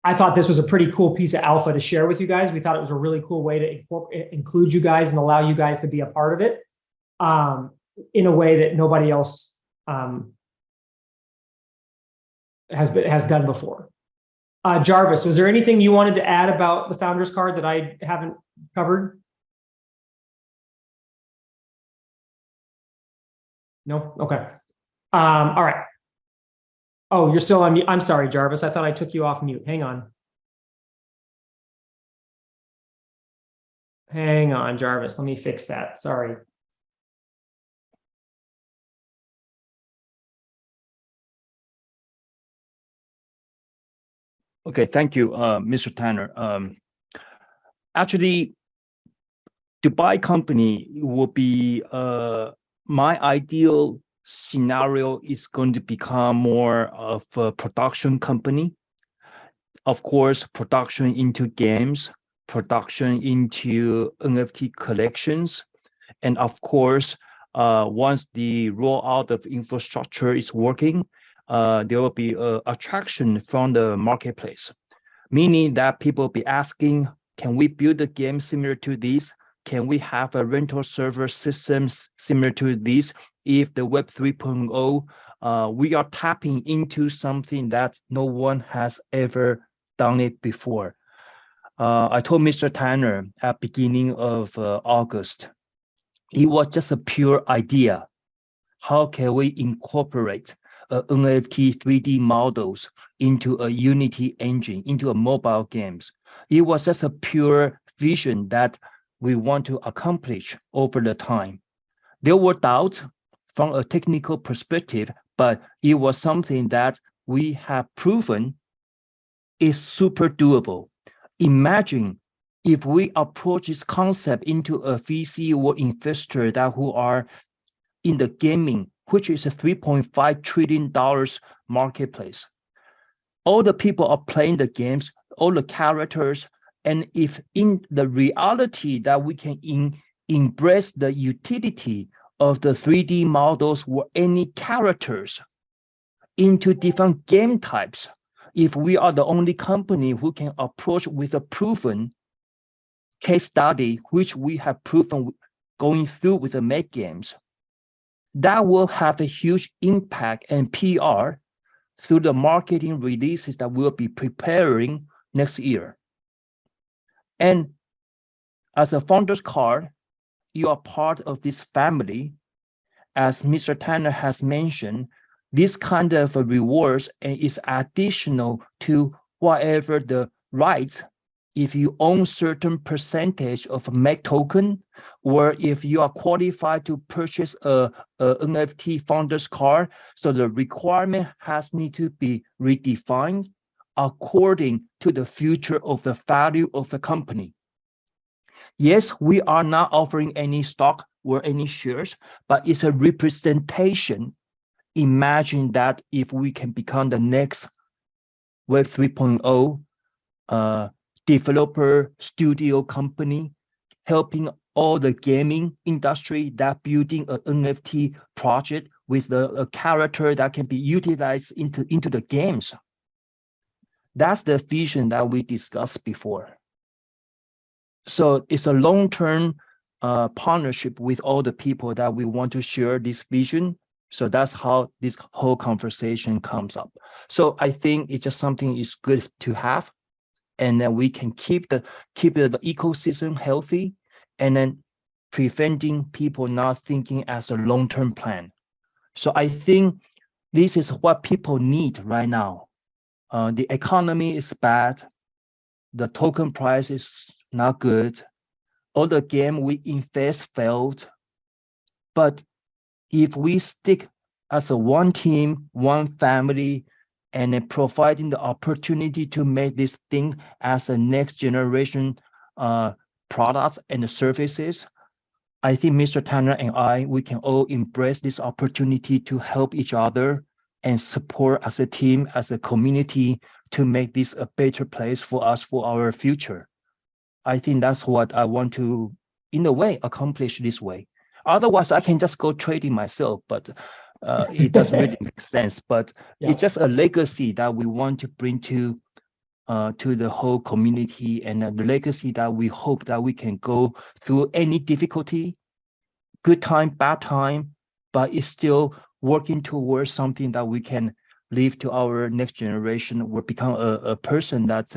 I thought this was a pretty cool piece of alpha to share with you guys. We thought it was a really cool way to include you guys and allow you guys to be a part of it in a way that nobody else has done before. Jarvis, was there anything you wanted to add about the founder's card that I haven't covered? No? Okay. All right. Oh, you're still on mute. I'm sorry, Jarvis. I thought I took you off mute. Hang on. Hang on, Jarvis. Let me fix that. Sorry. Okay, thank you, Mr. Tanner. Actually, Dubai company will be my ideal scenario is going to become more of a production company. Of course, production into games, production into NFT collections, and of course, once the rollout of infrastructure is working, there will be attraction from the marketplace, meaning that people will be asking, can we build a game similar to this? can we have a rental server systems similar to this? If the Web 3.0, we are tapping into something that no one has ever done it before. I told Mr. Tanner at beginning of August, it was just a pure idea. How can we incorporate NFT 3D models into a Unity engine, into a mobile games? It was just a pure vision that we want to accomplish over the time. There were doubts from a technical perspective, but it was something that we have proven is super doable. Imagine if we approach this concept into a VC or investor that who are in the gaming, which is a $3.5 trillion marketplace. All the people are playing the games, all the characters, and if in the reality that we can embrace the utility of the 3D models or any characters into different game types, if we are the only company who can approach with a proven case study, which we have proven going through with the MECH.GAMEs, that will have a huge impact and PR through the marketing releases that we'll be preparing next year. And as a founder's card, you are part of this family. As Mr. Tanner has mentioned, this kind of rewards is additional to whatever the rights. If you own certain percentage of MECH token, or if you are qualified to purchase a NFT founder's card, so the requirement has need to be redefined according to the future of the value of the company. Yes, we are not offering any stock or any shares, but it's a representation. Imagine that if we can become the next Web 3.0 developer studio company, helping all the gaming industry that building an NFT project with a character that can be utilized into the games. That's the vision that we discussed before. So it's a long-term partnership with all the people that we want to share this vision. So that's how this whole conversation comes up. So I think it's just something is good to have, and then we can keep the ecosystem healthy, and then preventing people not thinking as a long-term plan. So I think this is what people need right now. The economy is bad. The token price is not good. All the game we invest failed. But if we stick as a one team, one family, and then providing the opportunity to make this thing as a next generation products and services, I think Mr. Tanner and I, we can all embrace this opportunity to help each other and support as a team, as a community, to make this a better place for us for our future. I think that's what I want to, in a way, accomplish this way. Otherwise, I can just go trading myself, but it doesn't really make sense. But it's just a legacy that we want to bring to the whole community, and the legacy that we hope that we can go through any difficulty, good time, bad time, but it's still working towards something that we can leave to our next generation, or become a person that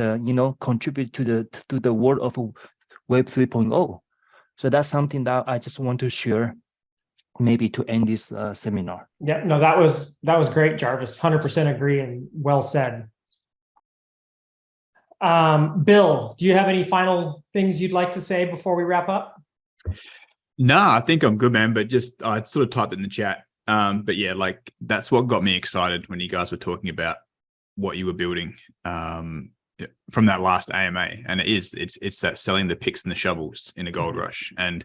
contributes to the world of Web 3.0. So that's something that I just want to share, maybe to end this seminar. Yeah, no, that was great, Jarvis. 100% agree, and well said. Bill, do you have any final things you'd like to say before we wrap up? Nah, I think I'm good, man. But just I sort of typed it in the chat. But yeah, like that's what got me excited when you guys were talking about what you were building from that last AMA. And it's that selling the picks and the shovels in a gold rush. And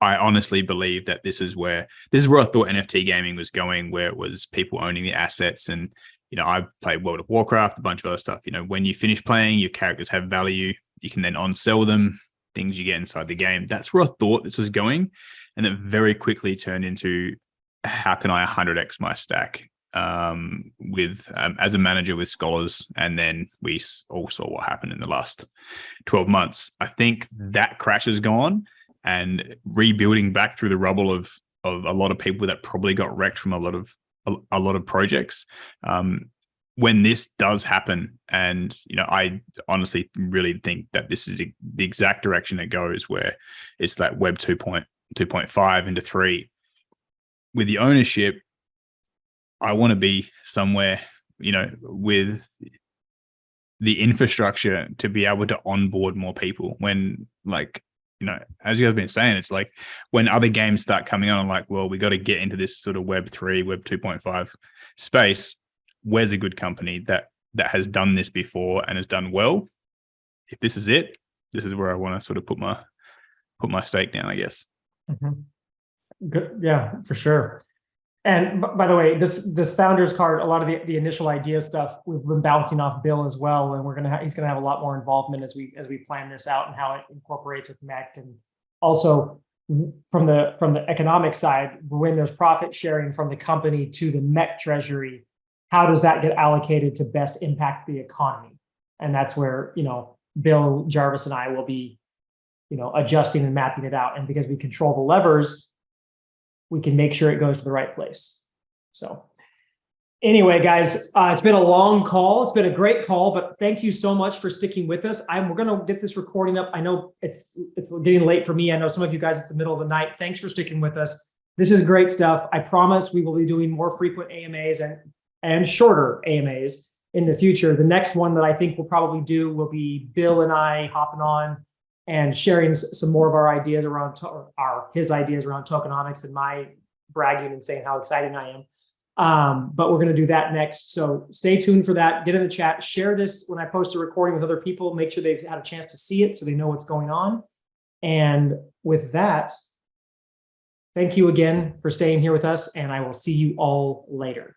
I honestly believe that this is where I thought NFT gaming was going, where it was people owning the assets. And I played World of Warcraft, a bunch of other stuff. When you finish playing, your characters have value. You can then on-sell them, things you get inside the game. That's where I thought this was going. And it very quickly turned into, how can I 100x my stack with as a manager with scholars? And then we all saw what happened in the last 12 months. I think that crash is gone. and rebuilding back through the rubble of a lot of people that probably got wrecked from a lot of projects. When this does happen, and I honestly really think that this is the exact direction it goes, where it's that Web 2.5 into 3 with the ownership. I want to be somewhere, with the infrastructure to be able to onboard more people. When, like, as you guys have been saying, it's like when other games start coming on, I'm like, well, we got to get into this sort of Web 3, Web 2.5 space. Where's a good company that has done this before and has done well? If this is it, this is where I want to sort of put my stake down, I guess. Mm-hmm. Good. Yeah, for sure. And by the way, this founder's card, a lot of the initial idea stuff, we've been bouncing off Bill as well, and he's gonna have a lot more involvement as we plan this out and how it incorporates with MECH, and also from the economic side, when there's profit sharing from the company to the MECH treasury, how does that get allocated to best impact the economy? And that's where, Bill, Jarvis, and I will be, adjusting and mapping it out. And because we control the levers, we can make sure it goes to the right place. So anyway, guys, it's been a long call. It's been a great call, but thank you so much for sticking with us. We're going to get this recording up. I know it's getting late for me. I know some of you guys, it's the middle of the night. Thanks for sticking with us. This is great stuff. I promise we will be doing more frequent AMAs and shorter AMAs in the future. The next one that I think we'll probably do will be Bill and I hopping on and sharing some more of our ideas around his ideas around tokenomics, and my bragging and saying how exciting I am. But we're going to do that next. So stay tuned for that. Get in the chat, share this when I post a recording with other people, make sure they've had a chance to see it so they know what's going on. And with that, thank you again for staying here with us, and I will see you all later.